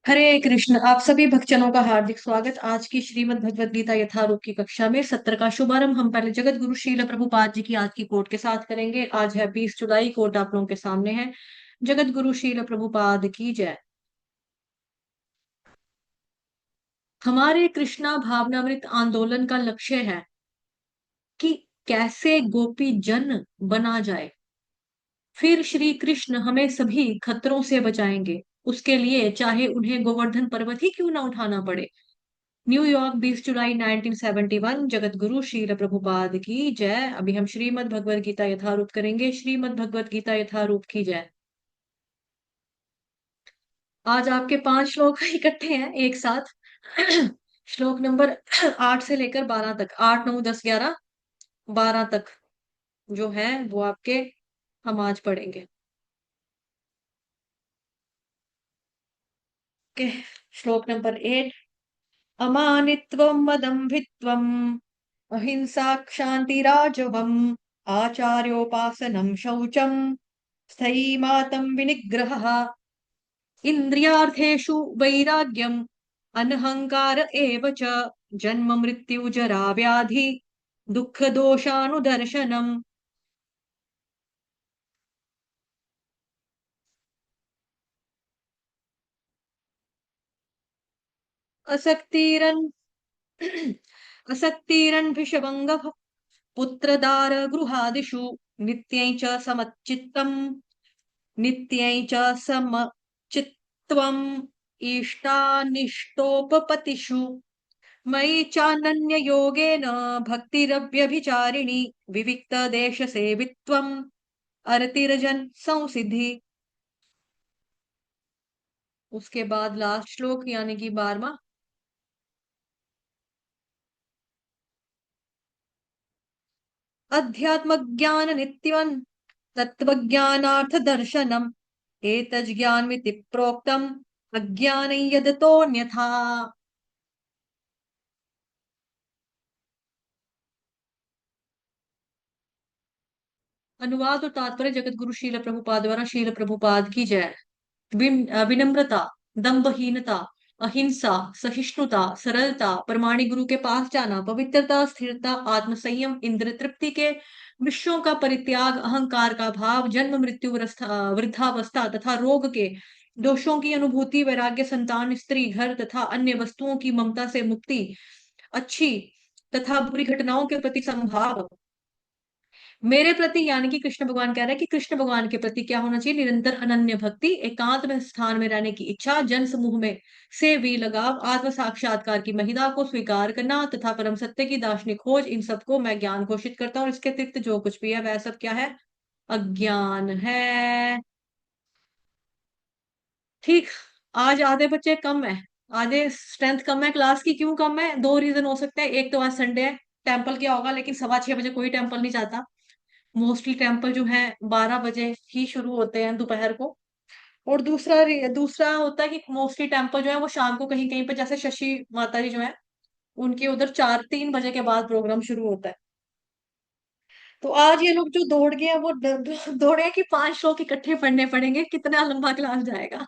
हरे कृष्ण। आप सभी भक्तजनों का हार्दिक स्वागत। आज की श्रीमद् भगवद गीता यथारूप की कक्षा में सत्र का शुभारंभ हम पहले जगत गुरु श्रील प्रभुपाद जी की आज की कोट के साथ करेंगे। आज है 20 जुलाई। कोट आप लोगों के सामने है। जगत गुरु श्रील प्रभुपाद की जय। हमारे कृष्णा भावनामृत आंदोलन का लक्ष्य है कि कैसे गोपी जन बना जाए, फिर श्री कृष्ण हमें सभी खतरों से बचाएंगे। उसके लिए चाहे उन्हें गोवर्धन पर्वत ही क्यों ना उठाना पड़े। न्यूयॉर्क 20 जुलाई 1971। जगत गुरु श्रील प्रभुपाद की जय। अभी हम श्रीमद् भगवद गीता यथारूप करेंगे। श्रीमद् भगवद गीता यथारूप की जय। आज आपके 5 श्लोक इकट्ठे हैं एक साथ। श्लोक नंबर 8 से लेकर 12 तक, 8, 9, 10, 11, 12 तक जो है वो आपके हम आज पढ़ेंगे। के श्लोक नंबर 8। अमानित्वम मदम्भित्वम अहिंसा क्षान्तिराजवम् आचार्योपासनं शौचं स्थैमातं विनिग्रहः इन्द्रियार्थेषु वैराग्यम् अनहङ्कार एव च जन्म मृत्यु जरा व्याधि दुःखदोषानुदर्शनम्। असक्तिरन् असक्तिरन्भिषभङ्गः पुत्रदार गृहादिषु नित्यै च समच्चित्तम् नित्यै च समचित्त्वम् इष्टानिष्टोपपत्तिषु मयि चानन्ययोगेन भक्तिरव्यभिचारिणी विविक्तदेशसेवित्वम् अरतिरजन संसिद्धि। उसके बाद लास्ट श्लोक यानी कि 12वां। अध्यात्म ज्ञान नित्यं तत्त्वज्ञानार्थ दर्शनम् एतज्ज्ञानमिति प्रोक्तम् अज्ञानं यदतोऽन्यथा। अनुवाद और तात्पर्य जगत गुरु शील प्रभुपाद द्वारा। शील प्रभुपाद की जय। विनम्रता, दंभहीनता, अहिंसा, सहिष्णुता, सरलता, प्रमाणिक गुरु के पास जाना, पवित्रता, स्थिरता, आत्मसंयम, इंद्र तृप्ति के विषयों का परित्याग, अहंकार का भाव, जन्म मृत्यु वृद्धावस्था तथा रोग के दोषों की अनुभूति, वैराग्य, संतान, स्त्री, घर तथा अन्य वस्तुओं की ममता से मुक्ति, अच्छी तथा बुरी घटनाओं के प्रति संभाव, मेरे प्रति यानी कि कृष्ण भगवान कह रहे हैं कि कृष्ण भगवान के प्रति क्या होना चाहिए, निरंतर अनन्य भक्ति, एकांत में स्थान में रहने की इच्छा, जन समूह में से भी लगाव, आत्म साक्षात्कार की महिमा को स्वीकार करना तथा परम सत्य की दार्शनिक खोज, इन सबको मैं ज्ञान घोषित करता हूँ। इसके अतिरिक्त जो कुछ भी है वह सब क्या है, अज्ञान है। ठीक। आज आधे बच्चे कम है, आधे स्ट्रेंथ कम है क्लास की। क्यों कम है? दो रीजन हो सकते हैं। एक तो आज संडे है, टेम्पल क्या होगा, लेकिन 6:15 बजे कोई टेम्पल नहीं जाता। मोस्टली टेम्पल जो है 12 बजे ही शुरू होते हैं दोपहर को। और दूसरा होता है कि मोस्टली टेम्पल जो है वो शाम को कहीं कहीं पर, जैसे शशि माता जी जो है उनके उधर 4-3 बजे के बाद प्रोग्राम शुरू होता है। तो आज ये लोग जो दौड़ गए हैं वो दौड़े हैं कि 5 श्लोक इकट्ठे पढ़ने पड़ेंगे, कितना लंबा क्लास जाएगा।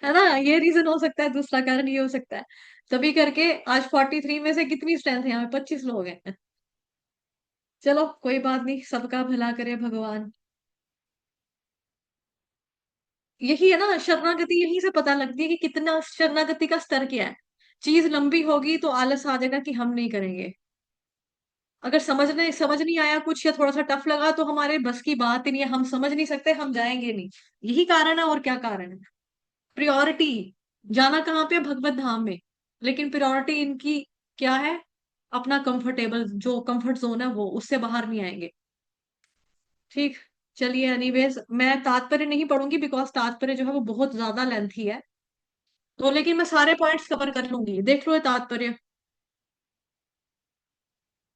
है ना, ये रीजन हो सकता है। दूसरा कारण ये हो सकता है। तभी करके आज 43 में से कितनी स्ट्रेंथ है, यहाँ पे 25 लोग हैं। चलो कोई बात नहीं, सबका भला करे भगवान। यही है ना शरणागति, यहीं से पता लगती है कि कितना शरणागति का स्तर क्या है। चीज लंबी होगी तो आलस आ जाएगा कि हम नहीं करेंगे। अगर समझ नहीं आया कुछ या थोड़ा सा टफ लगा तो हमारे बस की बात ही नहीं है, हम समझ नहीं सकते, हम जाएंगे नहीं। यही कारण है, और क्या कारण है। प्रियोरिटी जाना कहाँ पे, भगवत धाम में। लेकिन प्रियोरिटी इनकी क्या है, अपना कंफर्टेबल जो कंफर्ट जोन है वो, उससे बाहर नहीं आएंगे। ठीक। चलिए एनीवेज, मैं तात्पर्य नहीं पढ़ूंगी बिकॉज तात्पर्य जो है वो बहुत ज्यादा लेंथी है। तो लेकिन मैं सारे पॉइंट्स कवर कर लूंगी, देख लो ये तात्पर्य।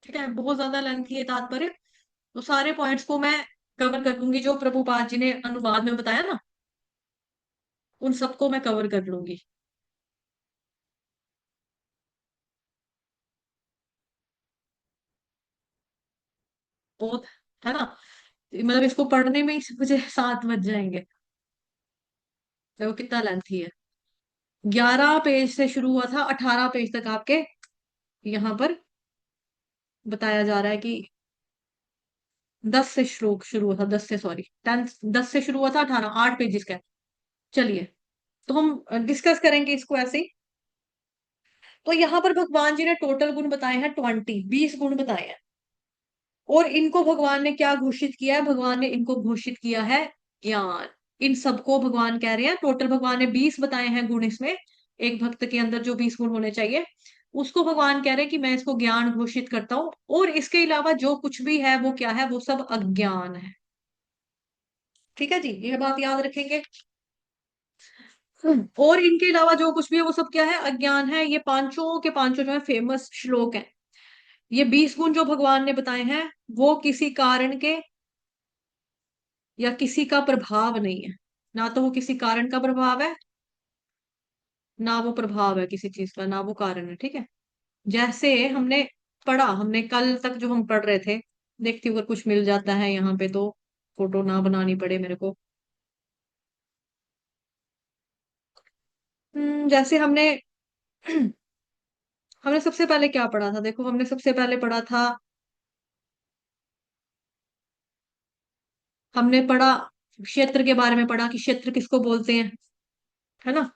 ठीक है, बहुत ज्यादा लेंथी है तात्पर्य। तो सारे पॉइंट्स को मैं कवर कर लूंगी, जो प्रभुपाद जी ने अनुवाद में बताया ना, उन सबको मैं कवर कर लूंगी। बहुत, है ना। मतलब इसको पढ़ने में ही मुझे 7 बज जाएंगे। देखो कितना लेंथी है। 11 पेज से शुरू हुआ था, 18 पेज तक आपके यहाँ पर बताया जा रहा है कि 10 से श्लोक शुरू हुआ था, 10 से, सॉरी 10 से शुरू हुआ था, 18 8 पेजिस का है। चलिए, तो हम डिस्कस करेंगे इसको ऐसे ही। तो यहाँ पर भगवान जी ने टोटल गुण बताए हैं 20 गुण बताए हैं। और इनको भगवान ने क्या घोषित किया है? भगवान ने इनको घोषित किया है ज्ञान। इन सबको भगवान कह रहे हैं, टोटल भगवान ने 20 बताए हैं गुण इसमें। एक भक्त के अंदर जो 20 गुण होने चाहिए, उसको भगवान कह रहे हैं कि मैं इसको ज्ञान घोषित करता हूं। और इसके अलावा जो कुछ भी है वो क्या है? वो सब अज्ञान है। ठीक है जी, ये बात याद रखेंगे। और इनके अलावा जो कुछ भी है वो सब क्या है? अज्ञान है। ये पांचों के पांचों जो है फेमस श्लोक हैं। ये 20 गुण जो भगवान ने बताए हैं, वो किसी कारण के या किसी का प्रभाव नहीं है। ना तो वो किसी कारण का प्रभाव है, ना वो प्रभाव है किसी चीज का, ना वो कारण है। ठीक है। जैसे हमने पढ़ा, हमने कल तक जो हम पढ़ रहे थे, देखती हूँ अगर कुछ मिल जाता है यहाँ पे तो फोटो ना बनानी पड़े मेरे को। जैसे हमने हमने सबसे पहले क्या पढ़ा था? देखो, हमने सबसे पहले पढ़ा था, हमने पढ़ा क्षेत्र के बारे में पढ़ा कि क्षेत्र किसको बोलते हैं, है ना।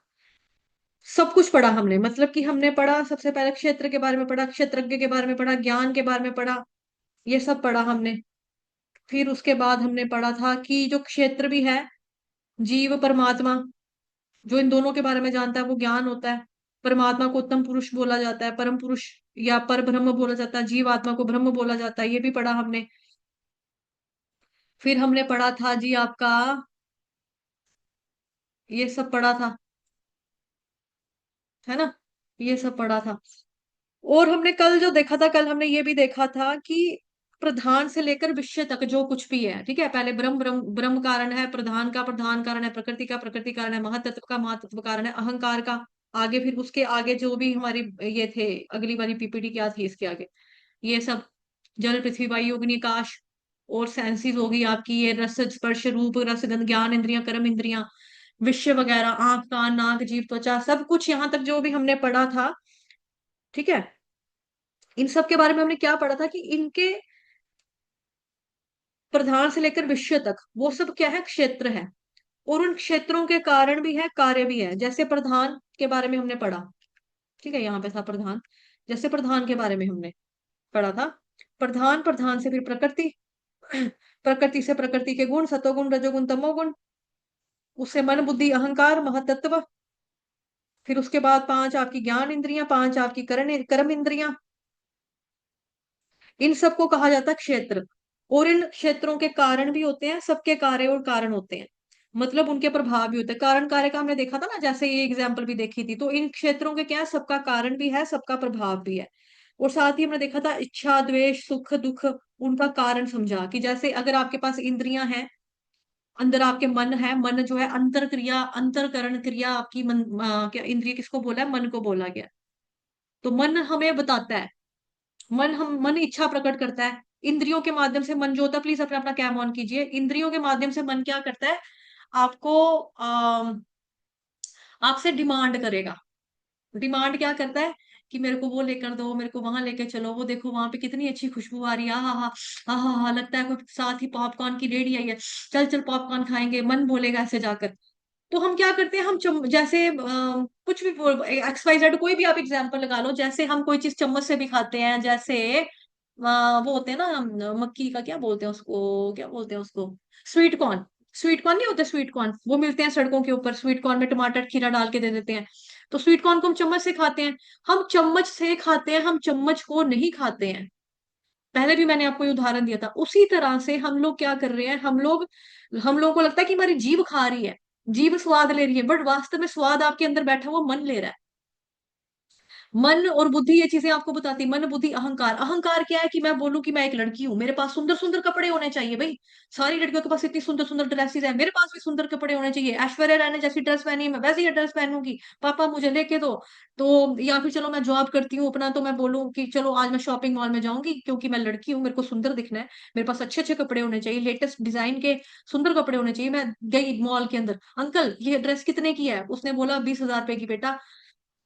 सब कुछ पढ़ा हमने, मतलब कि हमने पढ़ा सबसे पहले क्षेत्र के बारे में पढ़ा, क्षेत्रज्ञ के बारे में पढ़ा, ज्ञान के बारे में पढ़ा, ये सब पढ़ा हमने। फिर उसके बाद हमने पढ़ा था कि जो क्षेत्र भी है, जीव परमात्मा, जो इन दोनों के बारे में जानता है वो ज्ञान होता है। परमात्मा को उत्तम पुरुष बोला जाता है, परम पुरुष या पर ब्रह्म बोला जाता है, जीव आत्मा को ब्रह्म बोला जाता है, ये भी पढ़ा हमने। फिर हमने पढ़ा था जी आपका, ये सब पढ़ा था, है ना, ये सब पढ़ा था। और हमने कल जो देखा था, कल हमने ये भी देखा था कि प्रधान से लेकर विषय तक जो कुछ भी है, ठीक है, पहले ब्रह्म ब्रह्म ब्रह्म कारण है, प्रधान का प्रधान कारण है, प्रकृति का प्रकृति कारण है, महातत्व का महातत्व कारण है, अहंकार का आगे, फिर उसके आगे जो भी हमारी ये थे, अगली वाली पीपीटी क्या थी इसके आगे, ये सब जल पृथ्वी वायु अग्नि आकाश। और सेंसेस होगी आपकी, ये रस स्पर्श रूप रस गंध ज्ञान इंद्रियां कर्म इंद्रियां, विषय वगैरह, आंख कान नाक जीभ त्वचा, सब कुछ यहाँ तक जो भी हमने पढ़ा था। ठीक है। इन सब के बारे में हमने क्या पढ़ा था कि इनके प्रधान से लेकर विषय तक वो सब क्या है? क्षेत्र है। और उन क्षेत्रों के कारण भी है, कार्य भी है। जैसे प्रधान के बारे में हमने पढ़ा, ठीक है, यहाँ पे था प्रधान। जैसे प्रधान के बारे में हमने पढ़ा था, प्रधान, प्रधान से फिर प्रकृति, प्रकृति से प्रकृति के गुण, सतोगुण रजोगुण तमोगुण, उससे मन बुद्धि अहंकार महतत्व, फिर उसके बाद 5 आपकी ज्ञान इंद्रियां, 5 आपकी करण कर्म इंद्रियां, इन सबको कहा जाता है क्षेत्र। और इन क्षेत्रों के कारण भी होते हैं, सबके कार्य और कारण होते हैं, मतलब उनके प्रभाव भी होते हैं। कारण कार्य का हमने देखा था ना, जैसे ये एग्जाम्पल भी देखी थी। तो इन क्षेत्रों के क्या है? सबका कारण भी है, सबका प्रभाव भी है। और साथ ही हमने देखा था इच्छा द्वेष सुख दुख, उनका कारण समझा कि जैसे अगर आपके पास इंद्रियां हैं, अंदर आपके मन है, मन जो है अंतर क्रिया अंतरकरण क्रिया आपकी मन, क्या इंद्रिय किसको बोला है? मन को बोला गया। तो मन हमें बताता है, मन इच्छा प्रकट करता है। इंद्रियों के माध्यम से मन जो होता है, प्लीज अपना अपना कैम ऑन कीजिए। इंद्रियों के माध्यम से मन क्या करता है? आपको आपसे डिमांड करेगा। डिमांड क्या करता है? कि मेरे को वो लेकर दो, मेरे को वहां लेके चलो, वो देखो वहां पे कितनी अच्छी खुशबू आ रही है, हा हा हा हा हा, लगता है कोई साथ ही पॉपकॉर्न की रेडी आई है, चल चल पॉपकॉर्न खाएंगे, मन बोलेगा ऐसे जाकर। तो हम क्या करते हैं? हम जैसे कुछ भी एक्स वाई जेड कोई भी आप एग्जांपल लगा लो, जैसे हम कोई चीज चम्मच से भी खाते हैं, जैसे वो होते हैं ना, मक्की का क्या बोलते हैं उसको, क्या बोलते हैं उसको, स्वीट कॉर्न। स्वीट कॉर्न नहीं होते? स्वीट कॉर्न वो मिलते हैं सड़कों के ऊपर, स्वीट कॉर्न में टमाटर खीरा डाल के दे देते हैं। तो स्वीट कॉर्न को हम चम्मच से खाते हैं। हम चम्मच से खाते हैं, हम चम्मच को नहीं खाते हैं। पहले भी मैंने आपको ये उदाहरण दिया था। उसी तरह से हम लोग क्या कर रहे हैं? हम लोगों को लगता है कि हमारी जीभ खा रही है, जीभ स्वाद ले रही है, बट वास्तव में स्वाद आपके अंदर बैठा हुआ मन ले रहा है। मन और बुद्धि ये चीजें आपको बताती है। मन बुद्धि अहंकार, अहंकार क्या है कि मैं बोलूं कि मैं एक लड़की हूँ, मेरे पास सुंदर सुंदर कपड़े होने चाहिए भाई। सारी लड़कियों के पास इतनी सुंदर सुंदर ड्रेसेस है, मेरे पास भी सुंदर कपड़े होने चाहिए। ऐश्वर्या राय ने जैसी ड्रेस पहनी है मैं वैसी ही ड्रेस पहनूंगी, पापा मुझे लेके दो। तो या फिर चलो मैं जॉब करती हूँ अपना, तो मैं बोलूँ कि चलो आज मैं शॉपिंग मॉल में जाऊंगी क्योंकि मैं लड़की हूँ, मेरे को सुंदर दिखना है, मेरे पास अच्छे अच्छे कपड़े होने चाहिए, लेटेस्ट डिजाइन के सुंदर कपड़े होने चाहिए। मैं गई मॉल के अंदर, अंकल ये ड्रेस कितने की है? उसने बोला 20,000 रुपए की बेटा।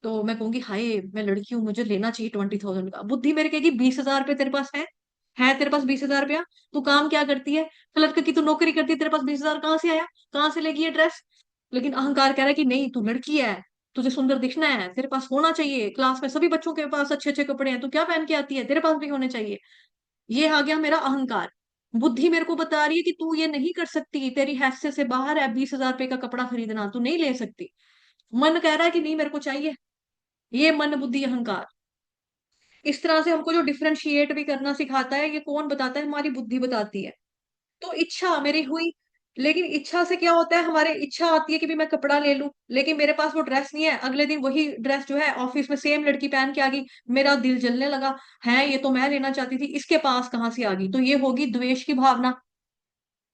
तो मैं कहूंगी हाय मैं लड़की हूँ, मुझे लेना चाहिए 20,000 का। बुद्धि मेरे कहेगी 20,000 रुपये तेरे पास है तेरे पास 20,000 रुपया? तू काम क्या करती है? क्लर्क की तू नौकरी करती है, तेरे पास 20,000 कहाँ से आया? कहाँ से लेगी ये ड्रेस? लेकिन अहंकार कह रहा है कि नहीं तू लड़की है, तुझे सुंदर दिखना है, तेरे पास होना चाहिए, क्लास में सभी बच्चों के पास अच्छे अच्छे कपड़े हैं, तू क्या पहन के आती है, तेरे पास भी होने चाहिए। ये आ गया मेरा अहंकार। बुद्धि मेरे को बता रही है कि तू ये नहीं कर सकती, तेरी हैसियत से बाहर है 20,000 रुपए का कपड़ा खरीदना, तू नहीं ले सकती। मन कह रहा है कि नहीं मेरे को चाहिए। ये मन बुद्धि अहंकार। इस तरह से हमको जो डिफ्रेंशिएट भी करना सिखाता है, ये कौन बताता है? हमारी बुद्धि बताती है। तो इच्छा मेरी हुई, लेकिन इच्छा से क्या होता है, हमारे इच्छा आती है कि भी मैं कपड़ा ले लूं, लेकिन मेरे पास वो ड्रेस नहीं है। अगले दिन वही ड्रेस जो है ऑफिस में सेम लड़की पहन के आ गई, मेरा दिल जलने लगा, है ये तो मैं लेना चाहती थी, इसके पास कहाँ से आ गई? तो ये होगी द्वेष की भावना।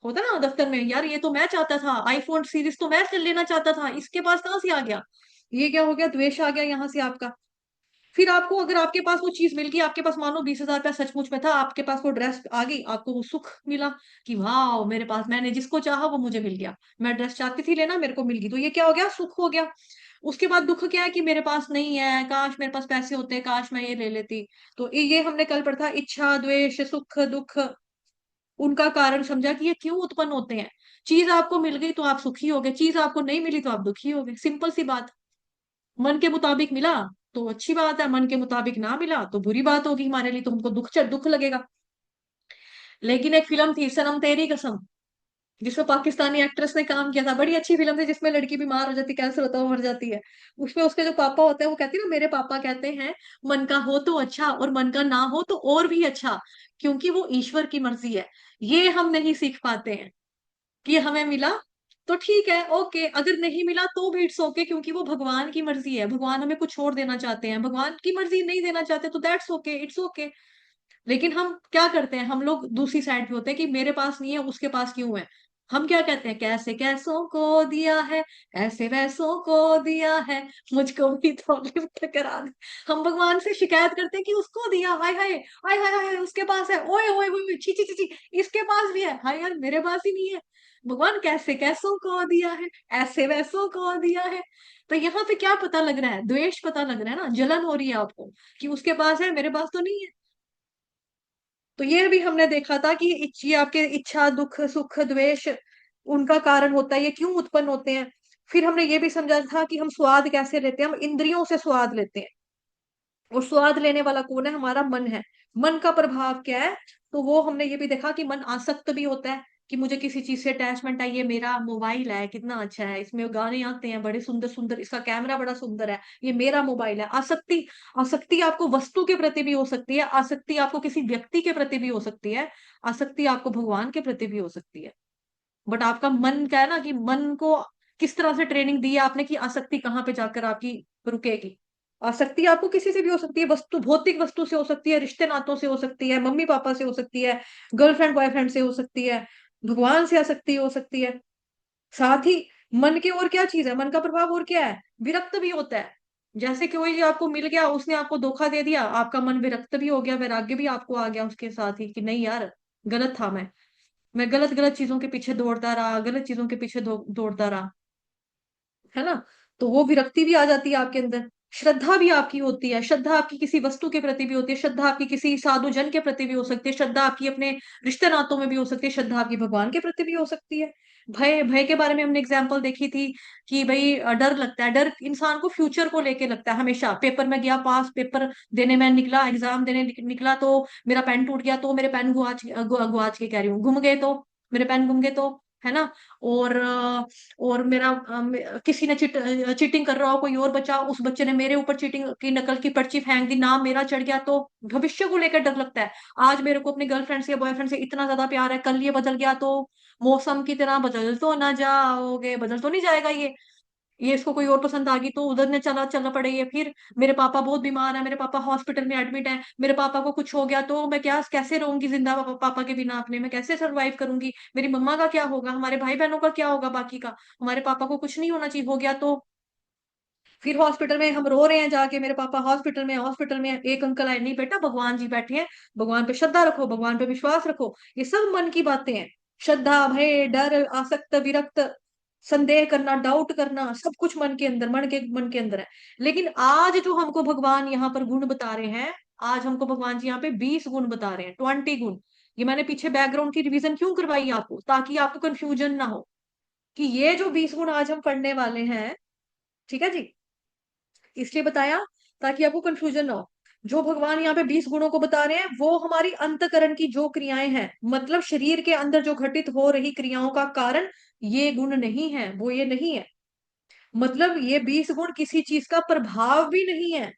होता ना दफ्तर में, यार ये तो मैं चाहता था, आईफोन सीरीज तो मैं लेना चाहता था, इसके पास कहाँ से आ गया? ये क्या हो गया? द्वेष आ गया यहाँ से आपका। फिर आपको अगर आपके पास वो चीज मिल गई, आपके पास मानो 20,000 रुपया सचमुच में था, आपके पास वो ड्रेस आ गई, आपको वो सुख मिला कि वाह मेरे पास, मैंने जिसको चाहा वो मुझे मिल गया, मैं ड्रेस चाहती थी लेना मेरे को मिल गई, तो ये क्या हो गया? सुख हो गया। उसके बाद दुख क्या है कि मेरे पास नहीं है, काश मेरे पास पैसे होते, काश मैं ये ले लेती। तो ये हमने कल पढ़ा था, इच्छा द्वेष सुख दुख, उनका कारण समझा कि ये क्यों उत्पन्न होते हैं। चीज आपको मिल गई तो आप सुखी हो गए, चीज आपको नहीं मिली तो आप दुखी हो गए, सिंपल सी बात। मन के मुताबिक मिला तो अच्छी बात है, मन के मुताबिक ना मिला तो बुरी बात होगी हमारे लिए, तो हमको दुख लगेगा। लेकिन एक फिल्म थी सनम तेरी कसम, जिसमें पाकिस्तानी एक्ट्रेस ने काम किया था, बड़ी अच्छी फिल्म थी, जिसमें लड़की बीमार हो जाती, कैंसर होता है, वो मर जाती है। उसमें उसके जो पापा होते हैं वो कहती है ना, मेरे पापा कहते हैं मन का हो तो अच्छा और मन का ना हो तो और भी अच्छा, क्योंकि वो ईश्वर की मर्जी है। ये हम नहीं सीख पाते हैं कि हमें मिला तो ठीक है, ओके, अगर नहीं मिला तो भी इट्स ओके, क्योंकि वो भगवान की मर्जी है, भगवान हमें कुछ और देना चाहते हैं, भगवान की मर्जी नहीं देना चाहते तो दैट्स ओके, इट्स ओके। लेकिन हम क्या करते हैं, हम लोग दूसरी साइड पे होते हैं कि मेरे पास नहीं है उसके पास क्यों है। हम क्या कहते हैं, कैसे कैसों को दिया है, ऐसे वैसों को दिया है, मुझको भी तो लिफ्ट करा दे। हम भगवान से शिकायत करते हैं कि उसको दिया, हाय हाय हाय हाय हाय उसके पास है, ओए ओए ओए छी छी छी छी, इसके पास भी है, हाय यार मेरे पास ही नहीं है। भगवान कैसे कैसों को दिया है, ऐसे वैसों को दिया है। तो यहाँ पे क्या पता लग रहा है? द्वेष पता लग रहा है ना, जलन हो रही है आपको कि उसके पास है मेरे पास तो नहीं है। तो ये भी हमने देखा था कि ये आपके इच्छा दुख सुख द्वेष, उनका कारण होता है, ये क्यों उत्पन्न होते हैं। फिर हमने ये भी समझा था कि हम स्वाद कैसे लेते हैं, हम इंद्रियों से स्वाद लेते हैं, और स्वाद लेने वाला कौन है? हमारा मन है। मन का प्रभाव क्या है? तो वो हमने ये भी देखा कि मन आसक्त भी होता है, कि मुझे किसी चीज से अटैचमेंट है, ये मेरा मोबाइल है कितना अच्छा है, इसमें गाने आते हैं बड़े सुंदर सुंदर, इसका कैमरा बड़ा सुंदर है, ये मेरा मोबाइल है। आसक्ति, आसक्ति आपको वस्तु के प्रति भी हो सकती है, आसक्ति आपको किसी व्यक्ति के प्रति भी हो सकती है, आसक्ति आपको भगवान के प्रति भी हो सकती है। बट आपका मन क्या है ना, कि मन को किस तरह से ट्रेनिंग दी है आपने कि आसक्ति कहाँ पे जाकर आपकी रुकेगी। आसक्ति आपको किसी से भी हो सकती है, वस्तु भौतिक वस्तु से हो सकती है, रिश्ते नातों से हो सकती है, मम्मी पापा से हो सकती है, गर्लफ्रेंड बॉयफ्रेंड से हो सकती है, भगवान से आसक्ति हो सकती है। साथ ही मन के और क्या चीज है, मन का प्रभाव और क्या है? विरक्त भी होता है। जैसे कि वही जो आपको मिल गया, उसने आपको धोखा दे दिया, आपका मन विरक्त भी हो गया, वैराग्य भी आपको आ गया उसके साथ ही कि नहीं यार, गलत था मैं गलत गलत चीजों के पीछे दौड़ता रहा, गलत चीजों के पीछे दौड़ता रहा, है ना। तो वो विरक्ति भी आ जाती है आपके अंदर। श्रद्धा भी आपकी होती है, श्रद्धा आपकी किसी वस्तु के प्रति भी होती है, श्रद्धा आपकी किसी साधु जन के प्रति भी हो सकती है, श्रद्धा आपकी अपने रिश्ते नातों में भी हो सकती है, श्रद्धा आपकी भगवान के प्रति भी हो सकती है। भय, भय के बारे में हमने एग्जाम्पल देखी थी कि भाई डर लगता है, डर इंसान को फ्यूचर को लेके लगता है हमेशा। पेपर में गया पास, पेपर देने में निकला, एग्जाम देने निकला तो मेरा पेन टूट गया, तो मेरे पेन गुआच के कह रही हूँ, घूम गए तो, मेरे पेन गुम गए तो, है ना। और और मेरा किसी ने चीटिंग कर रहा हो, कोई और बच्चा, उस बच्चे ने मेरे ऊपर चीटिंग की नकल की पर्ची फेंक दी, नाम मेरा चढ़ गया, तो भविष्य को लेकर डर लगता है। आज मेरे को अपनी गर्लफ्रेंड से या बॉयफ्रेंड से इतना ज्यादा प्यार है, कल ये बदल गया तो, मौसम की तरह बदल तो ना जाओगे, बदल तो नहीं जाएगा ये। ये इसको कोई और पसंद आ गई तो उधर ने चला चलना पड़ेगा। फिर मेरे पापा बहुत बीमार है, मेरे पापा हॉस्पिटल में एडमिट है, मेरे पापा को कुछ हो गया तो मैं क्या कैसे रहूंगी जिंदा पापा के बिना, अपने मैं कैसे सरवाइव करूंगी, मेरी मम्मा का क्या होगा, हमारे भाई बहनों का क्या होगा बाकी का, हमारे पापा को कुछ नहीं होना चाहिए, हो गया तो। फिर हॉस्पिटल में हम रो रहे हैं जाके, मेरे पापा हॉस्पिटल में एक अंकल आए, नहीं बेटा भगवान जी बैठे हैं, भगवान पे श्रद्धा रखो, भगवान पे विश्वास रखो। ये सब मन की बातें हैं। श्रद्धा, भय, डर, आसक्त, विरक्त, संदेह करना, डाउट करना, सब कुछ मन के अंदर है। लेकिन आज जो हमको भगवान यहाँ पर गुण बता रहे हैं, आज हमको भगवान जी यहाँ पे 20 गुण बता रहे हैं, 20 गुण। ये मैंने पीछे बैकग्राउंड की रिवीजन क्यों करवाई आपको, ताकि आपको कंफ्यूजन ना हो कि ये जो 20 गुण आज हम पढ़ने वाले हैं, ठीक है जी, इसलिए बताया ताकि आपको कंफ्यूजन ना हो। जो भगवान यहाँ पे 20 गुणों को बता रहे हैं वो हमारी अंतकरण की जो क्रियाएं हैं, मतलब शरीर के अंदर जो घटित हो रही क्रियाओं का कारण ये गुण नहीं है, वो ये नहीं है। मतलब ये 20 गुण किसी चीज का प्रभाव भी नहीं है,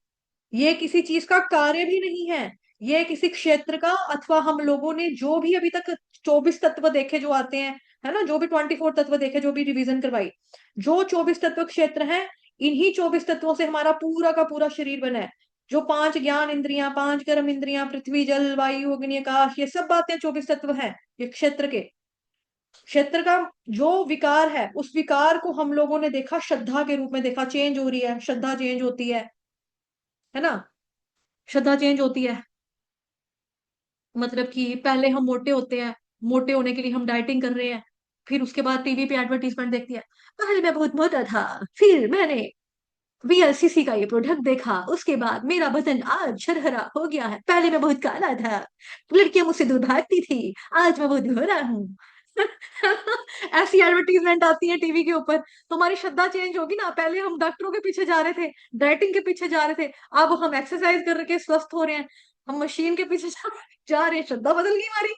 ये किसी चीज का कार्य भी नहीं है। ये किसी क्षेत्र का, अथवा हम लोगों ने जो भी अभी तक 24 तत्व देखे जो आते हैं, है ना, जो भी 24 तत्व देखे, जो भी रिवीजन करवाई, जो 24 तत्व क्षेत्र हैं, इन्हीं 24 तत्वों से हमारा पूरा का पूरा शरीर बना है। जो 5 ज्ञान इंद्रियां, 5 कर्म इंद्रियां, पृथ्वी जल वायु अग्नि आकाश, ये सब बातें 24 तत्व है। ये क्षेत्र का जो विकार है, उस विकार को हम लोगों ने देखा श्रद्धा के रूप में देखा, चेंज हो रही है, श्रद्धा चेंज होती है ना, श्रद्धा चेंज होती है। मतलब कि पहले हम मोटे होते हैं, मोटे होने के लिए हम डाइटिंग कर रहे हैं, फिर उसके बाद टीवी पे एडवर्टीजमेंट देखती है, पहले मैं बहुत मोटा था, फिर मैंने वीएलसीसी का ये प्रोडक्ट देखा, उसके बाद मेरा बदन आज झरहरा हो गया है, पहले मैं बहुत काला था, लड़कियां मुझसे दूर भागती थी, आज मैं बहुत गोरा हूँ। ऐसी एडवर्टीजमेंट आती है टीवी के ऊपर, तो हमारी श्रद्धा चेंज होगी ना। पहले हम डॉक्टरों के पीछे जा रहे थे, डाइटिंग के पीछे जा रहे थे, अब हम एक्सरसाइज करके स्वस्थ हो रहे हैं, हम मशीन के पीछे जा रहे हैं, श्रद्धा बदल गई हमारी।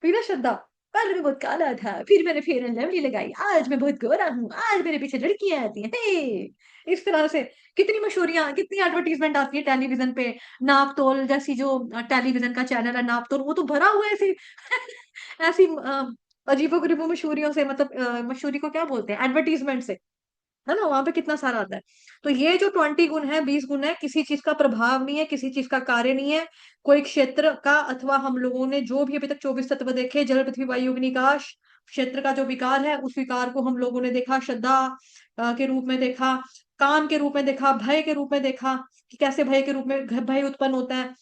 फिर ना श्रद्धा, पहले मैं बहुत काला था, फिर मैंने फेयर एंड लवली लगाई, आज मैं बहुत गोरा हूँ, आज मेरे पीछे लड़कियां आती हैं, हे। इस तरह से कितनी मशहूरियां, कितनी एडवर्टीजमेंट आती है टेलीविजन पे। नापतोल जैसी जो टेलीविजन का चैनल है नापतोल, वो तो भरा हुआ है ऐसी ऐसी अजीबो गरीबो मशहूरियों से, मतलब मशहूरी को क्या बोलते हैं, एडवर्टीजमेंट से, है ना, वहां पे कितना सारा आता है। तो ये जो 20 गुण है, 20 गुण है, किसी चीज का प्रभाव नहीं है, किसी चीज का कार्य नहीं है, कोई क्षेत्र का, अथवा हम लोगों ने जो भी अभी तक 24 तत्व देखे, जल पृथ्वी वायु अग्नि आकाश, क्षेत्र का जो विकार है, उस विकार को हम लोगों ने देखा श्रद्धा के रूप में देखा, काम के रूप में देखा, भय के रूप में देखा कि कैसे भय के रूप में भय उत्पन्न होता है।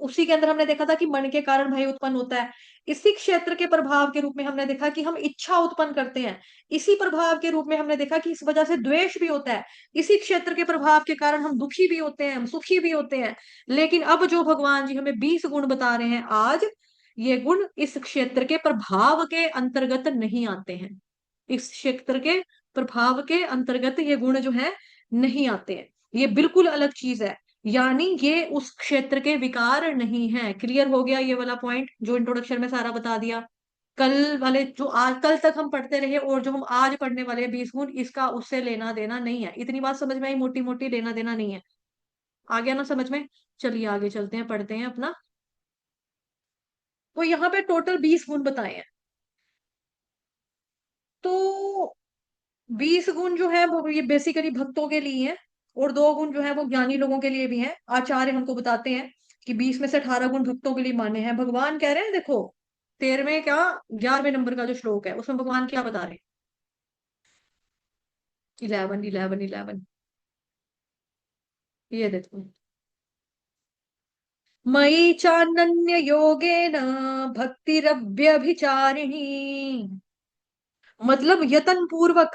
उसी के अंदर हमने देखा था कि मन के कारण भय उत्पन्न होता है। इसी क्षेत्र के प्रभाव के रूप में हमने देखा कि हम इच्छा उत्पन्न करते हैं। इसी प्रभाव के रूप में हमने देखा कि इस वजह से द्वेष भी होता है। इसी क्षेत्र के प्रभाव के कारण हम दुखी भी होते हैं, हम सुखी भी होते हैं। लेकिन अब जो भगवान जी हमें 20 गुण बता रहे हैं आज, ये गुण इस क्षेत्र के प्रभाव के अंतर्गत नहीं आते हैं। इस क्षेत्र के प्रभाव के अंतर्गत ये गुण जो है नहीं आते हैं। ये बिल्कुल अलग चीज है, यानी ये उस क्षेत्र के विकार नहीं है। क्लियर हो गया ये वाला पॉइंट जो इंट्रोडक्शन में सारा बता दिया। कल वाले जो आज कल तक हम पढ़ते रहे और जो हम आज पढ़ने वाले 20 गुण, इसका उससे लेना देना नहीं है। इतनी बात समझ में आई, मोटी मोटी लेना देना नहीं है। आ गया ना समझ में। चलिए आगे चलते हैं, पढ़ते हैं अपना। तो यहाँ पे टोटल 20 गुण बताए हैं। तो 20 गुण जो है वो ये बेसिकली भक्तों के लिए है, और 2 गुण जो है वो ज्ञानी लोगों के लिए भी है। आचार्य हमको बताते हैं कि 20 में से 18 गुण भक्तों के लिए मान्य है। भगवान कह रहे हैं, देखो 13वें क्या 11वें नंबर का जो श्लोक है उसमें भगवान क्या बता रहे हैं। 11 ये देखो, मयि चानन्य योगेन भक्तिरव्यभिचारिणी। मतलब यतन पूर्वक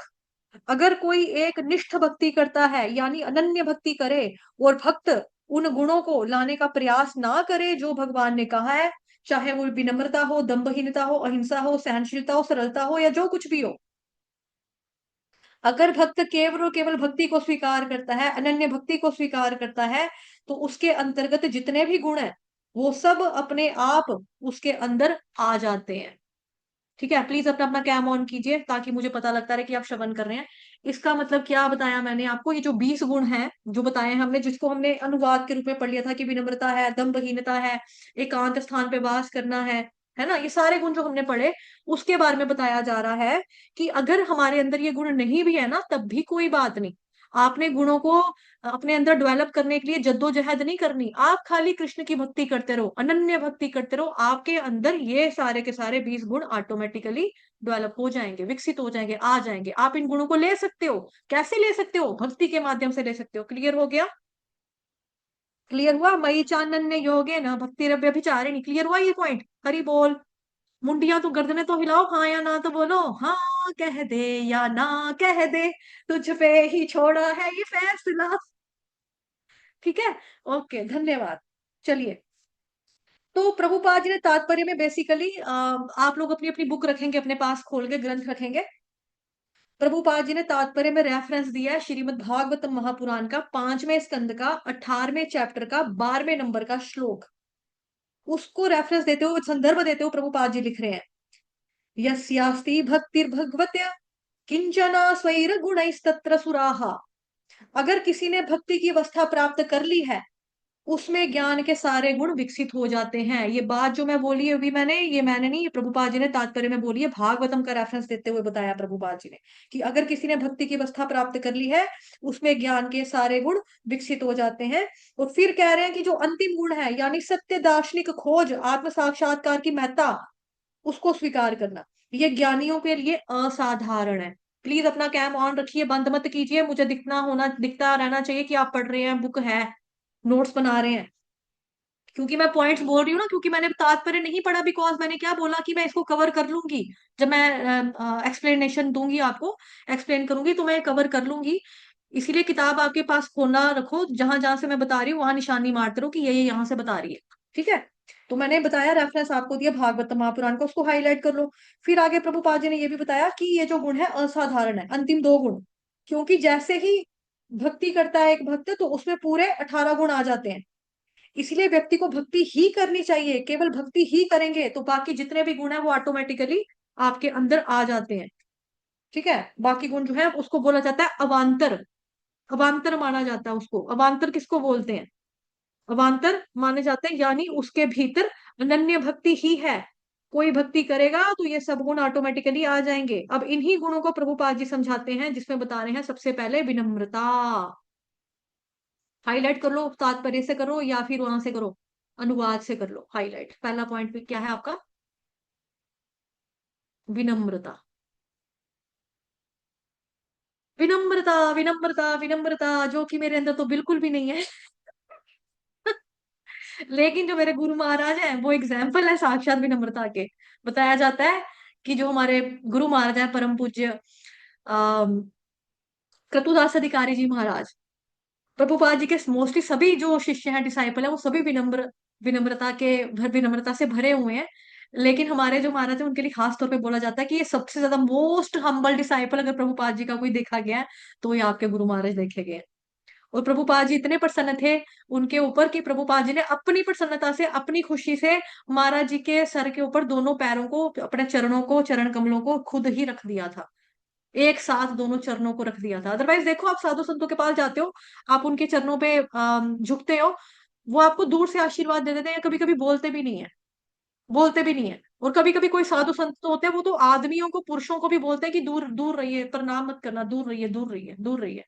अगर कोई एक निष्ठ भक्ति करता है, यानी अनन्य भक्ति करे, और भक्त उन गुणों को लाने का प्रयास ना करे जो भगवान ने कहा है, चाहे वो विनम्रता हो, दंभहीनता हो, अहिंसा हो, सहनशीलता हो, सरलता हो, या जो कुछ भी हो, अगर भक्त केवल और केवल भक्ति को स्वीकार करता है, अनन्य भक्ति को स्वीकार करता है, तो उसके अंतर्गत जितने भी गुण हैं वो सब अपने आप उसके अंदर आ जाते हैं। ठीक है, प्लीज अपना अपना कैम ऑन कीजिए ताकि मुझे पता लगता रहे कि आप श्रवण कर रहे हैं। इसका मतलब क्या बताया मैंने आपको, ये जो 20 गुण हैं जो बताए हैं हमने, जिसको हमने अनुवाद के रूप में पढ़ लिया था कि विनम्रता है, दंभहीनता है, एकांत स्थान पे वास करना है है ना, ये सारे गुण जो हमने पढ़े उसके बारे में बताया जा रहा है कि अगर हमारे अंदर ये गुण नहीं भी है ना तब भी कोई बात नहीं। आपने गुणों को अपने अंदर डेवलप करने के लिए जद्दोजहद नहीं करनी, आप खाली कृष्ण की भक्ति करते रहो, अनन्य भक्ति करते रहो, आपके अंदर ये सारे के सारे 20 गुण ऑटोमेटिकली डेवलप हो जाएंगे, विकसित हो जाएंगे, आ जाएंगे। आप इन गुणों को ले सकते हो। कैसे ले सकते हो? भक्ति के माध्यम से ले सकते हो। क्लियर हो गया? क्लियर हुआ? मई चानन्य योगे न भक्ति व्यभिचारिणी। क्लियर हुआ ये पॉइंट? हरि बोल। मुंडिया तो गर्दने तो हिलाओ, हाँ या ना तो बोलो, हाँ कह दे या ना कह दे, तुझ पे ही छोड़ा है ये फैसला। ठीक है, ओके, धन्यवाद। चलिए, तो प्रभुपाद जी ने तात्पर्य में बेसिकली आप लोग अपनी अपनी बुक रखेंगे, अपने पास खोल के ग्रंथ रखेंगे। प्रभुपाद जी ने तात्पर्य में रेफरेंस दिया है श्रीमद् भागवतम महापुराण का 5वें स्कंद का 18वें चैप्टर का 12वें नंबर का श्लोक। उसको रेफरेंस देते हुए, संदर्भ देते हुए प्रभुपाद जी लिख रहे हैं, यस्यास्ति भक्तिर्भगवत्या किंचना स्वैर गुणैस्तत्र सुराहा। अगर किसी ने भक्ति की अवस्था प्राप्त कर ली है, उसमें ज्ञान के सारे गुण विकसित हो जाते हैं। ये बात जो मैं बोली अभी मैंने, ये मैंने नहीं, ये प्रभुपाद जी ने तात्पर्य में बोली है, भागवतम का रेफरेंस देते हुए बताया प्रभुपाद जी ने कि अगर किसी ने भक्ति की अवस्था प्राप्त कर ली है, उसमें ज्ञान के सारे गुण विकसित हो जाते हैं। और फिर कह रहे हैं कि जो अंतिम गुण है, यानी सत्य दार्शनिक खोज, आत्म साक्षात्कार की महत्ता, उसको स्वीकार करना, ये ज्ञानियों के लिए असाधारण है। प्लीज अपना कैम ऑन रखिए, बंद मत कीजिए, मुझे दिखता रहना चाहिए कि आप पढ़ रहे हैं, बुक है, नोट्स बना रहे हैं। क्योंकि मैं पॉइंट्स बोल रही हूँ ना, क्योंकि मैंने तात्पर्य नहीं पढ़ा, बिकॉज मैंने क्या बोला कि मैं इसको कवर कर लूंगी, जब मैं एक्सप्लेनेशन दूंगी आपको, एक्सप्लेन करूंगी तो मैं कवर कर लूंगी। इसीलिए किताब आपके पास खोलना रखो, जहां जहां से मैं बता रही हूँ वहां निशानी मारते रहो कि ये यहाँ से बता रही है। ठीक है, तो मैंने बताया, रेफरेंस आपको दिया भागवत महापुराण को, उसको हाईलाइट कर लो। फिर आगे प्रभुपाद जी ने ये भी बताया कि ये जो गुण है असाधारण है, अंतिम दो गुण, क्योंकि जैसे ही भक्ति करता है एक भक्त तो उसमें पूरे 18 गुण आ जाते हैं। इसलिए व्यक्ति को भक्ति ही करनी चाहिए, केवल भक्ति ही करेंगे तो बाकी जितने भी गुण है वो ऑटोमेटिकली आपके अंदर आ जाते हैं। ठीक है, बाकी गुण जो है उसको बोला जाता है अवांतर, अवांतर माना जाता है उसको। अवांतर किसको बोलते हैं? अवांतर माने जाते हैं, यानी उसके भीतर अनन्य भक्ति ही है। कोई भक्ति करेगा तो ये सब गुण ऑटोमेटिकली आ जाएंगे। अब इन्हीं गुणों को प्रभुपाद जी समझाते हैं, जिसमें बता रहे हैं सबसे पहले विनम्रता। हाईलाइट कर लो, तात्पर्य से करो या फिर वहां से करो, अनुवाद से कर लो हाईलाइट। पहला पॉइंट भी क्या है आपका? विनम्रता, विनम्रता, विनम्रता, विनम्रता, जो कि मेरे अंदर तो बिल्कुल भी नहीं है। लेकिन जो मेरे गुरु महाराज हैं वो एग्जाम्पल है साक्षात विनम्रता के। बताया जाता है कि जो हमारे गुरु महाराज हैं, परम पूज्य क्रतुदास अधिकारी जी महाराज, प्रभुपाद जी के मोस्टली सभी जो शिष्य हैं, डिसाइपल है, वो सभी विनम्रता के विनम्रता से भरे हुए हैं। लेकिन हमारे जो महाराज है उनके लिए खास तौर पे बोला जाता है कि ये सबसे ज्यादा मोस्ट हम्बल डिसाइपल अगर प्रभुपाद जी का कोई देखा गया है तो ये आपके गुरु महाराज देखे गए हैं। और प्रभुपाद जी इतने प्रसन्न थे उनके ऊपर कि प्रभुपाद जी ने अपनी प्रसन्नता से, अपनी खुशी से महाराज जी के सर के ऊपर दोनों पैरों को, अपने चरणों को, चरण कमलों को खुद ही रख दिया था। एक साथ दोनों चरणों को रख दिया था। अदरवाइज देखो, आप साधु संतों के पास जाते हो, आप उनके चरणों पे झुकते हो, वो आपको दूर से आशीर्वाद दे देते हैं, कभी कभी बोलते भी नहीं है, बोलते भी नहीं है। और कभी कभी कोई साधु संत तो होते हैं, वो तो आदमियों को, पुरुषों को भी बोलते हैं कि दूर दूर रहिए, प्रणाम मत करना, दूर रहिए, दूर रहिए, दूर रहिए।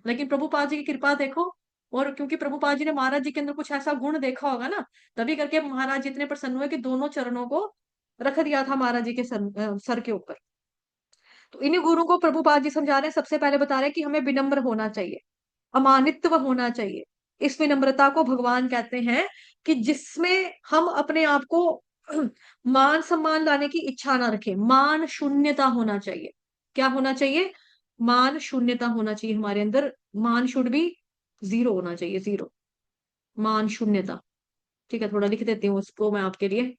लेकिन प्रभुपाद जी की कृपा देखो। और क्योंकि प्रभुपाद जी ने महाराज जी के अंदर कुछ ऐसा गुण देखा होगा ना, तभी करके महाराज जी इतने प्रसन्न हुए कि दोनों चरणों को रख दिया था महाराज जी के सर के ऊपर। तो इन्हीं गुरु को प्रभुपाद जी समझा रहे हैं, सबसे पहले बता रहे हैं कि हमें विनम्र होना चाहिए, अमानित्व होना चाहिए। इस विनम्रता को भगवान कहते हैं कि जिसमें हम अपने आप को मान सम्मान लाने की इच्छा ना रखें, मान शून्यता होना चाहिए। क्या होना चाहिए? मान शून्यता होना चाहिए हमारे अंदर। मान शुड भी जीरो होना चाहिए, जीरो, मान शून्यता। ठीक है, थोड़ा लिख देती हूँ उसको मैं आपके लिए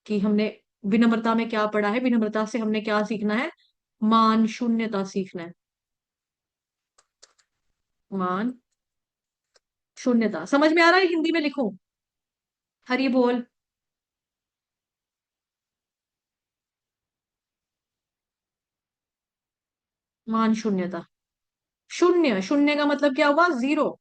कि हमने विनम्रता में क्या पढ़ा है, विनम्रता से हमने क्या सीखना है। मान शून्यता सीखना है, मान शून्यता। समझ में आ रहा है? हिंदी में लिखूं? हरि बोल। मान शून्यता, शून्य, शून्य का मतलब क्या हुआ? जीरो।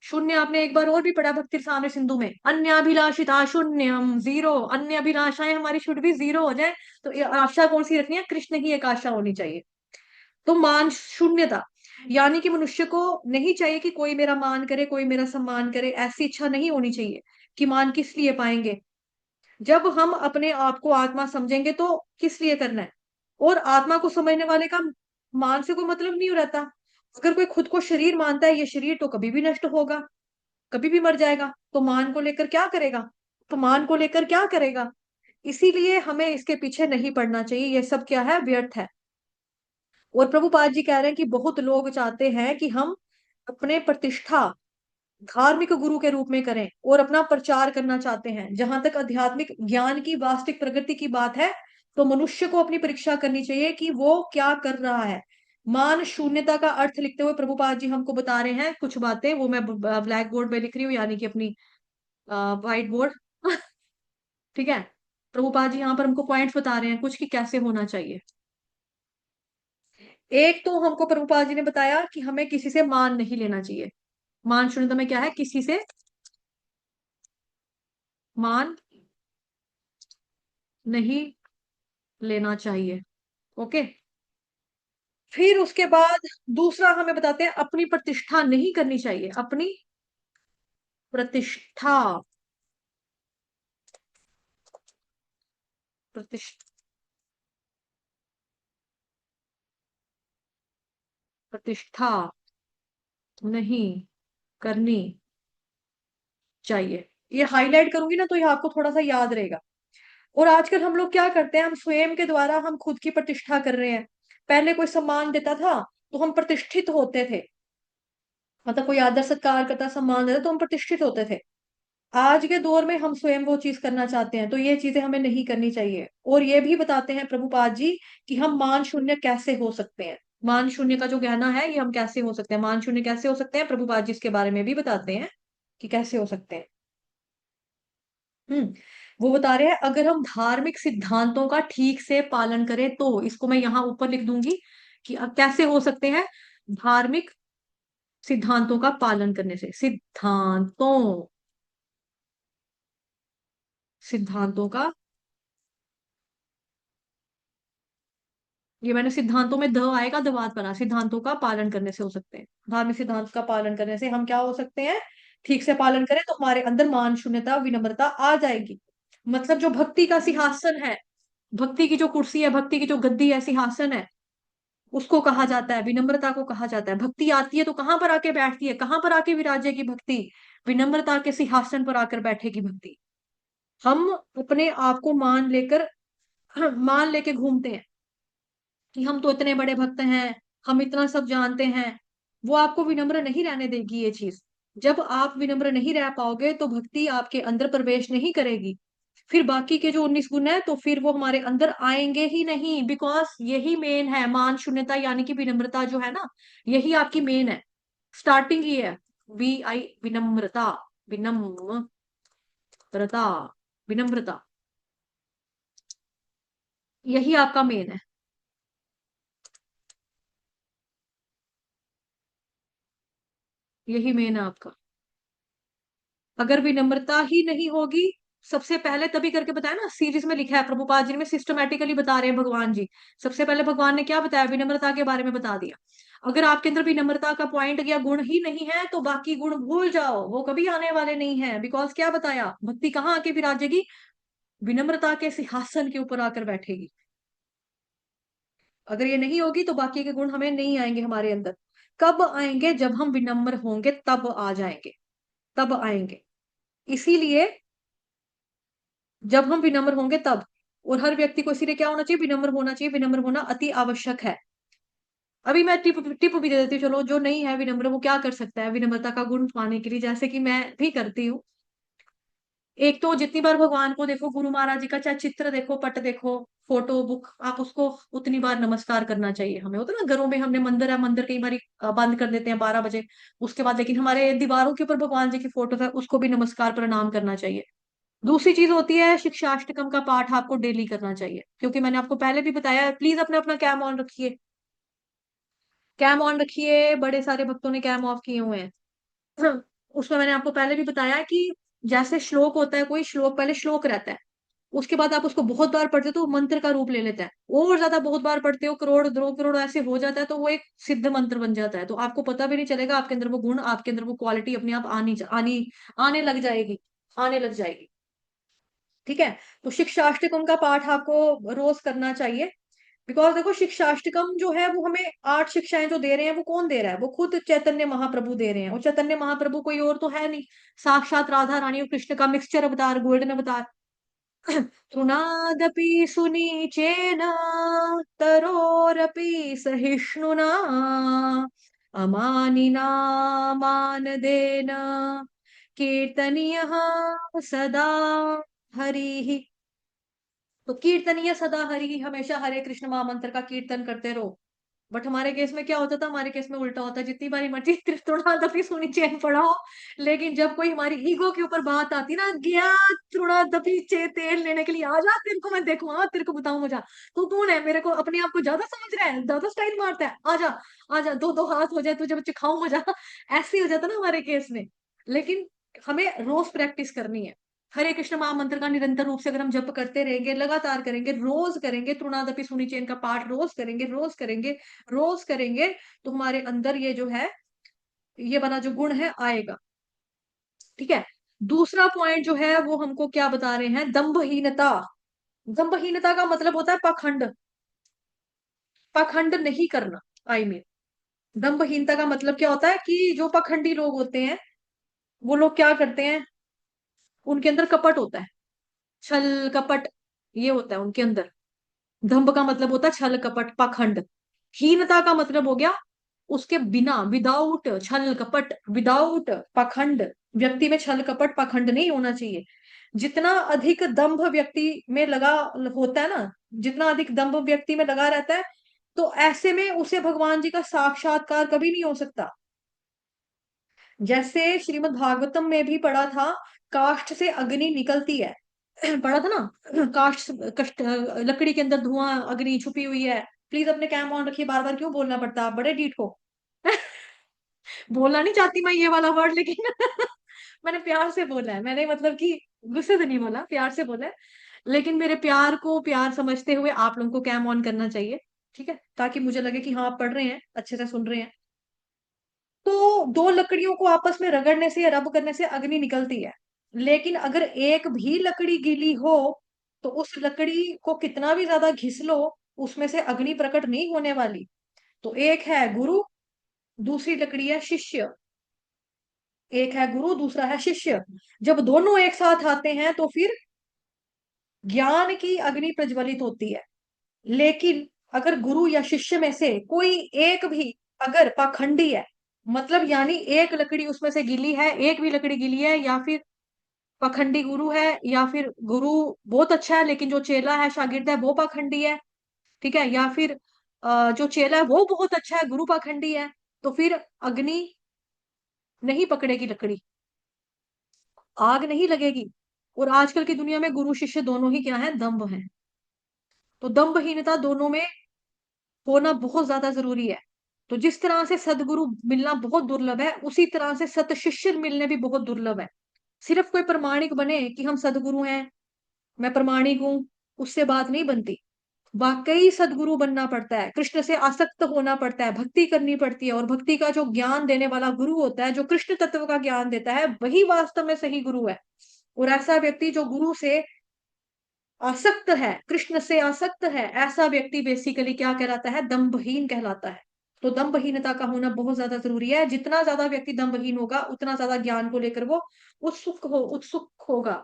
शून्य आपने एक बार और भी पढ़ा भक्ति साम्य सिंधु में, अन्याभिलाषिता शून्यम, जीरो, अन्य अभिलाषाएं हमारी शुड भी जीरो हो जाए। तो ये आशा कौन सी रखनी है? कृष्ण की एक आशा होनी चाहिए। तो मान शून्यता, यानी कि मनुष्य को नहीं चाहिए कि कोई मेरा मान करे, कोई मेरा सम्मान करे, ऐसी इच्छा नहीं होनी चाहिए। कि मान किस लिए पाएंगे? जब हम अपने आप को आत्मा समझेंगे तो किस लिए करना है? और आत्मा को समझने वाले का मान से कोई मतलब नहीं रहता। अगर कोई खुद को शरीर मानता है, ये शरीर तो कभी भी नष्ट होगा, कभी भी मर जाएगा, तो मान को लेकर क्या करेगा? तो मान को लेकर क्या करेगा? इसीलिए हमें इसके पीछे नहीं पड़ना चाहिए, ये सब क्या है? व्यर्थ है। और प्रभुपाद जी कह रहे हैं कि बहुत लोग चाहते हैं कि हम अपने प्रतिष्ठा धार्मिक गुरु के रूप में करें और अपना प्रचार करना चाहते हैं। जहां तक आध्यात्मिक ज्ञान की वास्तविक प्रगति की बात है, तो मनुष्य को अपनी परीक्षा करनी चाहिए कि वो क्या कर रहा है। मान शून्यता का अर्थ लिखते हुए प्रभुपाद जी हमको बता रहे हैं कुछ बातें, वो मैं ब्लैक बोर्ड पे लिख रही हूँ, यानी कि अपनी व्हाइट बोर्ड। ठीक है। प्रभुपाद जी यहाँ पर हमको पॉइंट्स बता रहे हैं कुछ कि कैसे होना चाहिए। एक तो हमको प्रभुपाद जी ने बताया कि हमें किसी से मान नहीं लेना चाहिए। मान शून्यता में क्या है? किसी से मान नहीं लेना चाहिए। ओके। फिर उसके बाद दूसरा हमें बताते हैं अपनी प्रतिष्ठा नहीं करनी चाहिए। अपनी प्रतिष्ठा, प्रतिष्ठा, प्रतिष्ठा नहीं करनी चाहिए। ये हाईलाइट करूंगी ना तो ये आपको थोड़ा सा याद रहेगा। और आजकल हम लोग क्या करते हैं? हम स्वयं के द्वारा हम खुद की प्रतिष्ठा कर रहे हैं। पहले कोई सम्मान देता था तो हम प्रतिष्ठित होते थे, मतलब कोई आदर सत्कार करता, सम्मान देता तो हम प्रतिष्ठित होते थे। आज के दौर में हम स्वयं वो चीज करना चाहते हैं, तो ये चीजें हमें नहीं करनी चाहिए। और ये भी बताते हैं प्रभुपाद जी कि हम मान शून्य कैसे हो सकते हैं। मान शून्य का जो कहना है, ये हम कैसे हो सकते हैं, मान शून्य कैसे हो सकते हैं, प्रभुपाद जी इसके बारे में भी बताते हैं कि कैसे हो सकते हैं। हम्म। वो बता रहे हैं अगर हम धार्मिक सिद्धांतों का ठीक से पालन करें तो, इसको मैं यहाँ ऊपर लिख दूंगी कि अब कैसे हो सकते हैं। धार्मिक सिद्धांतों का पालन करने से, सिद्धांतों, सिद्धांतों का, ये मैंने सिद्धांतों में द आएगा, दवात बना, सिद्धांतों का पालन करने से हो सकते हैं। धार्मिक सिद्धांत का पालन करने से हम क्या हो सकते हैं? ठीक से पालन करें तो हमारे अंदर मान शून्यता विनम्रता आ जाएगी। मतलब जो भक्ति का सिंहासन है, भक्ति की जो कुर्सी है, भक्ति की जो गद्दी है, सिंहासन है, उसको कहा जाता है, विनम्रता को कहा जाता है। भक्ति आती है तो कहाँ पर आके बैठती है? कहाँ पर आके विराजेगी भक्ति? विनम्रता के सिंहासन पर आकर बैठेगी भक्ति। हम अपने आप को मान लेकर मान लेके घूमते हैं कि हम तो इतने बड़े भक्त हैं, हम इतना सब जानते हैं। वो आपको विनम्र नहीं रहने देगी ये चीज। जब आप विनम्र नहीं रह पाओगे तो भक्ति आपके अंदर प्रवेश नहीं करेगी। फिर बाकी के जो 19 गुण है तो फिर वो हमारे अंदर आएंगे ही नहीं, बिकॉज यही मेन है मान शून्यता, यानी कि विनम्रता जो है ना, यही आपकी मेन है। स्टार्टिंग ही है। विनम्रता, विनम्रता, विनम्रता, यही आपका मेन है। यही मेन है आपका। अगर विनम्रता ही नहीं होगी, सबसे पहले तभी करके बताया ना, सीरीज में लिखा है प्रभुपाद जी में, सिस्टमेटिकली बता रहे हैं भगवान जी। सबसे पहले भगवान ने क्या बताया? विनम्रता के बारे में बता दिया। अगर आपके अंदर विनम्रता का पॉइंट या गुण ही नहीं है तो बाकी गुण भूल जाओ, वो कभी आने वाले नहीं है। बिकॉज क्या बताया? भक्ति कहाँ आके विराजेगी? विनम्रता के सिंहासन के ऊपर आकर बैठेगी। अगर ये नहीं होगी तो बाकी के गुण हमें नहीं आएंगे हमारे अंदर। कब आएंगे? जब हम विनम्र होंगे तब आ जाएंगे, तब आएंगे। इसीलिए जब हम विनम्र होंगे तब। और हर व्यक्ति को इसीलिए क्या होना चाहिए? विनम्र होना चाहिए। विनम्र होना अति आवश्यक है। अभी मैं टिप टिप भी दे देती हूँ, चलो जो नहीं है विनम्र वो क्या कर सकता है विनम्रता का गुण पाने के लिए, जैसे कि मैं भी करती हूँ। एक तो जितनी बार भगवान को देखो, गुरु महाराज जी का चाहे चित्र देखो, पट देखो, फोटो बुक, आप उसको उतनी बार नमस्कार करना चाहिए हमें। होता है ना, घरों में हमने मंदिर है, मंदिर कई बार बंद कर देते हैं 12 बजे, उसके बाद लेकिन हमारे दीवारों के ऊपर भगवान जी की फोटो है, उसको भी नमस्कार प्रणाम करना चाहिए। दूसरी चीज होती है शिक्षाष्टकम का पाठ आपको डेली करना चाहिए, क्योंकि मैंने आपको पहले भी बताया। प्लीज अपना अपना कैम ऑन रखिए, कैम ऑन रखिए, बड़े सारे भक्तों ने कैम ऑफ किए हुए हैं। उसमें मैंने आपको पहले भी बताया कि जैसे श्लोक होता है, कोई श्लोक पहले श्लोक रहता है, उसके बाद आप उसको बहुत बार पढ़ते हो तो वो मंत्र का रूप ले लेता है, और ज्यादा बहुत बार पढ़ते हो, करोड़ 2 करोड़ ऐसे हो जाता है, तो वो एक सिद्ध मंत्र बन जाता है, तो आपको पता भी नहीं चलेगा, आपके अंदर वो गुण, आपके अंदर वो क्वालिटी अपने आप आने लग जाएगी, आने लग जाएगी। ठीक है। तो शिक्षाष्टकम का पाठ आपको रोज करना चाहिए। बिकॉज देखो, शिक्षाष्टकम जो है वो हमें 8 शिक्षाएं जो दे रहे हैं, वो कौन दे रहा है? वो खुद चैतन्य महाप्रभु दे रहे हैं, और चैतन्य महाप्रभु कोई और तो है नहीं, साक्षात राधा रानी और कृष्ण का मिक्सचर अवतार, गोल्डन अवतार। तृणादपि सुनीचेन तरोरपि सहिष्णुना अमानिना मानदेन कीर्तनीयः सदा हरिः। तो कीर्तनीय सदा हरि, हमेशा हरे कृष्ण महामंत्र का कीर्तन करते रहो। बट हमारे केस में क्या होता था? हमारे केस में उल्टा होता है, जितनी बारी मर्जी तृणादपि सुनी चैन पढ़ाओ, लेकिन जब कोई हमारी ईगो के ऊपर बात आती ना, गया तृणादपि चे तेल लेने के लिए, आ जा तेरे को मैं देखूंगा, तेरे को बताऊं मजा, तू कौन है? मेरे को अपने आप को ज्यादा समझ रहा है, ज्यादा स्टाइल मारता है, आ जा, आ जा, दो दो हाथ हो जाए तुझे, बच्चे खाऊं मजा। ऐसे ही हो जाता ना हमारे केस में। लेकिन हमें रोज प्रैक्टिस करनी है। हरे कृष्ण महामंत्र का निरंतर रूप से अगर हम जप करते रहेंगे, लगातार करेंगे, रोज करेंगे, तृणादपि सुनी चैन का पाठ रोज करेंगे, रोज करेंगे, रोज करेंगे, तो हमारे अंदर ये जो है, ये वाला जो गुण है आएगा। ठीक है। दूसरा पॉइंट जो है वो हमको क्या बता रहे हैं? दंभहीनता। दंभहीनता का मतलब होता है पाखंड, पाखंड नहीं करना। आई मीन, दंभहीनता का मतलब क्या होता है कि जो पाखंडी लोग होते हैं, वो लोग क्या करते हैं? उनके अंदर कपट होता है, छल कपट, ये होता है उनके अंदर। दंभ का मतलब होता है छल कपट पाखंड। हीनता का मतलब हो गया उसके बिना, विदाउट छल कपट, विदाउट पाखंड। व्यक्ति में छल कपट पाखंड नहीं होना चाहिए। जितना अधिक दंभ व्यक्ति में लगा होता है ना, जितना अधिक दंभ व्यक्ति में लगा रहता है, तो ऐसे में उसे भगवान जी का साक्षात्कार कभी नहीं हो सकता। जैसे श्रीमद् भागवतम में भी पढ़ा था, काष्ठ से अग्नि निकलती है। पढ़ा था ना, काष्ठ कष्ट, लकड़ी के अंदर धुआं, अग्नि छुपी हुई है। प्लीज अपने कैम ऑन रखिए, बार बार क्यों बोलना पड़ता है? आप बड़े डीठ हो। बोलना नहीं चाहती मैं ये वाला वर्ड, लेकिन मैंने प्यार से बोला है, मैंने मतलब कि गुस्से से नहीं बोला, प्यार से बोला है। लेकिन मेरे प्यार को प्यार समझते हुए आप लोगों को कैम ऑन करना चाहिए। ठीक है, ताकि मुझे लगे कि हाँ, आप पढ़ रहे हैं, अच्छे से सुन रहे हैं। तो दो लकड़ियों को आपस में रगड़ने से या रब करने से अग्नि निकलती है। लेकिन अगर एक भी लकड़ी गीली हो, तो उस लकड़ी को कितना भी ज्यादा घिस लो, उसमें से अग्नि प्रकट नहीं होने वाली। तो एक है गुरु, दूसरी लकड़ी है शिष्य। एक है गुरु, दूसरा है शिष्य। जब दोनों एक साथ आते हैं तो फिर ज्ञान की अग्नि प्रज्वलित होती है। लेकिन अगर गुरु या शिष्य में से कोई एक भी अगर पाखंडी है, मतलब यानी एक लकड़ी उसमें से गीली है, एक भी लकड़ी गीली है, या फिर पाखंडी गुरु है, या फिर गुरु बहुत अच्छा है लेकिन जो चेला है, शागिर्द है, वो पाखंडी है। ठीक है। या फिर जो चेला है वो बहुत अच्छा है, गुरु पाखंडी है, तो फिर अग्नि नहीं पकड़ेगी लकड़ी, आग नहीं लगेगी। और आजकल की दुनिया में गुरु शिष्य दोनों ही क्या है? दम्भ है। तो दम्भहीनता दोनों में होना बहुत ज्यादा जरूरी है। तो जिस तरह से सदगुरु मिलना बहुत दुर्लभ है, उसी तरह से सत शिष्य मिलने भी बहुत दुर्लभ है। सिर्फ कोई प्रमाणिक बने कि हम सदगुरु हैं, मैं प्रमाणिक हूं, उससे बात नहीं बनती। वाकई सदगुरु बनना पड़ता है, कृष्ण से आसक्त होना पड़ता है, भक्ति करनी पड़ती है, और भक्ति का जो ज्ञान देने वाला गुरु होता है, जो कृष्ण तत्व का ज्ञान देता है, वही वास्तव में सही गुरु है। और ऐसा व्यक्ति जो गुरु से आसक्त है, कृष्ण से आसक्त है, ऐसा व्यक्ति बेसिकली क्या कहलाता है? दंभहीन कहलाता है। तो दंभहीनता का होना बहुत ज्यादा जरूरी है। जितना ज्यादा व्यक्ति दंभहीन होगा, उतना ज्यादा ज्ञान को लेकर वो उत्सुक होगा।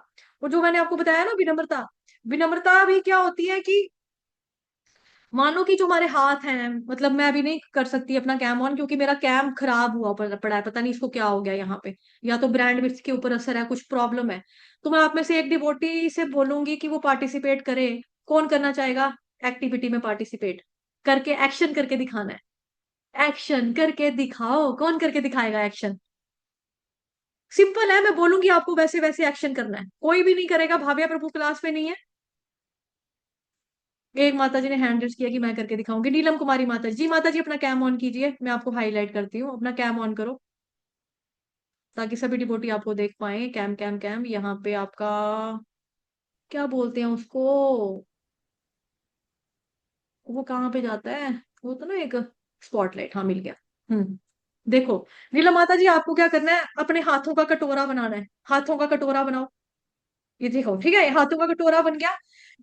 और जो मैंने आपको बताया ना, विनम्रता, विनम्रता भी क्या होती है कि मानो कि जो हमारे हाथ हैं, मतलब मैं अभी नहीं कर सकती अपना कैम ऑन, क्योंकि मेरा कैम खराब हुआ पड़ा है, पता नहीं इसको क्या हो गया यहाँ पे। या तो ब्रांड विड्थ के ऊपर असर है, कुछ प्रॉब्लम है। तो मैं आप में से एक डिवोटी से बोलूंगी कि वो पार्टिसिपेट करे। कौन करना चाहेगा एक्टिविटी में पार्टिसिपेट? करके एक्शन करके दिखाना है। एक्शन करके दिखाओ, कौन करके दिखाएगा एक्शन? सिंपल है, मैं बोलूंगी आपको, वैसे वैसे एक्शन करना है। कोई भी नहीं करेगा, भाव्या प्रभु क्लास में नहीं है। एक माता जी ने हैंड रेस किया कि मैं करके दिखाऊंगी, नीलम कुमारी माता जी। माता जी अपना कैम ऑन कीजिए, मैं आपको हाईलाइट करती हूँ, अपना कैम ऑन करो। ताकि सभी डिवोटी आपको देख पाए। कैम कैम कैम, यहाँ पे आपका क्या बोलते हैं उसको, वो कहाँ पे जाता है, वो तो ना एक स्पॉटलाइट, हाँ मिल गया। देखो, नीला माता जी आपको क्या करना है, अपने हाथों का कटोरा बनाना है। हाथों का कटोरा बनाओ, ये देखो, ठीक है, हाथों का कटोरा बन गया।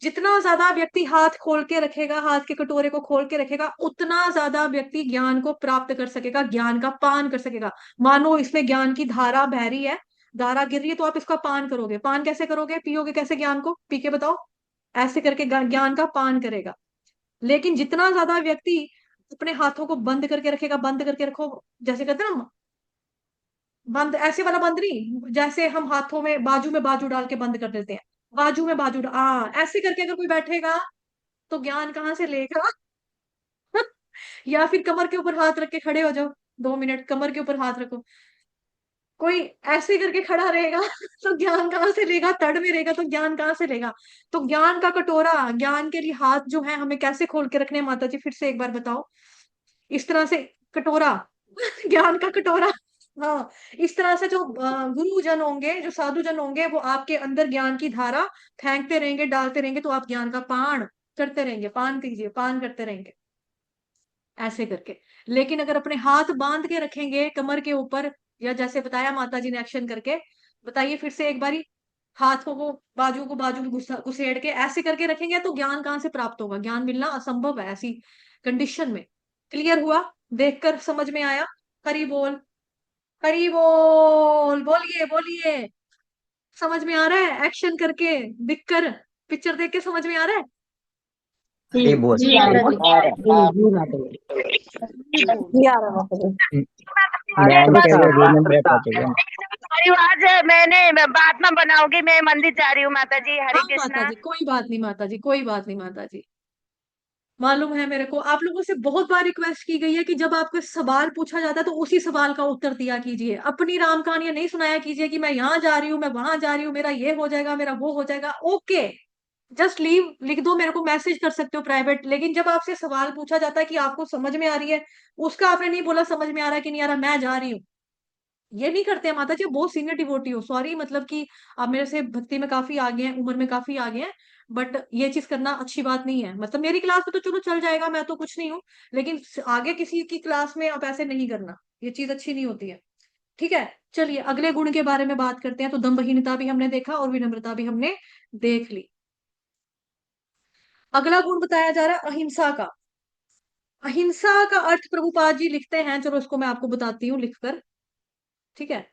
जितना ज्यादा व्यक्ति हाथ खोल के रखेगा, हाथ के कटोरे को खोल के रखेगा, उतना ज्यादा व्यक्ति ज्ञान को प्राप्त कर सकेगा, ज्ञान का पान कर सकेगा। मानो इसमें ज्ञान की धारा बह रही है, धारा गिर रही है, तो आप इसका पान करोगे। पान कैसे करोगे, पियोगे कैसे ज्ञान को, पी के बताओ। ऐसे करके ज्ञान का पान करेगा। लेकिन जितना ज्यादा व्यक्ति अपने हाथों को बंद करके रखेगा, बंद करके रखो, जैसे कहते हैं ना, बंद ऐसे वाला बंद नहीं, जैसे हम हाथों में बाजू में बाजू डाल के बंद कर देते हैं, बाजू में बाजू ऐसे करके अगर कोई बैठेगा तो ज्ञान कहाँ से लेगा। या फिर कमर के ऊपर हाथ रख के खड़े हो जाओ, 2 मिनट कमर के ऊपर हाथ रखो। कोई ऐसे करके खड़ा रहेगा तो ज्ञान कहाँ से लेगा, तड़ में रहेगा तो ज्ञान कहाँ से लेगा। तो ज्ञान का कटोरा, ज्ञान के लिए हाथ जो है हमें कैसे खोल के रखने हैं, माता जी फिर से एक बार बताओ। इस तरह से कटोरा, ज्ञान का कटोरा। हाँ, इस तरह से जो गुरु जन होंगे, जो साधु जन होंगे, वो आपके अंदर ज्ञान की धारा फेंकते रहेंगे, डालते रहेंगे, तो आप ज्ञान का पान करते रहेंगे। पान कीजिए, पान करते रहेंगे ऐसे करके। लेकिन अगर अपने हाथ बांध के रखेंगे कमर के ऊपर, या जैसे बताया माता जी ने एक्शन करके, बताइए फिर से एक बारी, हाथों को बाजू में घुसेड़ के ऐसे करके रखेंगे, तो ज्ञान कहाँ से प्राप्त होगा, ज्ञान मिलना असंभव है ऐसी कंडीशन में। क्लियर हुआ, देखकर समझ में आया। हरी बोल, हरी बोल, बोलिए बोलिए। समझ में आ रहा है, एक्शन करके, दिखकर, पिक्चर देख के समझ में आ रहा है। जी हरी बोल। जी हरी माता बोल। जी, जी माता जी, हरी बोल। जी आ रहा है माता जी। बहन के लिए प्रसाद विनम्रता चाहिए। आज मैं बात ना बनाऊंगी, मैं मंदिर जा रही हूँ माता जी। हरे हाँ माता कृष्णा। जी, कोई बात नहीं माता जी, कोई बात नहीं माता जी। मालूम है मेरे को, आप लोगों से बहुत बार रिक्वेस्ट की गई है कि जब आपको सवाल पूछा जाता है तो उसी सवाल का उत्तर दिया कीजिए। अपनी राम कहानियां नहीं सुनाया कीजिए कि मैं यहाँ जा रही हूँ, मैं वहां जा रही हूँ, मेरा ये हो जाएगा, मेरा वो हो जाएगा। ओके, जस्ट लीव लिख दो, मेरे को मैसेज कर सकते हो प्राइवेट। लेकिन जब आपसे सवाल पूछा जाता है कि आपको समझ में आ रही है, उसका आपने नहीं बोला समझ में आ रहा है कि नहीं आ रहा, मैं जा रही हूँ, ये नहीं करते हैं माता जी। बहुत सीनियर डिवोटी हो, सॉरी, मतलब कि आप मेरे से भक्ति में काफी आगे हैं, उम्र में काफी आगे हैं, बट ये चीज करना अच्छी बात नहीं है। मतलब मेरी क्लास में तो चलो चल जाएगा, मैं तो कुछ नहीं हूँ, लेकिन आगे किसी की क्लास में आप ऐसे नहीं करना, ये चीज अच्छी नहीं होती है। ठीक है, चलिए अगले गुण के बारे में बात करते हैं। तो दंभहीनता भी हमने देखा और विनम्रता भी हमने देख ली। अगला गुण बताया जा रहा है अहिंसा का। अहिंसा का अर्थ प्रभुपाद जी लिखते हैं, चलो इसको मैं आपको बताती हूँ लिखकर। ठीक है,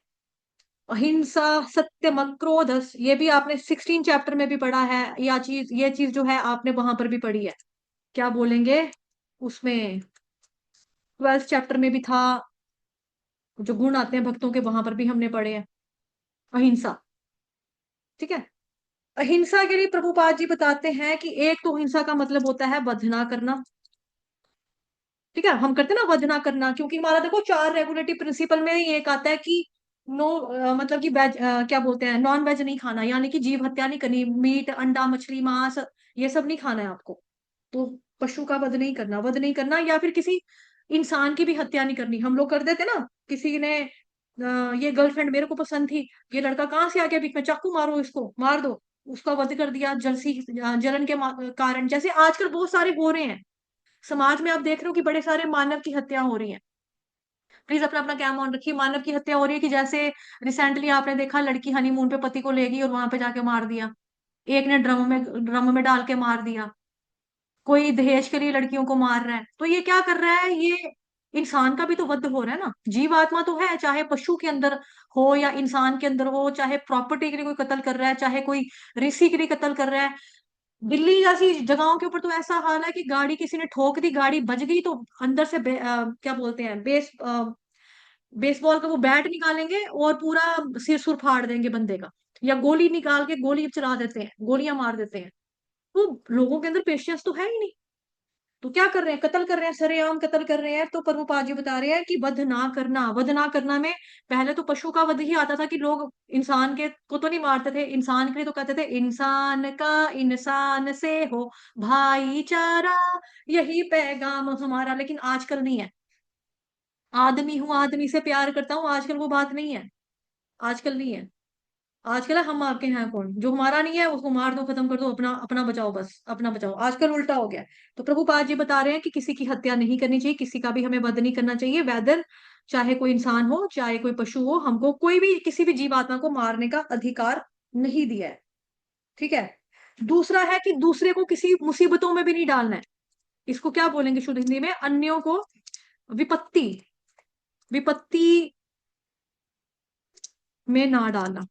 अहिंसा सत्यम अक्रोधस, ये भी आपने 16 चैप्टर में भी पढ़ा है, या चीज, ये चीज जो है आपने वहां पर भी पढ़ी है। क्या बोलेंगे उसमें, 12th चैप्टर में भी था, जो गुण आते हैं भक्तों के, वहां पर भी हमने पढ़े हैं अहिंसा। ठीक है, अहिंसा के लिए प्रभुपाद जी बताते हैं कि एक तो अहिंसा का मतलब होता है वध ना करना। ठीक है, हम करते हैं ना वध ना करना, क्योंकि हमारा देखो 4 रेगुलेटरी प्रिंसिपल में ही एक आता है कि नो, मतलब कि वेज, क्या बोलते हैं, नॉन वेज नहीं खाना, यानी कि जीव हत्या नहीं करनी, मीट अंडा मछली मांस ये सब नहीं खाना है आपको। तो पशु का वध नहीं करना, वध नहीं करना, या फिर किसी इंसान की भी हत्या नहीं करनी। हम लोग कर देते ना, किसी ने ये गर्लफ्रेंड मेरे को पसंद थी, ये लड़का कहाँ से आ गया बीच में, चाकू मारो इसको, मार दो, उसका वध कर दिया, जलसी जलन के कारण, जैसे आजकल बहुत सारे हो रहे हैं समाज में। आप देख रहे हो कि बड़े सारे मानव की हत्या हो रही है। प्लीज अपना अपना कैम ऑन रखिए। मानव की हत्या हो रही है कि जैसे रिसेंटली आपने देखा, लड़की हनीमून पे पति को ले गई और वहां पे जाके मार दिया, एक ने ड्रम में डाल के मार दिया, कोई दहेज के लिए लड़कियों को मार रहा है। तो ये क्या कर रहा है, ये इंसान का भी तो वध हो रहा है ना, जीवात्मा तो है, चाहे पशु के अंदर हो या इंसान के अंदर हो, चाहे प्रॉपर्टी के लिए कोई कत्ल कर रहा है, चाहे कोई ऋषि के लिए कत्ल कर रहा है। दिल्ली जैसी जगहों के ऊपर तो ऐसा हाल है कि गाड़ी किसी ने ठोक दी, गाड़ी बज गई, तो अंदर से क्या बोलते हैं, बेसबॉल का वो बैट निकालेंगे और पूरा सिर सुर फाड़ देंगे बंदे का, या गोली निकाल के गोली चला देते हैं, गोलियां मार देते हैं। तो लोगों के अंदर पेशेंस तो है ही नहीं, तो क्या कर रहे हैं, कत्ल कर रहे हैं, सरेआम कत्ल कर रहे हैं। तो प्रभुपाद जी बता रहे हैं कि वध ना करना, वध ना करना में पहले तो पशु का वध ही आता था, कि लोग इंसान के को तो नहीं मारते थे, इंसान के लिए तो कहते थे इंसान का इंसान से हो भाईचारा, यही पैगाम हमारा। लेकिन आजकल नहीं है, आदमी हूं आदमी से प्यार करता हूं, आजकल वो बात नहीं है। आजकल नहीं है। आजकल है, हम आपके हैं कौन, जो हमारा नहीं है उसको मार दो, खत्म कर दो, अपना अपना बचाओ, बस अपना बचाओ। आजकल उल्टा हो गया है। तो प्रभुपाद जी बता रहे हैं कि किसी की हत्या नहीं करनी चाहिए, किसी का भी हमें वध नहीं करना चाहिए, वेदर चाहे कोई इंसान हो चाहे कोई पशु हो, हमको कोई भी किसी भी जीवात्मा को मारने का अधिकार नहीं दिया है। ठीक है। दूसरा है कि दूसरे को किसी मुसीबतों में भी नहीं डालना है। इसको क्या बोलेंगे शुद्ध हिंदी में, अन्यों को विपत्ति विपत्ति में ना डालना।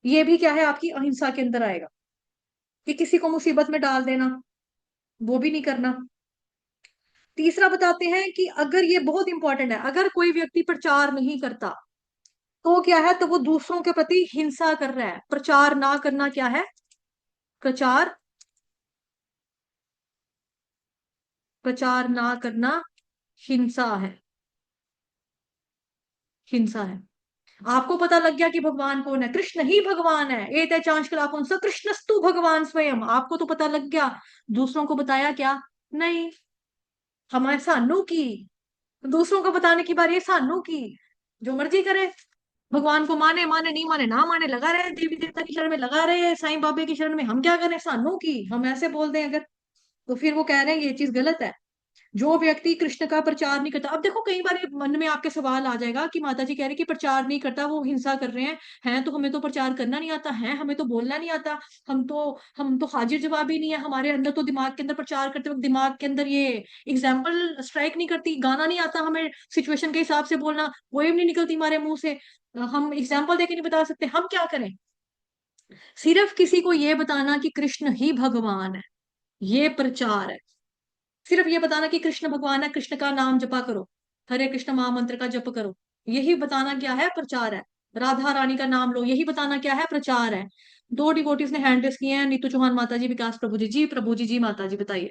ये भी क्या है, आपकी अहिंसा के अंदर आएगा, कि किसी को मुसीबत में डाल देना, वो भी नहीं करना। तीसरा बताते हैं कि अगर, ये बहुत इंपॉर्टेंट है, अगर कोई व्यक्ति प्रचार नहीं करता तो क्या है, तो वो दूसरों के प्रति हिंसा कर रहा है। प्रचार ना करना क्या है, प्रचार प्रचार ना करना हिंसा है, हिंसा है। आपको पता लग गया कि भगवान कौन है, कृष्ण ही भगवान है। एते चांश कलापुंस कृष्णस्तु भगवान स्वयं, आपको तो पता लग गया, दूसरों को बताया क्या, नहीं। हमारे सानू की, दूसरों को बताने की बारी है सानू की। जो मर्जी करे, भगवान को माने माने नहीं माने ना माने, लगा रहे देवी देवता की शरण में, लगा रहे साईं बाबे की शरण में, हम क्या करें, सानू की। हम ऐसे बोल दें अगर, तो फिर वो कह रहे हैं ये चीज गलत है। जो व्यक्ति कृष्ण का प्रचार नहीं करता, अब देखो कई बार ये मन में आपके सवाल आ जाएगा कि माता जी कह रही कि प्रचार नहीं करता वो हिंसा कर रहे हैं तो हमें तो प्रचार करना नहीं आता है, हमें तो बोलना नहीं आता, हम तो हाजिर जवाबी नहीं है, हमारे अंदर तो दिमाग के अंदर प्रचार करते वक्त दिमाग के अंदर ये एग्जाम्पल स्ट्राइक नहीं करती, गाना नहीं आता हमें सिचुएशन के हिसाब से बोलना, पोएम नहीं निकलती हमारे मुंह से, हम एग्जाम्पल देके नहीं बता सकते, हम क्या करें। सिर्फ किसी को ये बताना कि कृष्ण ही भगवान है, ये प्रचार है। सिर्फ ये बताना कि कृष्ण भगवान है, कृष्ण का नाम जपा करो, हरे कृष्ण महामंत्र का जप करो, यही बताना क्या है, प्रचार है। राधा रानी का नाम लो, यही बताना क्या है, प्रचार है। दो डिवोटीज ने हैंड रेस किए हैं, नीतू चौहान माता जी, विकास प्रभु जी। जी प्रभु जी, जी माता जी, बताइए।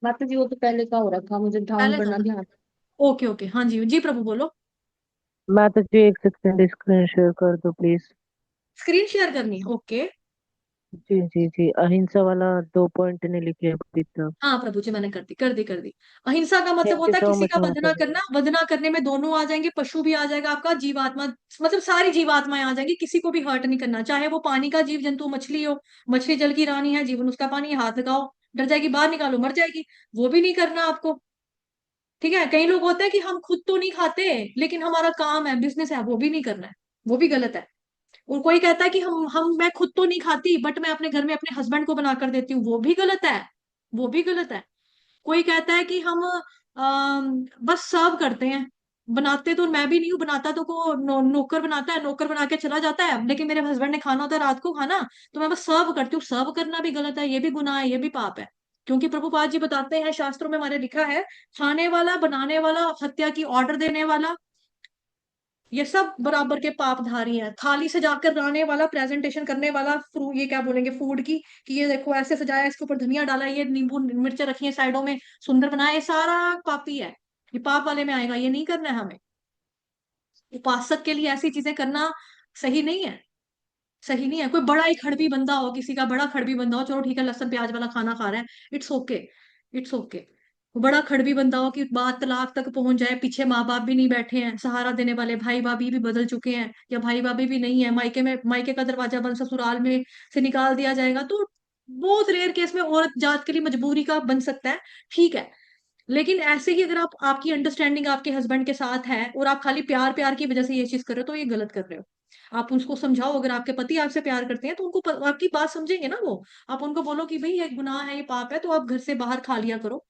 माता जी वो तो पहले का हो रखा, मुझे ध्यान पहले था करना ना। ध्यान। ओके ओके, हाँ जी जी प्रभु बोलो। माता जी एक सेकंड स्क्रीन शेयर कर दो प्लीज। स्क्रीन शेयर करनी है, ओके। जी जी जी, अहिंसा वाला 2 पॉइंट ने लिखे हैं अभी तक। हाँ प्रभु जी, मैंने कर दी कर दी कर दी। अहिंसा का मतलब थैंक यू होता है सो किसी मच का वध माता ना जी। करना, वध ना करने में दोनों आ जाएंगे, पशु भी आ जाएगा आपका, जीवात्मा मतलब सारी जीवात्माएं आ जाएंगी, किसी को भी हर्ट नहीं करना, चाहे वो पानी का जीव जंतु मछली हो, मछली जल की रानी है, जीवन उसका पानी है, हाथ लगाओ डर जाएगी, बाहर निकालो मर जाएगी, वो भी नहीं करना आपको। ठीक है। कई लोग होते हैं कि हम खुद तो नहीं खाते लेकिन हमारा काम है, बिजनेस है, वो भी नहीं करना है, वो भी गलत है। और कोई कहता है कि हम मैं खुद तो नहीं खाती बट मैं अपने घर में अपने हस्बैंड को बना कर देती हूँ, वो भी गलत है, वो भी गलत है। कोई कहता है कि हम बस सर्व करते हैं, बनाते तो मैं भी नहीं हूँ, बनाता तो नौकर बनाता है, नौकर बना के चला जाता है, लेकिन मेरे हस्बैंड ने खाना होता है रात को खाना, तो मैं बस सर्व करती हूँ। सर्व करना भी गलत है, ये भी गुनाह है, ये भी पाप है। क्योंकि प्रभुपाद जी बताते हैं, शास्त्रों में हमारे लिखा है, खाने वाला, बनाने वाला, हत्या की ऑर्डर देने वाला, ये सब बराबर के पापधारी हैं। थाली सजाकर लाने वाला, प्रेजेंटेशन करने वाला, ये क्या बोलेंगे फूड की, कि ये देखो ऐसे सजाया, इसके ऊपर धनिया डाला, ये नींबू मिर्च रखी है साइडों में, सुंदर बनाया, ये सारा पापी है, ये पाप वाले में आएगा, ये नहीं करना है हमें। उपासक के लिए ऐसी चीजें करना सही नहीं है, सही नहीं है। कोई बड़ा ही खड़बी बंदा हो, किसी का बड़ा खड़बी बंदा हो, चलो ठीक है लहसुन प्याज वाला खाना खा रहा है, इट्स ओके, इट्स ओके। बड़ा खड़बी बंदा हो कि बात तलाक तक पहुंच जाए, पीछे माँ बाप भी नहीं बैठे हैं सहारा देने वाले, भाई भाभी भी बदल चुके हैं, या भाई भाभी भी नहीं है, मायके में, मायके का दरवाजा बंद, ससुराल में से निकाल दिया जाएगा, तो बहुत रेयर केस में औरत जात के लिए मजबूरी का बन सकता है, ठीक है। लेकिन ऐसे ही अगर आप, आपकी अंडरस्टैंडिंग आपके हस्बैंड के साथ है और आप खाली प्यार प्यार की वजह से ये चीज कर रहे हो, तो ये गलत कर रहे हो। आप उसको समझाओ, अगर आपके पति आपसे प्यार करते हैं तो उनको आपकी बात समझेंगे ना वो। आप उनको बोलो कि भाई ये गुनाह है, ये पाप है, तो आप घर से बाहर खा लिया करो,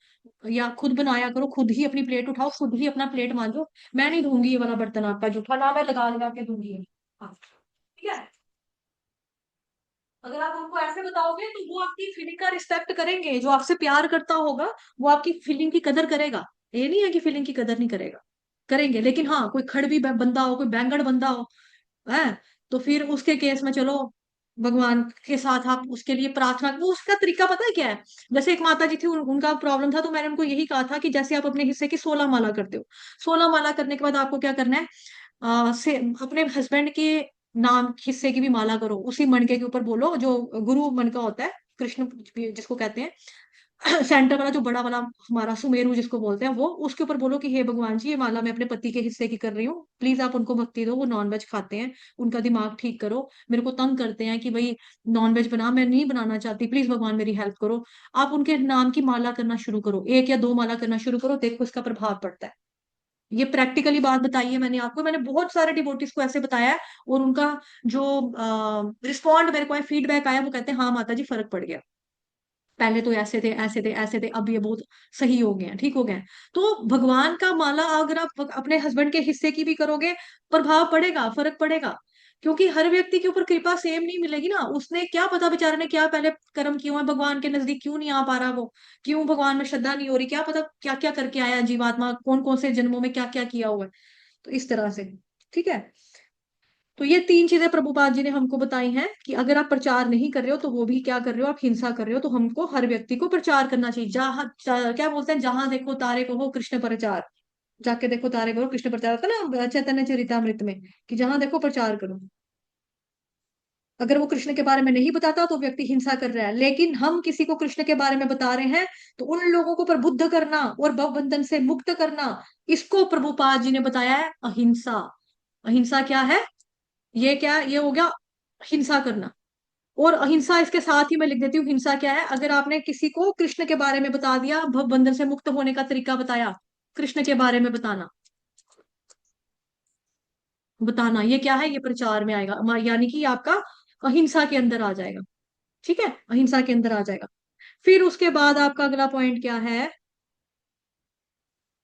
या खुद बनाया करो, खुद ही अपनी प्लेट उठाओ, खुद ही अपना प्लेट मांजो, मैं नहीं धूंगी ये वाला बर्तन आपका जूठा, ना मैं लगा लगा के दूंगी ये। हाँ, ठीक है। अगर आप उनको ऐसे बताओगे तो वो आपकी फीलिंग का रिस्पेक्ट करेंगे, जो आपसे प्यार करता होगा वो आपकी फीलिंग की कदर करेगा। ये नहीं है कि फीलिंग की कदर नहीं करेगा, करेंगे। लेकिन हाँ, कोई खड़बी बंदा हो, कोई बैंगड़ बंदा हो, है, तो फिर उसके केस में चलो भगवान के साथ आप उसके लिए प्रार्थना, वो उसका तरीका पता है क्या है। जैसे एक माता जी थी, उनका प्रॉब्लम था, तो मैंने उनको यही कहा था कि जैसे आप अपने हिस्से की 16 माला करते हो, 16 माला करने के बाद आपको क्या करना है, से अपने हस्बैंड के नाम हिस्से की भी माला करो, उसी मणके के ऊपर बोलो, जो गुरु मन का होता है, कृष्ण जिसको कहते हैं, सेंटर वाला जो बड़ा वाला हमारा सुमेरु जिसको बोलते हैं, वो उसके ऊपर बोलो कि हे भगवान जी, ये माला मैं अपने पति के हिस्से की कर रही हूँ, प्लीज आप उनको भक्ति दो, वो नॉनवेज खाते हैं, उनका दिमाग ठीक करो, मेरे को तंग करते हैं कि भाई नॉनवेज बना, मैं नहीं बनाना चाहती, प्लीज भगवान मेरी हेल्प करो। आप उनके नाम की माला करना शुरू करो, 1 या 2 माला करना शुरू करो, देखो इसका प्रभाव पड़ता है। ये प्रैक्टिकली बात बताई है मैंने आपको, मैंने बहुत सारे डिवोटीज को ऐसे बताया है, और उनका जो रिस्पॉन्ड मेरे को फीडबैक आया, वो कहते हैं हाँ माता जी फर्क पड़ गया, पहले तो ऐसे थे ऐसे थे ऐसे थे, अब ये बहुत सही हो गए हैं, ठीक हो गए हैं। तो भगवान का माला अगर आप अपने हस्बैंड के हिस्से की भी करोगे, प्रभाव पड़ेगा, फर्क पड़ेगा, क्योंकि हर व्यक्ति के ऊपर कृपा सेम नहीं मिलेगी ना, उसने क्या पता बेचारे ने क्या पहले कर्म किए हुए हैं, भगवान के नजदीक क्यों नहीं आ पा रहा वो, क्यों भगवान में श्रद्धा नहीं हो रही, क्या पता क्या क्या करके आया है जीवात्मा, कौन कौन से जन्मों में क्या क्या किया हुआ है। तो इस तरह से, ठीक है। तो ये 3 चीजें प्रभुपाद जी ने हमको बताई हैं कि अगर आप प्रचार नहीं कर रहे हो तो वो भी क्या कर रहे हो, आप हिंसा कर रहे हो, तो हमको हर व्यक्ति को प्रचार करना चाहिए, क्या बोलते हैं, जहां देखो तारे को हो कृष्ण प्रचार, जाके देखो तारे करो कृष्ण प्रचार, होता है ना चैतन्य चरितामृत में, कि जहां देखो प्रचार करो। अगर वो कृष्ण के बारे में नहीं बताता तो व्यक्ति हिंसा कर रहा है, लेकिन हम किसी को कृष्ण के बारे में बता रहे हैं, तो उन लोगों को प्रबुद्ध करना और भव बंधन से मुक्त करना, इसको प्रभुपाद जी ने बताया है अहिंसा। अहिंसा क्या है, ये क्या, ये हो गया हिंसा करना। और अहिंसा इसके साथ ही मैं लिख देती हूँ, हिंसा क्या है, अगर आपने किसी को कृष्ण के बारे में बता दिया, भव बंधन से मुक्त होने का तरीका बताया, कृष्ण के बारे में बताना, बताना ये क्या है, ये प्रचार में आएगा, यानी कि आपका अहिंसा के अंदर आ जाएगा, ठीक है, अहिंसा के अंदर आ जाएगा। फिर उसके बाद आपका अगला पॉइंट क्या है,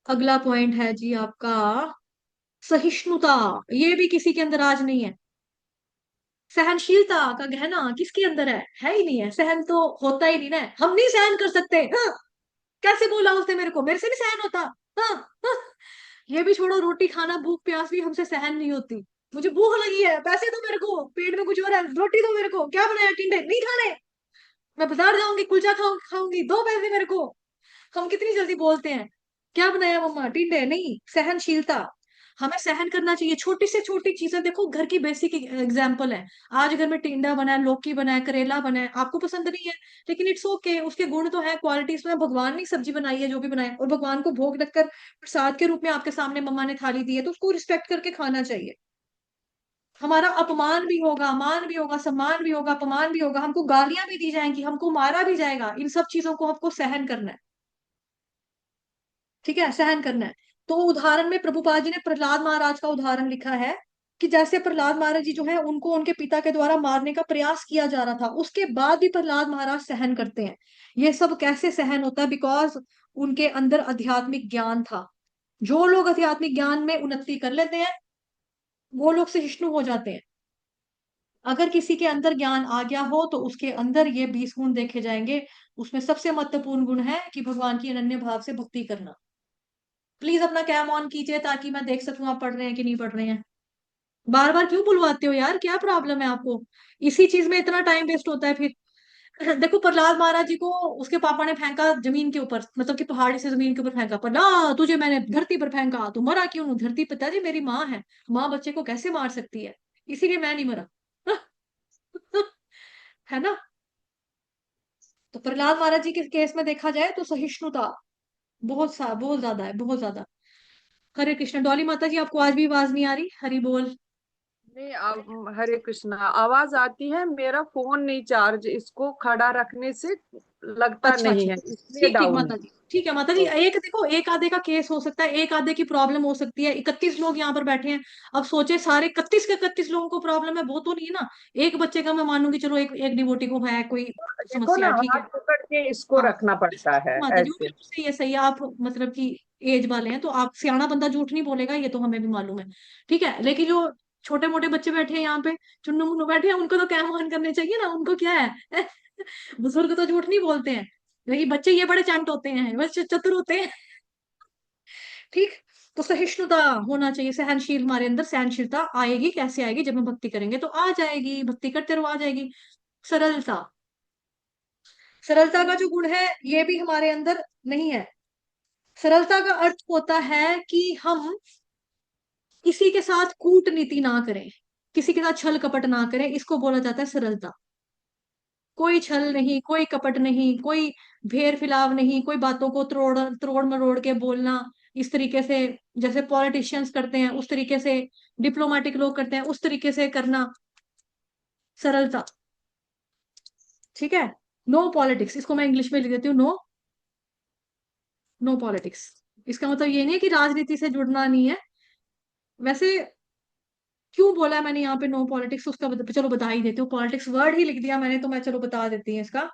अगला पॉइंट है जी आपका सहिष्णुता। ये भी किसी के अंदर आज नहीं है। सहनशीलता का गहना किसके अंदर है ही नहीं है, सहन तो होता ही नहीं ना, हम नहीं सहन कर सकते, हाँ। कैसे बोला उसने मेरे को, मेरे से नहीं सहन होता, हाँ, हाँ। ये भी छोड़ो, रोटी खाना, भूख प्यास भी हमसे सहन नहीं होती, मुझे भूख लगी है, पैसे दो मेरे को, पेट में कुछ हो रहा है, रोटी दो मेरे को, क्या बनाया टिंडे नहीं खाने, मैं बाजार जाऊंगी कुलचा खाऊंगी, दो पैसे मेरे को। हम कितनी जल्दी बोलते हैं, क्या बनाया मम्मा, टिंडे नहीं, सहनशीलता, हमें सहन करना चाहिए, छोटी से छोटी चीजें देखो, घर की बेसिक एग्जाम्पल है, आज घर में टिंडा बना है, लौकी बना है, करेला बना है, आपको पसंद नहीं है, लेकिन इट्स ओके, उसके गुण तो है, क्वालिटीज में, भगवान ने सब्जी बनाई है जो भी बनाई है, और भगवान को भोग रखकर प्रसाद के रूप में आपके सामने मम्मा ने थाली दी है, तो उसको रिस्पेक्ट करके खाना चाहिए। हमारा अपमान भी होगा, मान भी होगा, सम्मान भी होगा, अपमान भी होगा, हमको गालियां भी दी जाएंगी, हमको मारा भी जाएगा, इन सब चीजों को हमको सहन करना है, ठीक है, सहन करना है। तो उदाहरण में प्रभुपाद जी ने प्रहलाद महाराज का उदाहरण लिखा है, कि जैसे प्रहलाद महाराज जी जो है, उनको उनके पिता के द्वारा मारने का प्रयास किया जा रहा था, उसके बाद भी प्रहलाद महाराज सहन करते हैं। ये सब कैसे सहन होता है, बिकॉज उनके अंदर आध्यात्मिक ज्ञान था। जो लोग आध्यात्मिक ज्ञान में उन्नति कर लेते हैं, वो लोग सहिष्णु हो जाते हैं। अगर किसी के अंदर ज्ञान आ गया हो तो उसके अंदर ये 20 गुण देखे जाएंगे। उसमें सबसे महत्वपूर्ण गुण है कि भगवान की अनन्य भाव से भक्ति करना। प्लीज अपना कैम ऑन कीजिए ताकि मैं देख सकूं आप पढ़ रहे हैं कि नहीं पढ़ रहे हैं। बार बार क्यों बुलवाते हो यार, क्या प्रॉब्लम है आपको, इसी चीज में इतना टाइम वेस्ट होता है फिर। देखो प्रहलाद महाराज जी को उसके पापा ने फेंका जमीन के ऊपर, मतलब कि पहाड़ी से जमीन के ऊपर फेंका, प्रहलाद तुझे मैंने धरती पर फेंका, तू मरा क्यों, धरती पिताजी मेरी माँ है, माँ बच्चे को कैसे मार सकती है, इसीलिए मैं नहीं मरा। है ना। तो प्रहलाद महाराज जी के केस में देखा जाए तो सहिष्णुता बहुत ज्यादा है, बहुत ज्यादा। हरे कृष्ण। डॉली माता जी आपको आज भी आवाज नहीं आ रही, हरि बोल। नहीं हरे कृष्णा आवाज आती है, मेरा फोन नहीं चार्ज, इसको खड़ा रखने से लगता अच्छा नहीं अच्छा, है, इसलिए ठीक ठीक डाउन माता जी, ठीक है माता जी, एक देखो एक आधे का केस हो सकता है, एक आधे की प्रॉब्लम हो सकती है, 31 लोग यहाँ पर बैठे हैं, अब सोचे सारे 31 के 31 लोगों को प्रॉब्लम है, वो तो नहीं है ना। एक बच्चे का मैं मानूंगी, चलो एक एक डिवोटी को है कोई देखो ना, समस्या, ठीक है। हाथ पकड़ के इसको हाँ रखना पड़ता है माता जी, वो ऐसे। बिल्कुल सही है, सही है, आप मतलब कि एज वाले हैं तो आप, सियाना बंदा झूठ नहीं बोलेगा, ये तो हमें भी मालूम है, ठीक है, लेकिन जो छोटे मोटे बच्चे बैठे हैं यहाँ पे, चुन्नू मुन्नू बैठे हैं, उनको तो क्या मान करने चाहिए ना, उनको क्या है। बुजुर्ग तो झूठ नहीं बोलते हैं, लेकिन बच्चे ये बड़े चंट होते हैं, बस चतुर होते हैं। ठीक। तो सहिष्णुता होना चाहिए, सहनशील, हमारे अंदर सहनशीलता आएगी, कैसे आएगी, जब हम भक्ति करेंगे तो आ जाएगी, भक्ति करते रहो आ जाएगी। सरलता, सरलता का जो गुण है ये भी हमारे अंदर नहीं है। सरलता का अर्थ होता है कि हम किसी के साथ कूटनीति ना करें, किसी के साथ छल कपट ना करें, इसको बोला जाता है सरलता। कोई छल नहीं, कोई कपट नहीं, कोई फेर फिलाव नहीं, कोई बातों को त्रोड़ त्रोड़ मरोड़ के बोलना इस तरीके से, जैसे पॉलिटिशियंस करते हैं उस तरीके से, डिप्लोमेटिक लोग करते हैं उस तरीके से करना, सरलता। ठीक है, नो पॉलिटिक्स, इसको मैं इंग्लिश में लिख देती हूँ, नो पॉलिटिक्स। इसका मतलब ये नहीं है कि राजनीति से जुड़ना नहीं है। वैसे क्यों बोला मैंने यहाँ पे नो पॉलिटिक्स, उसका चलो बता ही देती हूँ, पॉलिटिक्स वर्ड ही लिख दिया मैंने तो मैं चलो बता देती हूँ इसका।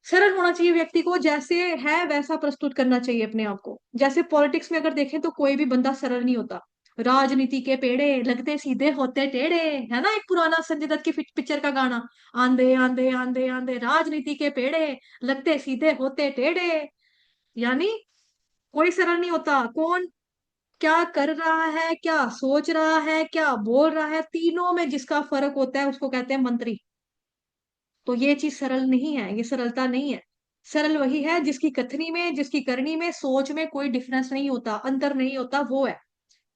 सरल होना चाहिए व्यक्ति को, जैसे है वैसा प्रस्तुत करना चाहिए अपने आप को। जैसे पॉलिटिक्स में अगर देखें तो कोई भी बंदा सरल नहीं होता। राजनीति के पेड़े लगते सीधे होते टेढ़े, है ना, एक पुराना संजय दत्त की पिक्चर का गाना, आंधे आंधे आंधे आंधे राजनीति के पेड़े लगते सीधे होते टेढ़े। यानी कोई सरल नहीं होता। कौन क्या कर रहा है, क्या सोच रहा है, क्या बोल रहा है, तीनों में जिसका फर्क होता है उसको कहते हैं मंत्री। तो ये चीज सरल नहीं है, ये सरलता नहीं है। सरल वही है जिसकी कथनी में, जिसकी करनी में, सोच में कोई डिफरेंस नहीं होता, अंतर नहीं होता, वो है।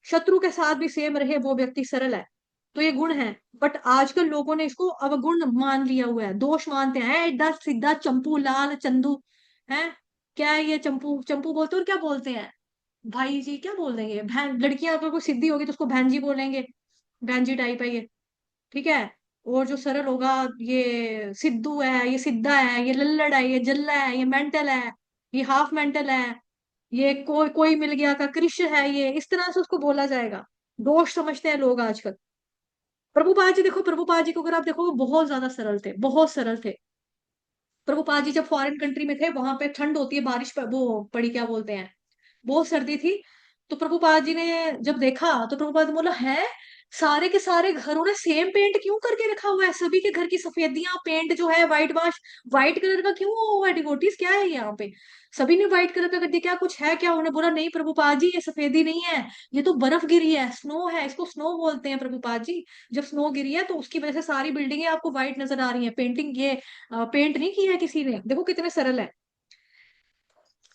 शत्रु के साथ भी सेम रहे वो व्यक्ति सरल है। तो ये गुण है। बट आजकल लोगों ने इसको अवगुण मान लिया हुआ है, दोष मानते हैं, एडा सीधा चंपू लाल चंदू है। क्या है ये, चंपू चंपू बोलते हैं और क्या बोलते हैं भाई जी, क्या बोल देंगे, बहन, लड़कियां अगर कोई सिद्धि होगी तो उसको बहन जी बोलेंगे, बहन जी टाइप है ये। ठीक है। और जो सरल होगा, ये सिद्धू है, ये सिद्धा है, ये लल्लड़ है, ये जल्ला है, ये मेंटल है, ये हाफ मेंटल है, ये कोई कोई मिल गया का कृष्ण है, ये इस तरह से उसको बोला जाएगा। दोष समझते हैं लोग आजकल। प्रभुपाद जी देखो, प्रभुपाद जी को अगर आप देखो बहुत ज्यादा सरल थे, बहुत सरल थे। प्रभुपाद जी जब फॉरेन कंट्री में थे, वहां पे ठंड होती है, बारिश वो पड़ी, क्या बोलते हैं, बहुत सर्दी थी। तो प्रभुपाद जी ने जब देखा तो प्रभुपाद ने बोला, है सारे के सारे घरों ने सेम पेंट क्यों करके रखा हुआ है, सभी के घर की सफेदियां, पेंट जो है व्हाइट वाश, व्हाइट कलर का क्यों हुआ है, डिवोटीज क्या है यहाँ पे, सभी ने व्हाइट कलर का कर दिया, क्या कुछ है क्या। उन्होंने बोला, नहीं प्रभुपाद जी ये सफेदी नहीं है, ये तो बर्फ गिरी है, स्नो है, इसको स्नो बोलते हैं प्रभुपाद जी। जब स्नो गिरी है तो उसकी वजह से सारी बिल्डिंगें आपको व्हाइट नजर आ रही है, पेंटिंग ये पेंट नहीं की है किसी ने, देखो कितने सरल है।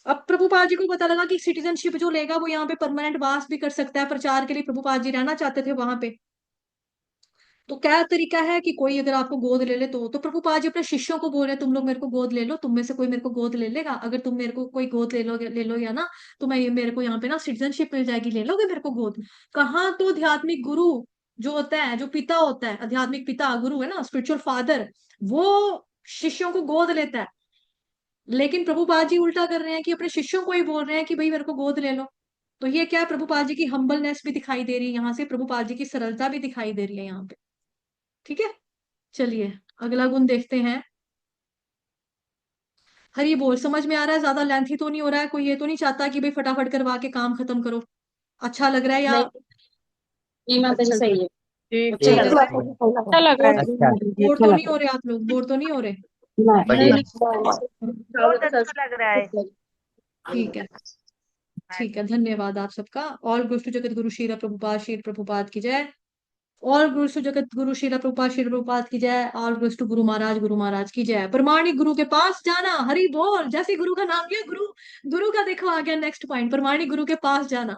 अब प्रभुपाद जी को पता लगा कि सिटीजनशिप जो लेगा वो यहाँ पे परमानेंट वास भी कर सकता है, प्रचार के लिए प्रभुपाद जी रहना चाहते थे वहां पे। तो क्या तरीका है कि कोई अगर आपको गोद ले ले तो प्रभुपाद जी अपने शिष्यों को बोल रहे, तुम लोग मेरे को गोद ले लो, तुम में से कोई मेरे को गोद ले लेगा, अगर तुम मेरे को कोई गोद ले लो या ना, तो मैं मेरे को यहाँ पे ना सिटीजनशिप मिल जाएगी, ले लोगे मेरे को गोद। कहाँ तो आध्यात्मिक गुरु जो होता है, जो पिता होता है, आध्यात्मिक पिता गुरु है ना, स्पिरिचुअल फादर, वो शिष्यों को गोद लेता है। लेकिन प्रभुपाद जी उल्टा कर रहे हैं कि अपने शिष्यों को ही बोल रहे हैं कि भाई मेरे को गोद ले लो। तो ये क्या है, प्रभुपाद जी की हम्बलनेस भी दिखाई दे रही है यहाँ से, प्रभुपाद जी की सरलता भी दिखाई दे रही है यहाँ पे। ठीक है, चलिए अगला गुण देखते हैं। हरी बोल, समझ में आ रहा है, ज्यादा लेंथी तो नहीं हो रहा है, कोई ये तो नहीं चाहता कि भाई फटाफट करवा के काम खत्म करो, अच्छा लग रहा है या नहीं, ये माता जी अच्छा सही है, ठीक अच्छा है, लग रहा है। अच्छा लग रहा है, अच्छा, जी, बोर अच्छा तो लग नहीं हो रहे आप लोग, बोर तो नहीं हो रहे। नहीं बढ़िया। बहुत अच्छा लग रहा है। ठीक है, ठीक है, धन्यवाद आप सबका। ऑल गुरु जगत गुरु श्रील प्रभुपाद की जय। ऑल गुरु जगत गुरु श्रील प्रभुपाद की जय। ऑल गुरु महाराज की जय। प्रमाणिक गुरु के पास जाना, हरि बोल, जैसे गुरु का नाम लिया, गुरु, गुरु का देखो आ गया नेक्स्ट पॉइंट, प्रमाणिक गुरु के पास जाना,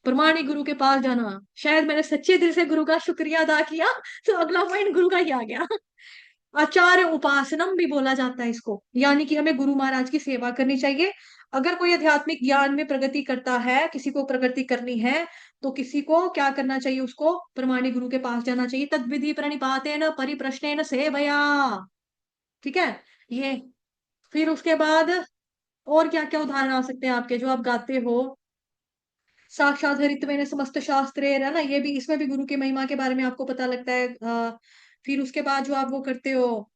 प्रमाणिक गुरु के पास जाना। शायद मैंने सच्चे दिल से गुरु का शुक्रिया अदा किया तो अगला पॉइंट गुरु का ही आ गया। आचार्य उपासनम भी बोला जाता है इसको, यानी कि हमें गुरु महाराज की सेवा करनी चाहिए। अगर कोई आध्यात्मिक ज्ञान में प्रगति करता है, किसी को प्रगति करनी है, तो किसी को क्या करना चाहिए, उसको प्रमाणिक गुरु के पास जाना चाहिए। तद्विधि प्रणिपातेन परिप्रश्नेन सेवया। ठीक है, ये फिर उसके बाद और क्या क्या उदाहरण आ सकते हैं आपके जो आप गाते हो, साक्षात हरित्वेन समस्त शास्त्रे, है ना, ये भी, इसमें भी गुरु की महिमा के बारे में आपको पता लगता है। फिर उसके बाद जो आप वो करते हो,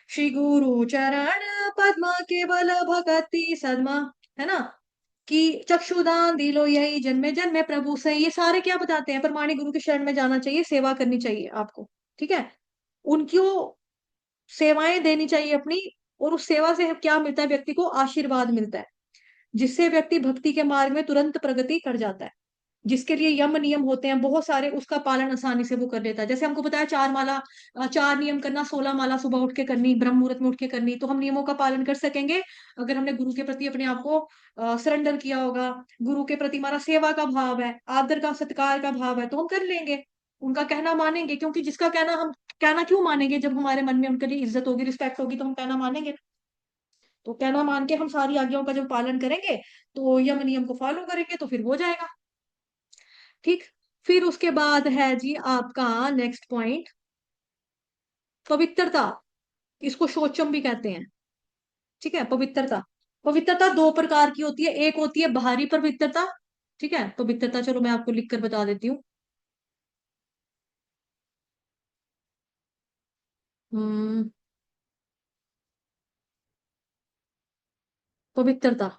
श्री गुरु चरण पद्म केवल भगति सदमा, है ना, कि चक्षुदान दिलो यही जन्मे जन्मे प्रभु से, ये सारे क्या बताते हैं, प्रमाणिक गुरु के शरण में जाना चाहिए, सेवा करनी चाहिए आपको। ठीक है, उनकी सेवाएं देनी चाहिए अपनी, और उस सेवा से क्या मिलता है, व्यक्ति को आशीर्वाद मिलता है, जिससे व्यक्ति भक्ति के मार्ग में तुरंत प्रगति कर जाता है। जिसके लिए यम नियम होते हैं बहुत सारे, उसका पालन आसानी से वो कर लेता है। जैसे हमको बताया 4 माला, 4 नियम करना, 16 माला सुबह उठ के करनी, ब्रह्म मुहूर्त में उठ के करनी, तो हम नियमों का पालन कर सकेंगे अगर हमने गुरु के प्रति अपने आप को सरेंडर किया होगा। गुरु के प्रति हमारा सेवा का भाव है, आदर का, सत्कार का भाव है, तो हम कर लेंगे। उनका कहना मानेंगे, क्योंकि जिसका कहना हम कहना क्यों मानेंगे, जब हमारे मन में उनके लिए इज्जत होगी, रिस्पेक्ट होगी, तो हम कहना मानेंगे। तो कहना मान के हम सारी आज्ञाओं का जब पालन करेंगे, तो यम नियम को फॉलो करेंगे, तो फिर हो जाएगा। ठीक। फिर उसके बाद है जी आपका नेक्स्ट पॉइंट, पवित्रता। इसको शोचम भी कहते हैं। ठीक है, पवित्रता। पवित्रता दो प्रकार की होती है, एक होती है बाहरी पवित्रता। ठीक है, पवित्रता चलो मैं आपको लिख कर बता देती हूँ। हम्म, पवित्रता,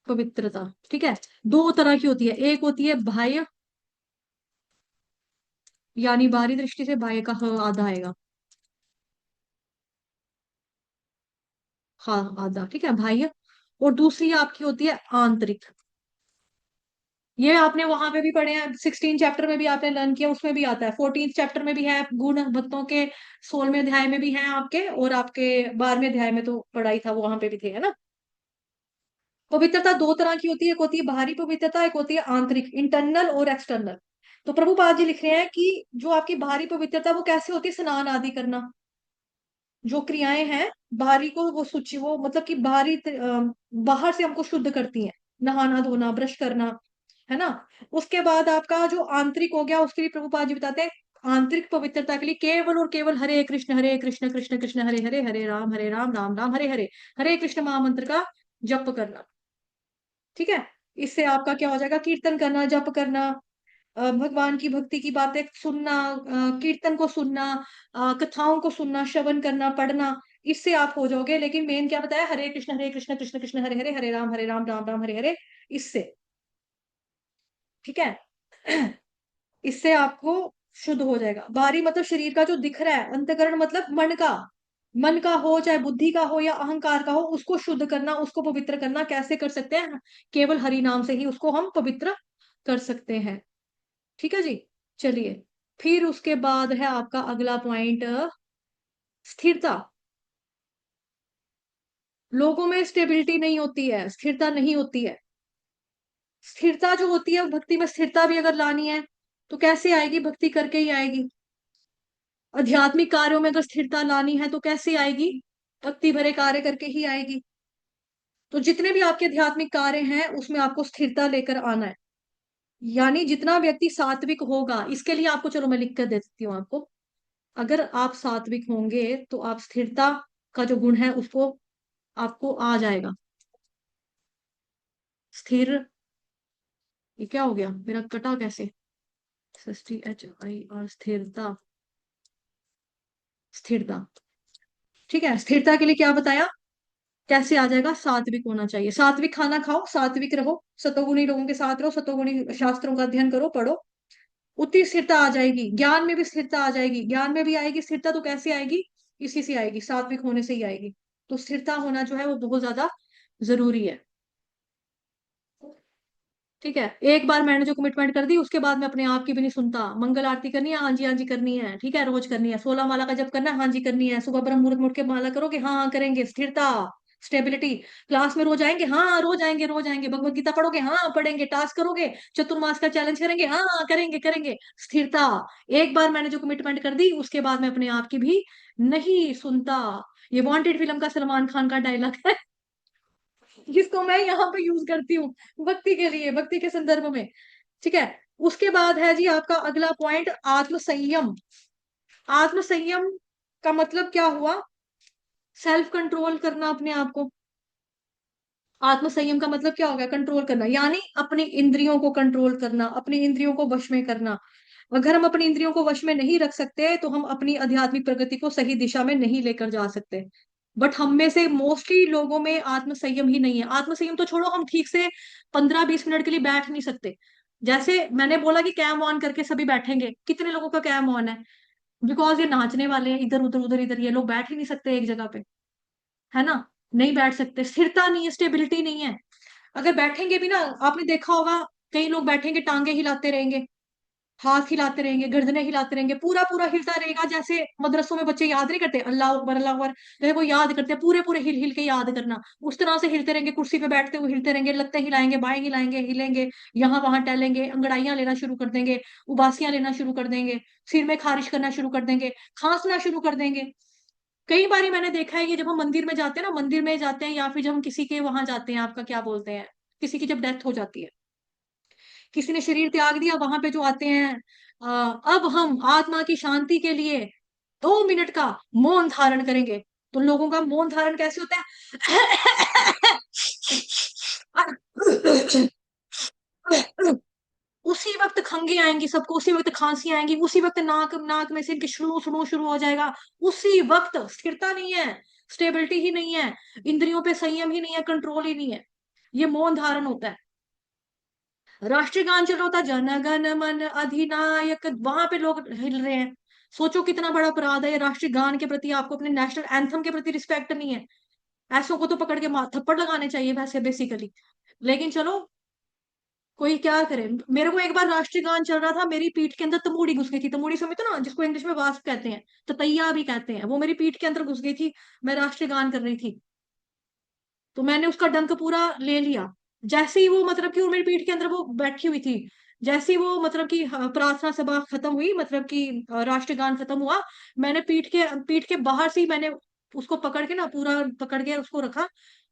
पवित्रता। ठीक है, दो तरह की होती है, एक होती है बाह्य, यानी बाहरी दृष्टि से बाह्य का ह आधा आएगा, हाँ आधा। ठीक है, बाह्य। और दूसरी आपकी होती है आंतरिक। ये आपने वहां पे भी पढ़े हैं, 16 चैप्टर में भी आपने लर्न किया, उसमें भी आता है, 14 चैप्टर में भी है, गुण भक्तों के 16वें अध्याय में भी है आपके, और आपके 12वें अध्याय में तो पढ़ाई था, वो वहां पे भी थे, है ना। पवित्रता दो तरह की होती है, एक होती है बाहरी पवित्रता, एक होती है आंतरिक, इंटरनल और एक्सटर्नल। तो प्रभुपाद जी लिख रहे हैं कि जो आपकी बाहरी पवित्रता वो कैसे होती है, स्नान आदि करना, जो क्रियाएं हैं बाहरी को, वो सूची, वो मतलब कि बाहर से हमको शुद्ध करती हैं, नहाना धोना ब्रश करना, है ना। उसके बाद आपका जो आंतरिक हो गया, उसके लिए प्रभुपाद जी बताते हैं, आंतरिक पवित्रता के लिए केवल और केवल हरे कृष्ण कृष्ण कृष्ण हरे हरे, हरे राम राम राम हरे हरे, हरे कृष्ण महामंत्र का जप करना। ठीक है, इससे आपका क्या हो जाएगा, कीर्तन करना, जप करना, भगवान की भक्ति की बातें सुनना, कीर्तन को सुनना, कथाओं को सुनना, श्रवण करना, पढ़ना, इससे आप हो जाओगे। लेकिन मेन क्या बताया, हरे कृष्ण कृष्ण कृष्ण हरे हरे, हरे राम राम राम हरे हरे, इससे। ठीक है, इससे आपको शुद्ध हो जाएगा। बाहरी मतलब शरीर का जो दिख रहा है, अंतकरण मतलब मन का, मन का हो चाहे बुद्धि का हो या अहंकार का हो, उसको शुद्ध करना, उसको पवित्र करना, कैसे कर सकते हैं, केवल हरि नाम से ही उसको हम पवित्र कर सकते हैं। ठीक है जी, चलिए। फिर उसके बाद है आपका अगला पॉइंट, स्थिरता। लोगों में स्टेबिलिटी नहीं होती है, स्थिरता नहीं होती है। स्थिरता जो होती है, भक्ति में स्थिरता भी अगर लानी है तो कैसे आएगी, भक्ति करके ही आएगी। आध्यात्मिक कार्यों में अगर स्थिरता लानी है तो कैसे आएगी, भक्ति भरे कार्य करके ही आएगी। तो जितने भी आपके आध्यात्मिक कार्य हैं उसमें आपको स्थिरता लेकर आना है। यानी जितना व्यक्ति सात्विक होगा, इसके लिए आपको चलो मैं लिख कर दे देती हूँ आपको, अगर आप सात्विक होंगे तो आप स्थिरता का जो गुण है उसको आपको आ जाएगा। स्थिर, ये क्या हो गया मेरा, कटा कैसे, STHIR, स्थिरता, स्थिरता। ठीक है, स्थिरता के लिए क्या बताया, कैसे आ जाएगा, सात्विक होना चाहिए, सात्विक खाना खाओ, सात्विक रहो, सतोगुणी लोगों के साथ रहो, सतोगुणी शास्त्रों का अध्ययन करो, पढ़ो, उतनी स्थिरता आ जाएगी। ज्ञान में भी स्थिरता आ जाएगी, ज्ञान में भी आएगी स्थिरता, तो कैसे आएगी, इसी से आएगी, सात्विक होने से ही आएगी। तो स्थिरता होना जो है वो बहुत ज्यादा जरूरी है। ठीक है, एक बार मैंने जो कमिटमेंट कर दी उसके बाद मैं अपने आप की भी नहीं सुनता, मंगल आरती करनी है, हाँ जी करनी है, ठीक है रोज करनी है, 16 माला का जप करना है, हाँ जी करनी है, सुबह ब्रह्म मुहूर्त में उठ के माला करोगे, हाँ हाँ करेंगे, स्थिरता, स्टेबिलिटी। क्लास में रोज आएंगे, हाँ रोज आएंगे, रोज आएंगे, भगवत गीता पढ़ोगे, हाँ पढ़ेंगे, टास्क करोगे, चतुर्मास का चैलेंज करेंगे, हाँ हाँ करेंगे करेंगे, स्थिरता। एक बार मैंने जो कमिटमेंट कर दी उसके बाद मैं अपने आप की भी नहीं सुनता। ये वांटेड फिल्म का सलमान खान का डायलॉग है, जिसको मैं यहाँ पे यूज करती हूँ भक्ति के लिए, भक्ति के संदर्भ में। ठीक है, उसके बाद है जी आपका अगला पॉइंट, आत्म संयम। आत्म संयम का मतलब क्या हुआ, सेल्फ कंट्रोल करना अपने आप को। आत्म संयम का मतलब क्या हो गया, कंट्रोल करना, यानी अपनी इंद्रियों को कंट्रोल करना, अपनी इंद्रियों को वश में करना। अगर हम अपनी इंद्रियों को वश में नहीं रख सकते तो हम अपनी आध्यात्मिक प्रगति को सही दिशा में नहीं लेकर जा सकते। बट हम में से मोस्टली लोगों में आत्म संयम ही नहीं है। आत्म संयम तो छोड़ो, हम ठीक से 15-20 मिनट के लिए बैठ नहीं सकते। जैसे मैंने बोला कि कैम ऑन करके सभी बैठेंगे, कितने लोगों का कैम ऑन है, बिकॉज ये नाचने वाले हैं, इधर उधर उधर इधर, ये लोग बैठ ही नहीं सकते एक जगह पे, है ना। नहीं बैठ सकते, स्थिरता नहीं है, स्टेबिलिटी नहीं है। अगर बैठेंगे भी ना, आपने देखा होगा कई लोग बैठेंगे टांगे हिलाते रहेंगे, हाथ हिलाते रहेंगे, गर्दनें हिलाते रहेंगे, पूरा पूरा हिलता रहेगा। जैसे मदरसों में बच्चे याद नहीं करते अल्लाह अकबर अल्लाह अकबर, जैसे वो याद करते हैं, पूरे पूरे हिल हिल के याद करना, उस तरह से हिलते रहेंगे। कुर्सी पे बैठते हुए हिलते रहेंगे, लत्ते हिलाएंगे, बाएं हिलाएंगे, हिलेंगे, यहाँ वहां टहलेंगे, अंगड़ाइयां लेना शुरू कर देंगे, उबासियां लेना शुरू कर देंगे, सिर में खारिश करना शुरू कर देंगे, खांसना शुरू कर देंगे। कई बारी मैंने देखा है, ये जब हम मंदिर में जाते हैं ना, मंदिर में जाते हैं या फिर जब हम किसी के वहां जाते हैं, आपका क्या बोलते हैं, किसी की जब डेथ हो जाती है, किसी ने शरीर त्याग दिया, वहां पे जो आते हैं, अब हम आत्मा की शांति के लिए 2 मिनट का मौन धारण करेंगे। तो लोगों का मौन धारण कैसे होता है? उसी वक्त खंगे आएंगी सबको, उसी वक्त खांसी आएंगी, उसी वक्त नाक नाक में से इनके शुरू शुरू शुरू हो जाएगा। उसी वक्त स्थिरता नहीं है, स्टेबिलिटी ही नहीं है, इंद्रियों पे संयम ही नहीं है, कंट्रोल ही नहीं है। ये मौन धारण होता है। राष्ट्रीय गान चल रहा होता है, जन गण मन अधिनायक, वहां पे लोग हिल रहे हैं। सोचो कितना बड़ा अपराध है ये। राष्ट्रीय गान के प्रति आपको, अपने नेशनल एंथम के प्रति रिस्पेक्ट नहीं है। ऐसों को तो पकड़ के थप्पड़ लगाने चाहिए वैसे बेसिकली। लेकिन चलो, कोई क्या करे। मेरे को एक बार राष्ट्रीय गान चल रहा था, मेरी पीठ के अंदर तमूड़ी घुस गई थी। तमूड़ी समझते हो ना, जिसको इंग्लिश में वास्प कहते हैं, ततैया भी कहते हैं, वो मेरी पीठ के अंदर घुस गई थी। मैं राष्ट्रीय गान कर रही थी, तो मैंने उसका डंक पूरा ले लिया। जैसे ही वो मतलब कि वो मेरी पीठ के अंदर वो बैठी हुई थी, जैसे ही वो मतलब कि प्रार्थना सभा खत्म हुई, मतलब कि राष्ट्रीय गान खत्म हुआ, मैंने पीठ के बाहर से ही मैंने उसको पकड़ के ना, पूरा पकड़ के उसको रखा,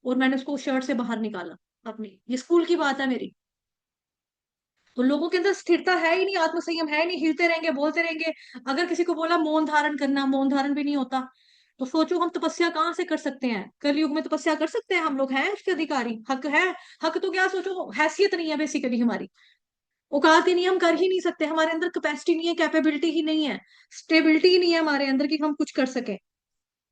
और मैंने उसको शर्ट से बाहर निकाला अपनी। ये स्कूल की बात है मेरी। तो लोगों के अंदर स्थिरता है ही नहीं, आत्मसंयम है ही नहीं, हिलते रहेंगे, बोलते रहेंगे। अगर किसी को बोला मौन धारण करना, मौन धारण भी नहीं होता, तो सोचो हम तपस्या कहाँ से कर सकते हैं? कलयुग में तपस्या कर सकते हैं हम लोग? हैं उसके अधिकारी? हक है? हक तो क्या, सोचो हैसियत नहीं है बेसिकली हमारी, औकात ही नहीं है, हम कर ही नहीं सकते, हमारे अंदर कैपेसिटी नहीं है, कैपेबिलिटी ही नहीं है, स्टेबिलिटी ही नहीं है हमारे अंदर कि हम कुछ कर सके।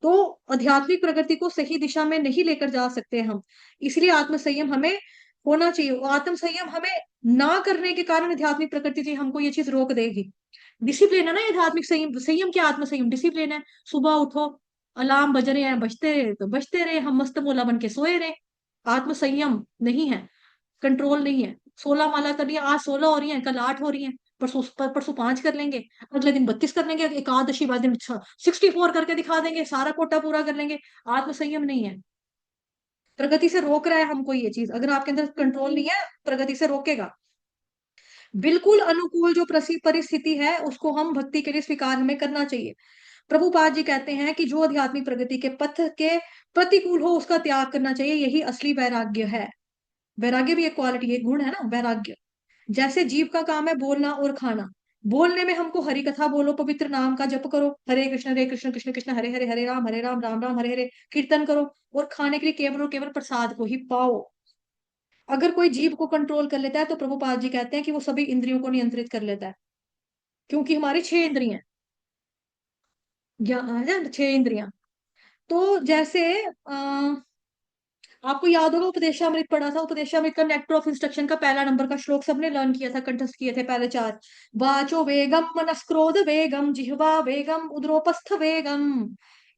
तो आध्यात्मिक प्रगति को सही दिशा में नहीं लेकर जा सकते हम। इसलिए आत्मसंयम हमें होना चाहिए। और आत्मसंयम हमें ना करने के कारण आध्यात्मिक प्रकृति जी हमको ये चीज रोक देगी। डिसिप्लिन है ना ये आध्यात्मिक संयम। संयम क्या, आत्मसंयम डिसिप्लिन है। सुबह उठो, अलार्म बज रहे हैं, बजते रहे तो बजते रहे, हम मस्त मोला बन के सोए रहे। आत्मसंयम नहीं है, कंट्रोल नहीं है। 16 माला करनी है, आज 16 हो रही है, कल 8 हो रही है, परसों 5 कर लेंगे, अगले दिन 32 कर लेंगे, एकादशी वाले दिन 64 करके दिखा देंगे, सारा कोटा पूरा कर लेंगे। आत्मसंयम नहीं है, प्रगति से रोक रहा है हमको ये चीज। अगर आपके अंदर कंट्रोल नहीं है, प्रगति से रोकेगा। बिल्कुल अनुकूल जो परिस्थिति है, उसको हम भक्ति के लिए स्वीकार हमें करना चाहिए। प्रभुपाद जी कहते हैं कि जो आध्यात्मिक प्रगति के पथ के प्रतिकूल हो, उसका त्याग करना चाहिए, यही असली वैराग्य है। वैराग्य भी एक क्वालिटी, एक गुण है ना वैराग्य। जैसे जीव का काम है बोलना और खाना। बोलने में हमको हरि कथा बोलो, पवित्र नाम का जप करो, हरे कृष्ण कृष्ण कृष्ण हरे हरे, हरे राम राम हरे हरे, कीर्तन करो। और खाने के लिए केवल और केवल प्रसाद को ही पाओ। अगर कोई जीव को कंट्रोल कर लेता है, तो प्रभुपाद जी कहते हैं कि वो सभी इंद्रियों को नियंत्रित कर लेता है। क्योंकि हमारी 6 इंद्रियां, 6 इंद्रियां। तो जैसे आपको याद होगा उपदेशामृत पढ़ा था, उपदेशामृत का नेक्टर ऑफ इंस्ट्रक्शन का पहला नंबर का श्लोक सबने लर्न किया था, कंठस्थ किए थे पहले 4। वाचो वेगम मनस्क्रोध वेगम जिह्वा वेगम उदरोपस्थ वेगम।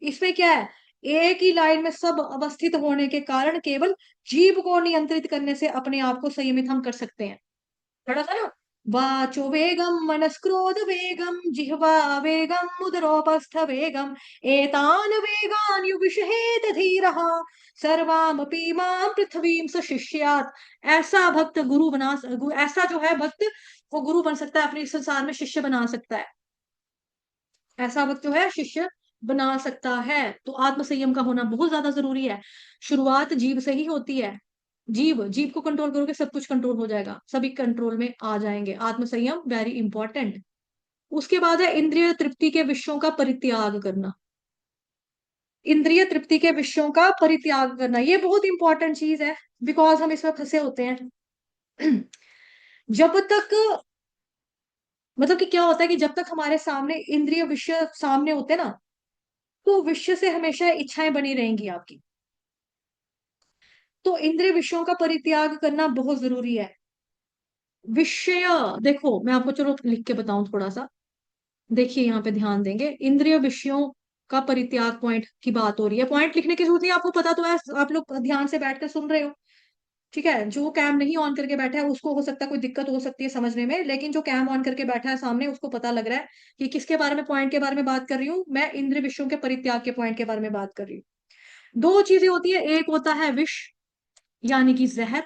इसमें क्या है, एक ही लाइन में सब अवस्थित होने के कारण केवल जीभ को नियंत्रित करने से अपने आप को संयमित हम कर सकते हैं। पढ़ा था ना, वाचो वेगम मनस्क्रोध वेगम जिह्वा वेगम उदरोपस्थ वेगम एतान वेगान युविषहेत धीरः सर्वामपि मां पृथ्वीं स शिष्यात्। ऐसा भक्त गुरु बना, ऐसा जो है भक्त, वो गुरु बन सकता है, अपने इस संसार में शिष्य बना सकता है। ऐसा भक्त जो है शिष्य बना सकता है। तो आत्म संयम का होना बहुत ज्यादा जरूरी है। शुरुआत जीव से ही होती है। जीव जीव को कंट्रोल करोगे, सब कुछ कंट्रोल हो जाएगा, सभी कंट्रोल में आ जाएंगे। आत्म संयम वेरी इंपॉर्टेंट। उसके बाद है इंद्रिय तृप्ति के विषयों का परित्याग करना। इंद्रिय तृप्ति के विषयों का परित्याग करना, ये बहुत इंपॉर्टेंट चीज है, बिकॉज हम इसमें फंसे होते हैं। जब तक, मतलब कि क्या होता है कि जब तक हमारे सामने इंद्रिय विषय सामने होते हैं ना, तो विषय से हमेशा इच्छाएं बनी रहेंगी आपकी। तो इंद्रिय विषयों का परित्याग करना बहुत जरूरी है। विषय, देखो मैं आपको चलो लिख के बताऊं थोड़ा सा। देखिए यहाँ पे ध्यान देंगे, इंद्रिय विषयों का परित्याग पॉइंट की बात हो रही है। पॉइंट लिखने की जरूरत नहीं, आपको पता तो है, आप लोग ध्यान से बैठकर सुन रहे हो। ठीक है, जो कैम नहीं ऑन करके बैठा है उसको हो सकता है कोई दिक्कत हो सकती है समझने में, लेकिन जो कैम ऑन करके बैठा है सामने उसको पता लग रहा है कि किसके बारे में, पॉइंट के बारे में बात कर रही हूँ मैं, इंद्रिय विषयों के परित्याग के पॉइंट के बारे में बात कर रही हूँ। दो चीजें होती है, एक होता है विष यानी कि जहर,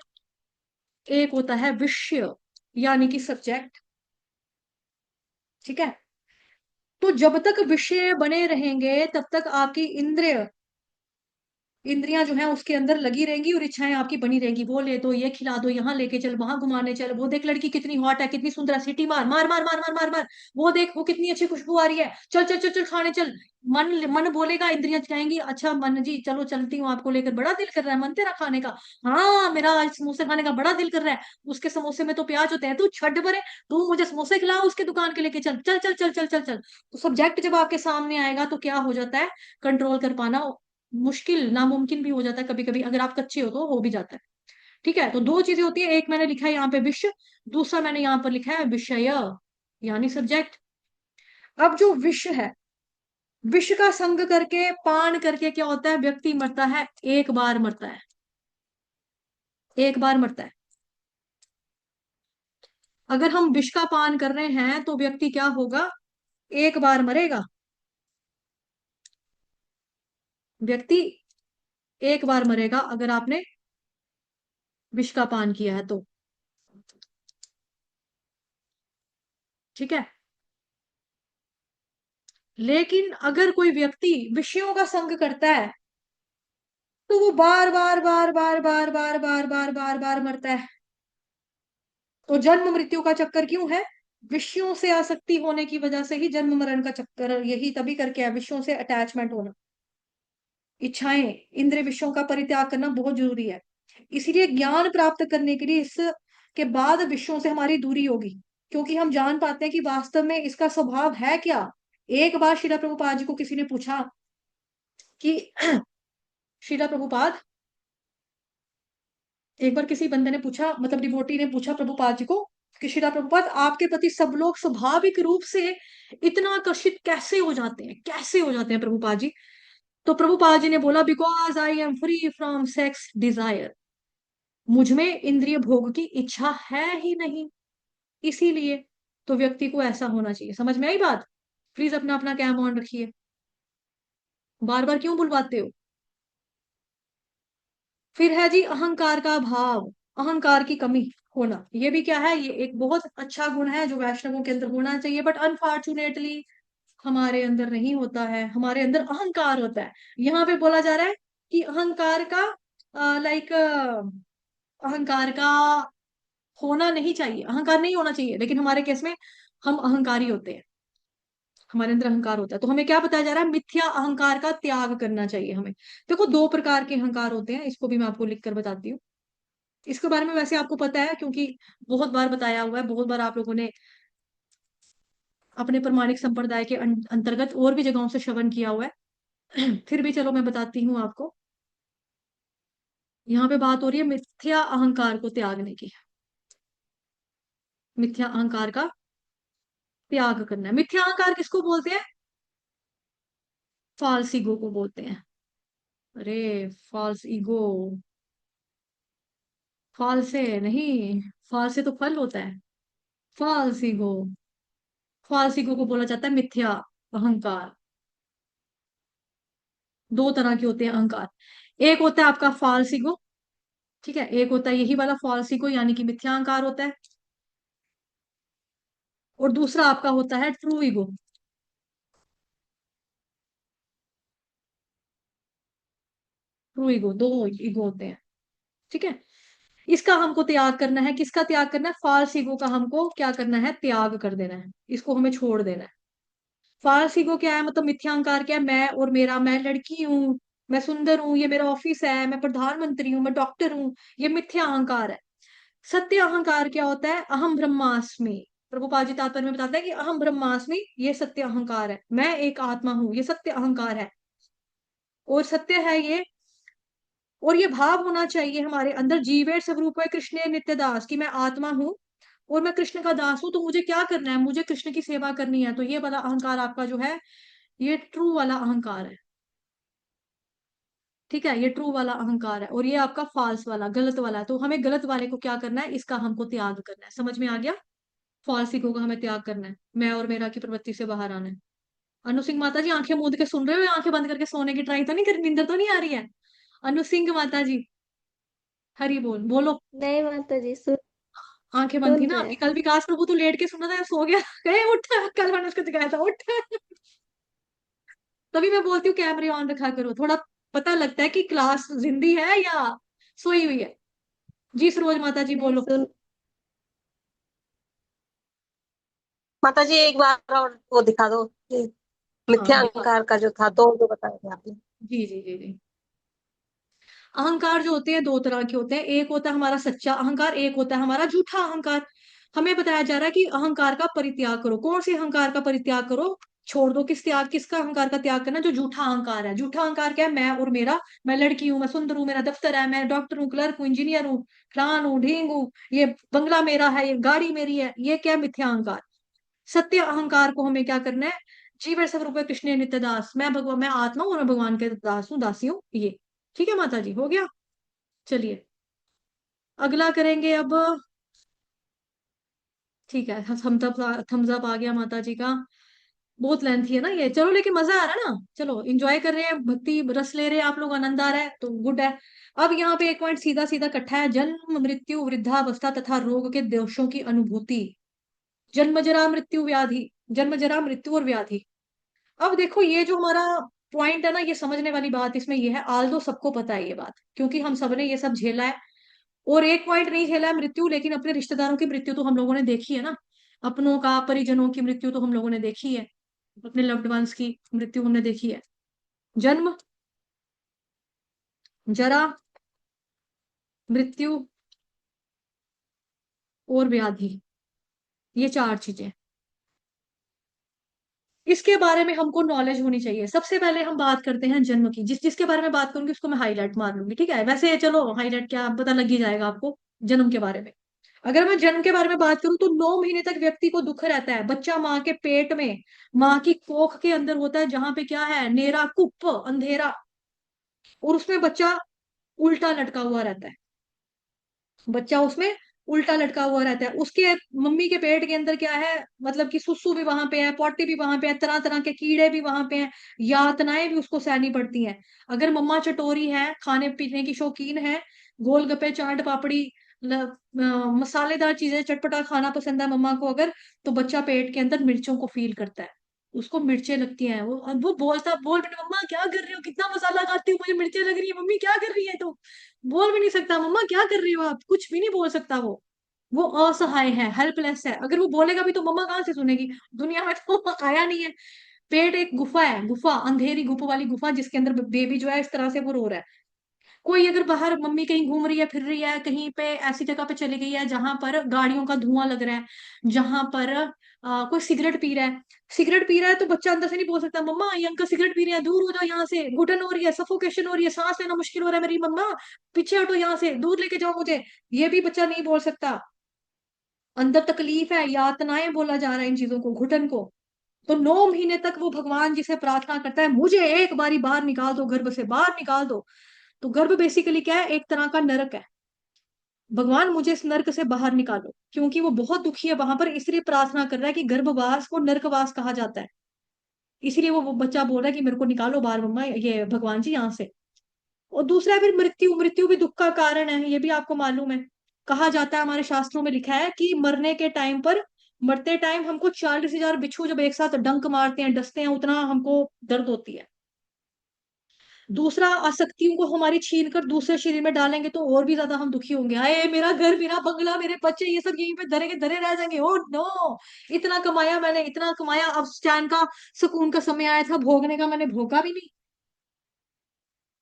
एक होता है विषय यानी कि सब्जेक्ट। ठीक है, तो जब तक विषय बने रहेंगे तब तक आपकी इंद्रियां जो है उसके अंदर लगी रहेंगी और इच्छाएं आपकी बनी रहेंगी। वो ले दो, ये खिला दो, यहाँ लेके चल, वहां घुमाने चल, वो देख लड़की कितनी हॉट है, कितनी सुंदर है, सीटी मार मार मार मार मार मार मार, वो देख वो कितनी अच्छी खुशबू आ रही है, चल चल चल चल खाने चल। मन मन बोलेगा, इंद्रियां कहेंगी अच्छा मन जी चलो चलती हूँ आपको लेकर, बड़ा दिल कर रहा है मन तेरा खाने का, हाँ मेरा आज समोसे खाने का बड़ा दिल कर रहा है, उसके समोसे में तो प्याज होते हैं, तू छड्ड भरे, तू मुझे समोसे खिला, उसके दुकान के लेके चल चल चल चल चल चल चल। तो सब्जेक्ट जब आपके सामने आएगा तो क्या हो जाता है, कंट्रोल कर पाना मुश्किल, नामुमकिन भी हो जाता है कभी कभी, अगर आप कच्चे हो भी जाता है। ठीक है, तो दो चीजें होती है, एक मैंने लिखा है यहाँ पे विषय, दूसरा मैंने यहाँ पर लिखा है विषय यानी सब्जेक्ट। अब जो विष है, विष का संग करके पान करके क्या होता है, व्यक्ति मरता है, एक बार मरता है, एक बार मरता है। अगर हम विष का पान कर रहे हैं तो व्यक्ति क्या होगा, एक बार मरेगा, व्यक्ति एक बार मरेगा अगर आपने विष का पान किया है तो। ठीक है, लेकिन अगर कोई व्यक्ति विषयों का संग करता है तो वो बार बार बार बार बार बार बार बार बार बार मरता है। तो जन्म मृत्यु का चक्कर क्यों है, विषयों से आसक्ति होने की वजह से ही जन्म मरण का चक्कर यही तभी करके है, विषयों से अटैचमेंट होना, इच्छाएं, इंद्रिय विषयों का परित्याग करना बहुत जरूरी है। इसीलिए ज्ञान प्राप्त करने के लिए इसके बाद विषयों से हमारी दूरी होगी, क्योंकि हम जान पाते हैं कि वास्तव में इसका स्वभाव है क्या। एक बार श्रीला प्रभुपाद जी को किसी ने पूछा कि श्रीला प्रभुपाद, एक बार किसी बंदे ने पूछा, मतलब डिवोटी ने पूछा प्रभुपाद जी को कि श्रीला प्रभुपाद आपके प्रति सब लोग स्वाभाविक रूप से इतना आकर्षित कैसे हो जाते हैं, कैसे हो जाते हैं प्रभुपाद जी। तो प्रभुपाद जी ने बोला because I am free from sex Dzire, मुझ में इंद्रिय भोग की इच्छा है ही नहीं, इसीलिए। तो व्यक्ति को ऐसा होना चाहिए, समझ में आई बात। प्लीज अपना अपना कैम ऑन रखिए, बार बार क्यों बुलवाते हो। फिर है जी अहंकार का भाव, अहंकार की कमी होना, ये भी क्या है, ये एक बहुत अच्छा गुण है जो वैष्णवों के अंदर होना चाहिए, बट अनफॉर्चुनेटली हमारे अंदर नहीं होता है, हमारे अंदर अहंकार होता है। यहाँ पे बोला जा रहा है कि अहंकार का लाइक अहंकार का होना नहीं चाहिए, अहंकार नहीं होना चाहिए, लेकिन हमारे केस में हम अहंकारी होते हैं, हमारे अंदर अहंकार होता है। तो हमें क्या बताया जा रहा है, मिथ्या अहंकार का त्याग करना चाहिए हमें। देखो दो प्रकार के अहंकार होते हैं, इसको भी मैं आपको लिख कर बताती हूँ। इसके बारे में वैसे आपको पता है क्योंकि बहुत बार बताया हुआ है, बहुत बार आप लोगों ने अपने प्रमाणिक संप्रदाय के अंतर्गत और भी जगहों से श्रवण किया हुआ है। फिर भी चलो मैं बताती हूँ आपको। यहाँ पे बात हो रही है मिथ्या अहंकार को त्यागने की, मिथ्या अहंकार का त्याग करना है। मिथ्या अहंकार किसको बोलते हैं, फॉल्स ईगो को बोलते हैं। अरे फॉल्स ईगो, फॉल्स है नहीं, फॉल्स से तो फल होता है, फॉल्स ईगो, फॉल्स ईगो को बोला जाता है मिथ्या अहंकार। दो तरह के होते हैं अहंकार, एक होता है आपका फॉल्स ईगो, ठीक है, एक होता है यही वाला फॉल्स ईगो यानी कि मिथ्या अहंकार होता है, और दूसरा आपका होता है ट्रू ईगो। ट्रू ईगो, दो ईगो होते हैं। ठीक है, इसका हमको त्याग करना है, किसका त्याग करना है, फॉल्स ईगो का हमको क्या करना है, त्याग कर देना है, इसको हमें छोड़ देना है। फॉल्स ईगो क्या है, मतलब मिथ्या अहंकार क्या है, मैं और मेरा, मैं लड़की हूँ, मैं सुंदर हूँ, ये मेरा ऑफिस है, मैं प्रधानमंत्री हूँ, मैं डॉक्टर हूँ, ये मिथ्या अहंकार है। सत्य अहंकार क्या होता है, अहम ब्रह्मास्मि, प्रभुपाद जी तात्पर्य में बताते हैं कि अहम ब्रह्मास्मि ये सत्य अहंकार है, मैं एक आत्मा हूँ, ये सत्य अहंकार है और सत्य है ये। और ये भाव होना चाहिए हमारे अंदर, जीवे स्वरूप है कृष्ण नित्य दास, की मैं आत्मा हूँ और मैं कृष्ण का दास हूं, तो मुझे क्या करना है, मुझे कृष्ण की सेवा करनी है। तो ये वाला अहंकार आपका जो है, ये ट्रू वाला अहंकार है। ठीक है, ये ट्रू वाला अहंकार है और ये आपका फॉल्स वाला, गलत वाला है। तो हमें गलत वाले को क्या करना है, इसका हमको त्याग करना है। समझ में आ गया? फॉल्स ईगो का हमें त्याग करना है, मैं और मेरा की प्रवृत्ति से बाहर आना है। अनु सिंह माता जी आंखें मूंद के सुन रहे हो या आंखें बंद करके सोने की ट्राई तो नहीं कर, नींदर तो नहीं आ रही है? अनु सिंह माता जी, हरी बोल, बोलो। नहीं माता जी, सुन आंखें बंद थी सुन ना रहे आपकी? हैं। कल विकास प्रभु तो लेट के सुना था, सो गया। कहे उठ, कल मैंने उसको दिखाया था, उठ। तभी मैं बोलती हूँ कैमरे ऑन रखा करो, थोड़ा पता लगता है कि क्लास जिंदी है या सोई हुई है। जी सरोज माता जी नहीं बोलो। सुन। माता जी एक बार और वो दिखा दो, ये हाँ मिथ्या दिखा, अहंकार का जो था, दो जो बताए थे आपने। जी जी जी जी। अहंकार जो होते हैं दो तरह के होते हैं, एक होता है हमारा सच्चा अहंकार, एक होता है हमारा झूठा अहंकार। हमें बताया जा रहा है कि अहंकार का परित्याग करो। कौन से अहंकार का परित्याग करो? छोड़ दो। किसका अहंकार का त्याग करना? जो झूठा अहंकार है। झूठा अहंकार क्या है? मैं और मेरा, मैं लड़की हूँ, मैं सुंदर हूँ, मेरा दफ्तर है, मैं डॉक्टर हूँ, क्लर्क हूँ, इंजीनियर हूँ, फलान हूँ, ढींग हूँ, ये बंगला मेरा है, ये गाड़ी मेरी है। ये क्या? मिथ्या अहंकार। सत्य अहंकार को हमें क्या करना है? जीव सब रूपये कृष्ण नित्य दास, मैं भगवान, मैं आत्मा हूँ, मैं भगवान के दास हूँ, दासी हूँ, ये। ठीक है माता जी, हो गया? चलिए अगला करेंगे अब। ठीक है, थम्स अप आ गया माता जी का। बहुत लेंथी है ना ये, चलो लेकिन मजा आ रहा है ना, चलो इंजॉय कर रहे हैं, भक्ति रस ले रहे हैं आप लोग, आनंद आ रहा है तो गुड है। अब यहाँ पे एक पॉइंट सीधा सीधा इकट्ठा है, जन्म मृत्यु वृद्धावस्था तथा रोग के दोषों की अनुभूति। जन्म जरा मृत्यु व्याधि, जन्म जरा मृत्यु और व्याधि। अब देखो ये जो हमारा पॉइंट है ना, ये समझने वाली बात इसमें ये है, आल दो सबको पता है ये बात, क्योंकि हम सबने ये सब झेला है। और एक पॉइंट नहीं झेला है मृत्यु, लेकिन अपने रिश्तेदारों की मृत्यु तो हम लोगों ने देखी है ना, अपनों का परिजनों की मृत्यु तो हम लोगों ने देखी है, अपने लव्ड वंस की मृत्यु हमने देखी है। जन्म, जरा, मृत्यु और व्याधि, ये चार चीजें, इसके बारे में हमको नॉलेज होनी चाहिए। सबसे पहले हम बात करते हैं जन्म की, जिसके बारे में बात करूंगी उसको मैं हाईलाइट मार लूंगी, ठीक है? वैसे चलो हाईलाइट क्या, पता लग ही जाएगा आपको जन्म के बारे में। अगर मैं जन्म के बारे में बात करूं तो 9 महीने तक व्यक्ति को दुख रहता है। बच्चा माँ के पेट में, माँ की कोख के अंदर होता है, जहां पे क्या है, नेरा कुप अंधेरा, और उसमें बच्चा उल्टा लटका हुआ रहता है। बच्चा उसमें उल्टा लटका हुआ रहता है। उसके मम्मी के पेट के अंदर क्या है, मतलब कि सुसु भी वहां पे है, पॉटी भी वहां पे है, तरह तरह के कीड़े भी वहां पे हैं, यातनाएं भी उसको सहनी पड़ती हैं। अगर मम्मा चटोरी है, खाने पीने की शौकीन है, गोलगप्पे चाट पापड़ी मसालेदार चीजें चटपटा खाना पसंद है मम्मा को अगर, तो बच्चा पेट के अंदर मिर्चों को फील करता है, उसको मिर्चें लगती हैं। वो बोलता, बोल बेटा मम्मा क्या कर रही हो, कितना मसाला खाती हो, मुझे मिर्चें लग रही है, मम्मी क्या कर रही है, तो बोल भी नहीं सकता मम्मा क्या कर रही हो आप, कुछ भी नहीं बोल सकता वो असहाय है, हेल्पलेस है। अगर वो बोलेगा भी तो मम्मा कहाँ से सुनेगी, दुनिया में तो आया नहीं है। पेट एक गुफा है, गुफा, अंधेरी गुफा वाली गुफा, जिसके अंदर बेबी जो है इस तरह से वो रो रहा है। कोई अगर बाहर मम्मी कहीं घूम रही है, फिर रही है, कहीं पे ऐसी जगह पे चली गई है जहां पर गाड़ियों का धुआं लग रहा है, जहां पर कोई सिगरेट पी रहा है, सिगरेट पी रहा है, तो बच्चा अंदर से नहीं बोल सकता मम्मा ये अंकल सिगरेट पी रहे हैं, दूर हो जाओ यहाँ से, घुटन हो रही है, सफोकेशन हो रही है, सांस लेना मुश्किल हो रहा है मेरी मम्मा, पीछे हटो यहाँ से, दूर लेके जाओ मुझे। ये भी बच्चा नहीं बोल सकता। अंदर तकलीफ है, यातनाएं बोला जा रहा है इन चीजों को, घुटन को। तो 9 महीने तक वो भगवान जी से प्रार्थना करता है, मुझे एक बारी बाहर निकाल दो, गर्भ से बाहर निकाल दो। तो गर्भ बेसिकली क्या है, एक तरह का नरक है। भगवान मुझे इस नरक से बाहर निकालो, क्योंकि वो बहुत दुखी है वहां पर, इसलिए प्रार्थना कर रहा है कि गर्भवास को नरकवास कहा जाता है। इसीलिए वो बच्चा बोल रहा है कि मेरे को निकालो बाहर मम्मा, ये भगवान जी यहाँ से। और दूसरा है फिर मृत्यु, मृत्यु भी दुख का कारण है, ये भी आपको मालूम है। कहा जाता है, हमारे शास्त्रों में लिखा है कि मरने के टाइम पर, मरते टाइम हमको 40,000 बिच्छू जब एक साथ डंक मारते हैं, डसते हैं, उतना हमको दर्द होती है। दूसरा, आसक्तियों को हमारी छीन कर दूसरे शरीर में डालेंगे तो और भी ज्यादा हम दुखी होंगे, आए मेरा घर, मेरा बंगला, मेरे बच्चे, ये सब यहीं पे धरे के धरे रह जाएंगे। ओ नो, इतना कमाया मैंने, इतना कमाया, अब स्टैंड का सुकून का समय आया था भोगने का, मैंने भोगा भी नहीं।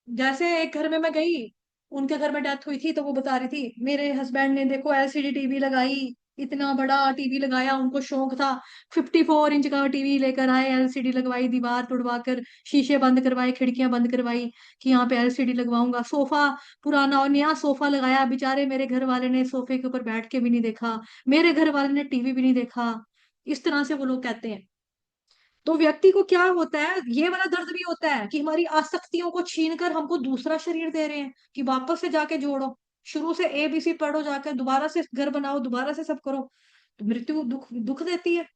जैसे एक घर में मैं गई, उनके घर में डेथ हुई थी, तो वो बता रही थी मेरे हस्बैंड ने देखो एलसीडी टीवी लगाई, इतना बड़ा टीवी लगाया, उनको शौक था, 54 इंच का टीवी लेकर आए, एलसीडी लगवाई, दीवार तुड़वा कर शीशे बंद करवाए, खिड़कियां बंद करवाई कि यहाँ पे एलसीडी लगवाऊंगा। सोफा, पुराना और नया सोफा लगाया, बेचारे मेरे घर वाले ने सोफे के ऊपर बैठ के भी नहीं देखा, मेरे घर वाले ने टीवी भी नहीं देखा। इस तरह से वो लोग कहते हैं। तो व्यक्ति को क्या होता है, ये वाला दर्द भी होता है कि हमारी आसक्तियों को छीन कर हमको दूसरा शरीर दे रहे हैं कि वापस से जाके जोड़ो, शुरू से ABC पढ़ो, जाकर दोबारा से घर बनाओ, दोबारा से सब करो। तो मृत्यु दुख दुख देती है।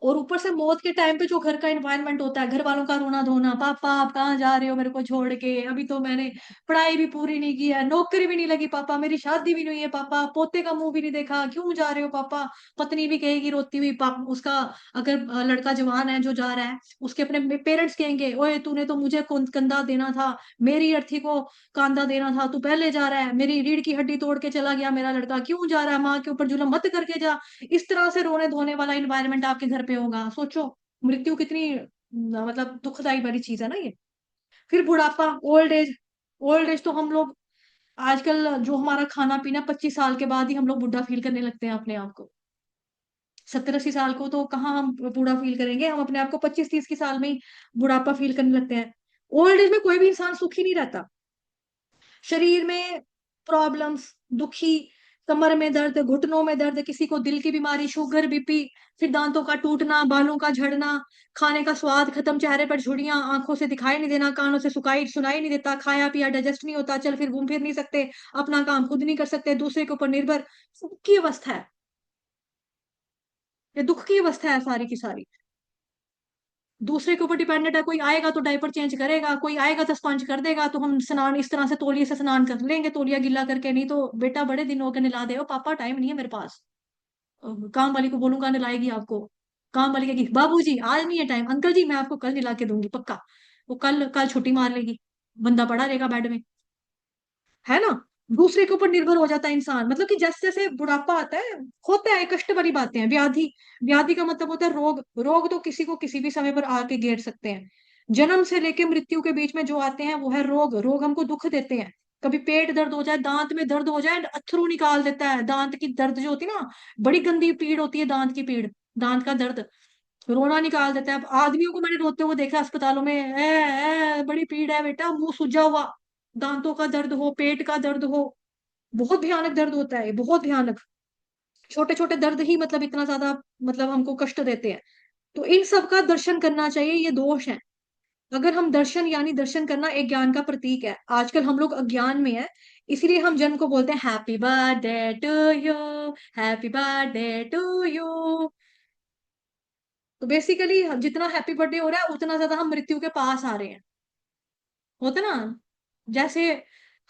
और ऊपर से मौत के टाइम पे जो घर का एनवायरनमेंट होता है, घर वालों का रोना धोना, पापा आप कहाँ जा रहे हो मेरे को छोड़ के, अभी तो मैंने पढ़ाई भी पूरी नहीं की है, नौकरी भी नहीं लगी पापा, मेरी शादी भी नहीं है पापा, पोते का मुंह भी नहीं देखा, क्यों जा रहे हो पापा। पत्नी भी कहेगी रोती हुई, पापा उसका, अगर लड़का जवान है जो जा रहा है, उसके अपने पेरेंट्स कहेंगे, ओए तूने तो मुझे कंधा देना था, मेरी अर्थी को कांधा देना था, तू पहले जा रहा है, मेरी रीढ़ की हड्डी तोड़ के चला गया मेरा लड़का, क्यों जा रहा है, माँ के ऊपर जुल्म मत करके जा। इस तरह से रोने धोने वाला इन्वायरमेंट आपके घर पे होगा। सोचो मृत्यु कितनी मतलब दुखदाई वाली चीज है ना ये। फिर बुढ़ापा, ओल्ड एज। ओल्ड एज तो हम लोग आजकल जो हमारा खाना पीना, 25 साल के बाद ही हम लोग बुढ़ा फील करने लगते हैं अपने आप को। 70-80 साल को तो कहाँ हम बूढ़ा फील करेंगे, हम अपने आप को 25-30 की साल में ही बुढ़ापा फील करने लगते हैं। ओल्ड एज में कोई भी इंसान सुखी नहीं रहता। शरीर में प्रॉब्लम्स, दुखी, कमर में दर्द, घुटनों में दर्द, किसी को दिल की बीमारी, शुगर, BP, फिर दांतों का टूटना, बालों का झड़ना, खाने का स्वाद खत्म, चेहरे पर झुर्रियां, आंखों से दिखाई नहीं देना, कानों से सुनाई सुनाई नहीं देता, खाया पिया डाइजेस्ट नहीं होता, चल फिर घूम फिर नहीं सकते, अपना काम खुद नहीं कर सकते, दूसरे के ऊपर निर्भर। सुख की अवस्था है, ये दुख की अवस्था है सारी की सारी। दूसरे के ऊपर डिपेंडेंट है, कोई आएगा तो डायपर चेंज करेगा, कोई आएगा तो स्पंज कर देगा, तो हम स्नान इस तरह से तौलिए से स्नान कर लेंगे, तौलिया गीला करके, नहीं तो बेटा बड़े दिन हो गए नला दे, ओ पापा टाइम नहीं है मेरे पास। काम वाली को बोलूंगा नलाएगी आपको, काम वाली कहेगी बाबूजी आज नहीं है टाइम, अंकल जी मैं आपको कल नला के दूंगी पक्का। वो कल कल छुट्टी मार लेगी, बंदा पड़ा रहेगा बेड में, है ना। दूसरे के ऊपर निर्भर हो जाता है इंसान, मतलब कि जैसे जैसे बुढ़ापा आता है, होता है कष्ट वाली बातें हैं। व्याधि, व्याधि का मतलब होता है रोग। रोग तो किसी को किसी भी समय पर आके घेर सकते हैं। जन्म से लेके मृत्यु के बीच में जो आते हैं वो है रोग। रोग हमको दुख देते हैं। कभी पेट दर्द हो जाए, दांत में दर्द हो जाए, अथरू निकाल देता है, दांत की दर्द जो होती है ना, बड़ी गंदी पीड़ होती है दांत की पीड़, दांत का दर्द, रोना निकाल देता है। अब आदमियों को मैंने रोते हुए देखा अस्पतालों में, बड़ी पीड़ है बेटा, मुंह सूजा हुआ, दांतों का दर्द हो, पेट का दर्द हो, बहुत भयानक दर्द होता है ये, बहुत भयानक। छोटे छोटे दर्द ही मतलब इतना ज्यादा मतलब हमको कष्ट देते हैं। तो इन सब का दर्शन करना चाहिए, ये दोष है। अगर हम दर्शन, यानी दर्शन करना एक ज्ञान का प्रतीक है, आजकल हम लोग अज्ञान में है, इसीलिए हम जन्म को बोलते हैं happy birthday to you, happy birthday to you. तो बेसिकली जितना हैप्पी बर्थडे हो रहा है उतना ज्यादा हम मृत्यु के पास आ रहे हैं, होता ना। जैसे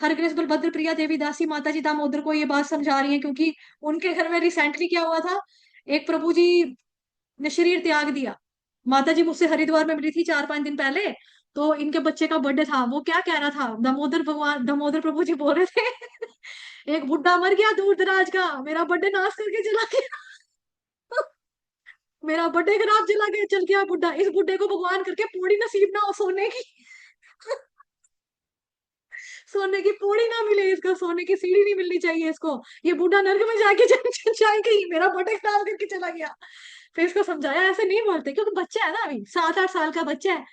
हरग्रेस बलभद्र प्रिया देवी दासी माता जी दामोदर को ये बात समझा रही हैं, क्योंकि उनके घर में रिसेंटली क्या हुआ था, एक प्रभु जी ने शरीर त्याग दिया। माता जी मुझसे हरिद्वार में मिली थी 4-5 दिन पहले, तो इनके बच्चे का बर्थडे था, वो क्या कह रहा था, दामोदर भगवान, दामोदर प्रभु जी बोल रहे थे एक बुढ़ा मर गया दूर दराज का, मेरा बर्थडे नाश करके चला गया मेरा बर्थडे खराब चला गया, चल गया बुढ़ा, इस बुढ़े को भगवान करके पूरी नसीब ना हो सोने की सोने की पौड़ी ना मिले इसको, सोने की सीढ़ी नहीं मिलनी चाहिए इसको, ये बूढ़ा नर्क में जाके जाएगा ही, मेरा बर्थडे खराब करके चला गया। फिर इसको समझाया ऐसे नहीं बोलते, क्योंकि बच्चा है ना, अभी 7-8 साल का बच्चा है,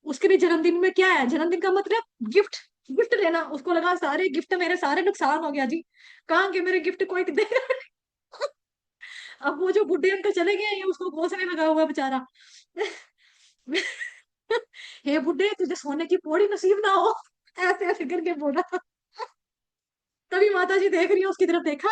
उसके लिए जन्मदिन में क्या है, जन्मदिन का मतलब गिफ्ट, गिफ्ट लेना। उसको लगा सारे गिफ्ट मेरे, सारे नुकसान हो गया जी, कहाँ के मेरे गिफ्ट कोई देगा नहीं। अब वो जो बुढ़े अंकल चले गए, ये उसको घोंसने लगा हुआ है बेचारा हे बुढ़े तुझे सोने की पौड़ी नसीब ना हो, ऐसे ऐसे करके बोला। तभी माता जी देख रही है, उसकी तरफ देखा,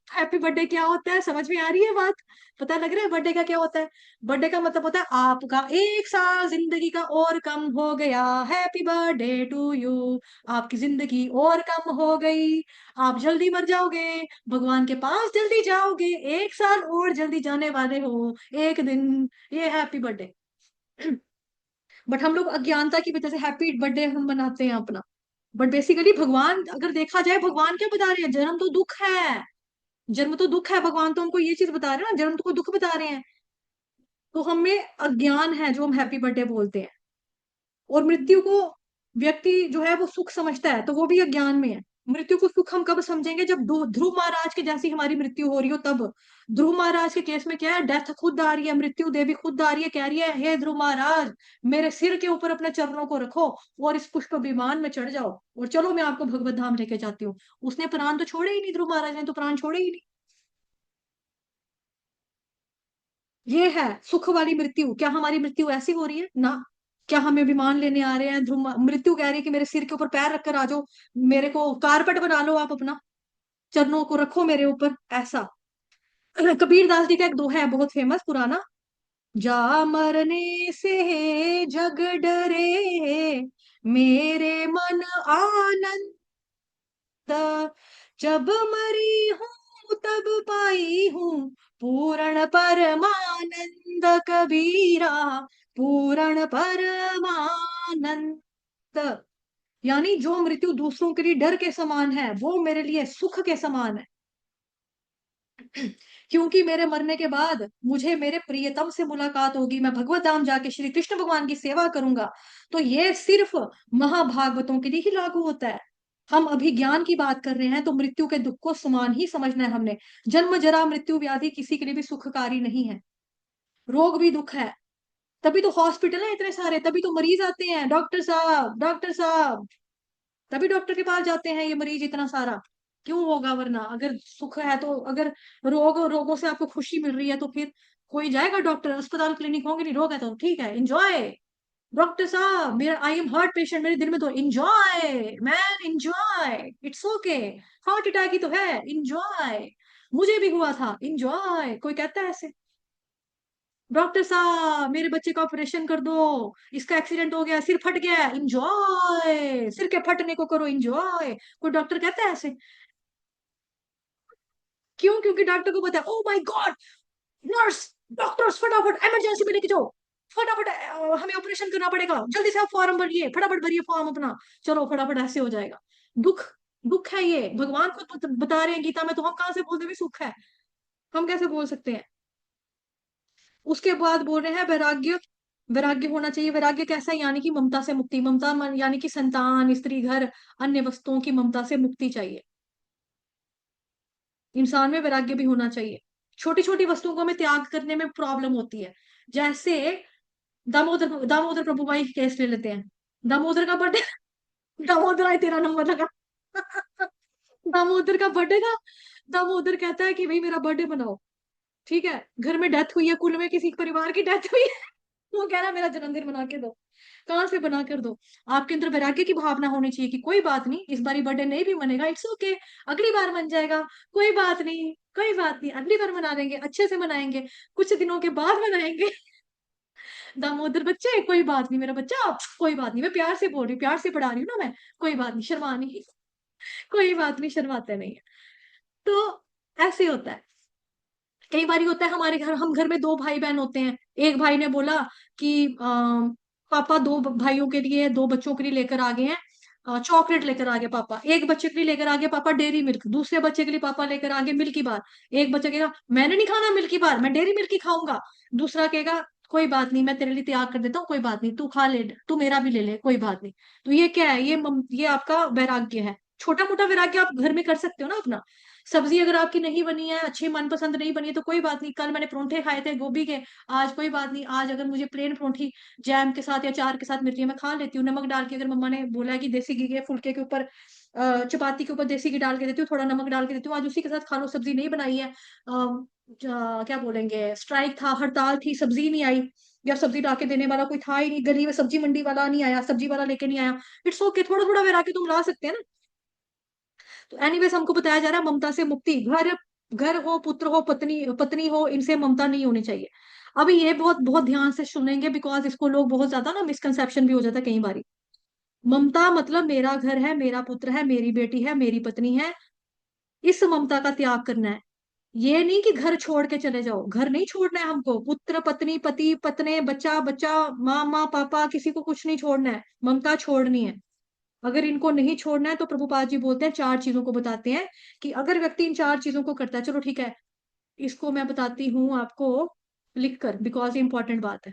हैप्पी बर्थडे क्या होता है समझ में आ रही है बात, पता लग रहा है बर्थडे का क्या होता है। बर्थडे का मतलब होता है आपका 1 साल जिंदगी का और कम हो गया, हैप्पी बर्थडे टू यू, आपकी जिंदगी और कम हो गई, आप जल्दी मर जाओगे, भगवान के पास जल्दी जाओगे, 1 साल और जल्दी जाने वाले हो एक दिन, ये हैप्पी बर्थडे। बट हम लोग अज्ञानता की वजह से हैप्पी बर्थडे हम बनाते हैं अपना। बट बेसिकली भगवान अगर देखा जाए, भगवान क्या बता रहे हैं, जन्म तो दुख है, जन्म तो दुख है, भगवान तो हमको ये चीज बता रहे हैं ना, जन्म तो को दुख बता रहे हैं। तो हमें अज्ञान है जो हम हैप्पी बर्थडे बोलते हैं। और मृत्यु को व्यक्ति जो है वो सुख समझता है, तो वो भी अज्ञान में है। मृत्यु को सुख हम कब समझेंगे, जब ध्रुव महाराज के जैसी हमारी मृत्यु हो रही हो तब। ध्रुव महाराज के केस में क्या है, डेथ खुद आ रही है, मृत्यु देवी खुद आ रही है, कह रही है हे ध्रुव महाराज मेरे सिर के ऊपर अपने चरणों को रखो और इस पुष्प विमान में चढ़ जाओ और चलो मैं आपको भगवत धाम लेके जाती हूँ। उसने प्राण तो छोड़े ही नहीं, ध्रुव महाराज ने तो प्राण छोड़े ही नहीं। ये है सुख वाली मृत्यु। क्या हमारी मृत्यु ऐसी हो रही है ना? क्या हमें विमान लेने आ रहे हैं, ध्रुव मृत्यु कह रही है कि मेरे सिर के ऊपर पैर रखकर आ जाओ, मेरे को कारपेट बना लो आप अपना, चरणों को रखो मेरे ऊपर, ऐसा। कबीर दास जी का एक दोहा है बहुत फेमस पुराना, जा मरने से जग डरे, मेरे मन आनंद, जब मरी हूं तब पाई हूं पूर्ण परमानंद कबीरा, पूर्ण परमानंद। यानी जो मृत्यु दूसरों के लिए डर के समान है, वो मेरे लिए सुख के समान है। क्योंकि मेरे मरने के बाद मुझे मेरे प्रियतम से मुलाकात होगी, मैं भगवत धाम जाके श्री कृष्ण भगवान की सेवा करूंगा। तो ये सिर्फ महाभागवतों के लिए ही लागू होता है। हम अभी ज्ञान की बात कर रहे हैं, तो मृत्यु के दुख को समान ही समझना है हमने। जन्म जरा मृत्यु व्याधि किसी के लिए भी सुखकारी नहीं है, रोग भी दुख है। तभी तो हॉस्पिटल है इतने सारे, तभी तो मरीज आते हैं, डॉक्टर साहब डॉक्टर साहब, तभी डॉक्टर के पास जाते हैं ये मरीज इतना सारा। क्यों होगा वरना? अगर सुख है तो, अगर रोगों से आपको खुशी मिल रही है तो फिर कोई जाएगा डॉक्टर, अस्पताल क्लिनिक होंगे नहीं, रोग है तो ठीक है एंजॉय। डॉक्टर साहब मेरा, आई एम हार्ट पेशेंट, मेरे दिल में तो enjoy man, enjoy, it's okay. Heart attack ही तो है, एंजॉय, मुझे भी हुआ था, एंजॉय। कोई कहता है ऐसे? डॉक्टर साहब मेरे बच्चे का ऑपरेशन कर दो, इसका एक्सीडेंट हो गया, सिर फट गया, एंजॉय, सिर के फटने को करो एंजॉय। कोई डॉक्टर कहता है ऐसे? क्यों? क्योंकि डॉक्टर को पता है, oh my God, nurse, doctors फटाफट इमरजेंसी में लेके जाओ, फटाफट हमें ऑपरेशन करना पड़ेगा, जल्दी से आप फॉर्म भरिए, फटाफट भरिए फॉर्म अपना, चलो फटाफट, ऐसे हो जाएगा। दुख, दुख है ये, भगवान खुद बता रहे हैं गीता में, तो हम कहाँ से बोलते भी सुख है? हम कैसे बोल सकते हैं? उसके बाद बोल रहे हैं वैराग्य, वैराग्य होना चाहिए। वैराग्य कैसा है? यानी कि ममता से मुक्ति, यानी कि संतान, स्त्री, घर, अन्य वस्तुओं की ममता से मुक्ति चाहिए। इंसान में वैराग्य भी होना चाहिए। छोटी छोटी वस्तुओं को हमें त्याग करने में प्रॉब्लम होती है। जैसे दामोदर दामोदर प्रभु भाई केस ले लेते हैं। दामोदर का बर्थडे, दामोदर आई तेरा नंबर लगा। दामोदर का बर्थडे था, दामोदर कहता है कि भाई मेरा बर्थडे बनाओ। ठीक है, घर में डेथ हुई है, कुल में किसी परिवार की डेथ हुई है, वो कह रहा है मेरा जन्मदिन बना के दो। कहाँ से बना कर दो? आपके अंदर वैराग्य की भावना होनी चाहिए कि कोई बात नहीं, इस बारी बर्थडे नहीं भी मनेगा, इट्स ओके, अगली बार मन जाएगा, कोई बात नहीं, कोई बात नहीं, अगली बार मना देंगे, अच्छे से मनाएंगे, कुछ दिनों के बाद मनाएंगे। दामोदर बच्चे कोई बात नहीं, मेरा बच्चा कोई बात नहीं, मैं प्यार से बोल रही हूँ, प्यार से पढ़ा रही हूँ ना मैं, कोई बात नहीं, शर्मा नहीं, कोई बात नहीं, शर्माते नहीं है। तो ऐसे होता है। कई बार होता है हमारे घर, हम घर में दो भाई बहन होते हैं, एक भाई ने बोला कि पापा दो भाइयों के लिए, दो बच्चों के लिए लेकर आ गए हैं चॉकलेट, लेकर आ गए पापा। एक बच्चे के लिए लेकर आ गए पापा डेयरी मिल्क, दूसरे बच्चे के लिए पापा लेकर आ गए मिल्की बार। एक बच्चा कहेगा मैंने नहीं खाना मिल्की बार, मैं डेयरी मिल्क ही खाऊंगा। दूसरा कहेगा कोई बात नहीं, मैं तेरे लिए त्याग कर देता हूँ, कोई बात नहीं, तू खा ले, तू मेरा भी ले ले, कोई बात नहीं। तो ये क्या है? ये आपका वैराग्य है। छोटा मोटा वैराग्य आप घर में कर सकते हो ना अपना। सब्जी अगर आपकी नहीं बनी है, अच्छी मनपसंद नहीं बनी है, तो कोई बात नहीं, कल मैंने परोंठे खाए थे गोभी के, आज कोई बात नहीं, आज अगर मुझे प्लेन परोंठी जैम के साथ या चार के साथ मिलती है, मैं खा लेती हूँ नमक डाल के। अगर मम्मा ने बोला है कि देसी घी के फुलके के ऊपर चपाती के ऊपर देसी घी डाल के देती हूँ, थोड़ा नमक डाल के देती हूँ, आज उसी के साथ खा लो, सब्जी नहीं बनाई है, क्या बोलेंगे, स्ट्राइक था, हड़ताल थी, सब्जी नहीं आई, या सब्जी ला के देने वाला कोई था ही नहीं, गली में सब्जी मंडी वाला नहीं आया, सब्जी वाला लेके नहीं आया, इट्स ओके, थोड़ा थोड़ा वैराग्य तुम ला सकते हैं ना। तो एनीवेज हमको बताया जा रहा है ममता से मुक्ति, घर, घर हो, पुत्र हो, पत्नी पत्नी हो, इनसे ममता नहीं होनी चाहिए। अभी ये बहुत बहुत ध्यान से सुनेंगे, बिकॉज इसको लोग बहुत ज्यादा ना मिसकंसेप्शन भी हो जाता है कई बारी। ममता मतलब मेरा घर है, मेरा पुत्र है, मेरी बेटी है, मेरी पत्नी है, इस ममता का त्याग करना है। ये नहीं कि घर छोड़ के चले जाओ, घर नहीं छोड़ना है हमको, पुत्र पत्नी, पति पत्नी, बच्चा बच्चा, माँ माँ पापा, किसी को कुछ नहीं छोड़ना है, ममता छोड़नी है। अगर इनको नहीं छोड़ना है तो प्रभुपाद जी बोलते हैं, चार चीजों को बताते हैं कि अगर व्यक्ति इन चार चीजों को करता है, चलो ठीक है, इसको मैं बताती हूँ आपको लिखकर, बिकॉज ये इंपॉर्टेंट बात है।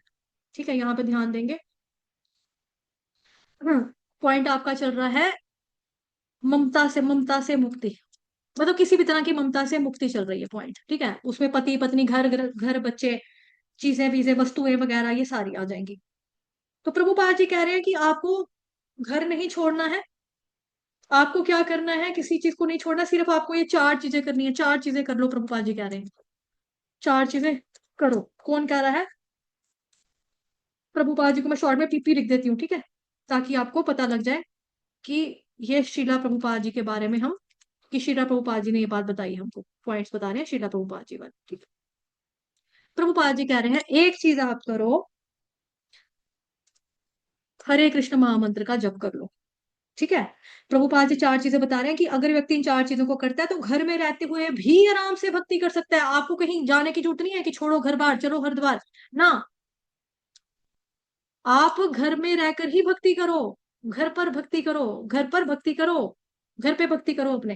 ठीक है, यहाँ पे ध्यान देंगे। पॉइंट आपका चल रहा है ममता से मुक्ति, मतलब किसी भी तरह की ममता से मुक्ति चल रही है पॉइंट। ठीक है, उसमें पति पत्नी, घर बच्चे, चीजें वीजें, वस्तुएं वगैरह, ये सारी आ जाएंगी। तो प्रभुपाद जी कह रहे हैं कि आपको घर नहीं छोड़ना है। आपको क्या करना है? किसी चीज को नहीं छोड़ना, सिर्फ आपको ये चार चीजें करनी है। चार चीजें कर लो, प्रभुपाद जी कह रहे हैं, चार चीजें करो। कौन कह रहा है? प्रभुपाद जी को मैं शॉर्ट में पीपी लिख देती हूँ, ठीक है, ताकि आपको पता लग जाए कि ये श्रीला प्रभुपाद जी के बारे में हम, कि श्रीला प्रभुपाद जी ने ये बात बताई, हमको पॉइंट्स बता रहे हैं श्रीला प्रभुपाद जी वाले, ठीक है। प्रभुपाद जी कह रहे हैं एक चीज आप करो, हरे कृष्ण महामंत्र का जप कर लो, ठीक है। प्रभुपाद जी 4 चीजें बता रहे हैं कि अगर व्यक्ति इन 4 चीजों को करता है तो घर में रहते हुए भी आराम से भक्ति कर सकता है। आपको कहीं जाने की जरूरत नहीं है कि छोड़ो घर बार चलो हरिद्वार, ना, आप घर में रहकर ही भक्ति करो, घर पर भक्ति करो, घर पर भक्ति करो, घर पे भक्ति करो अपने।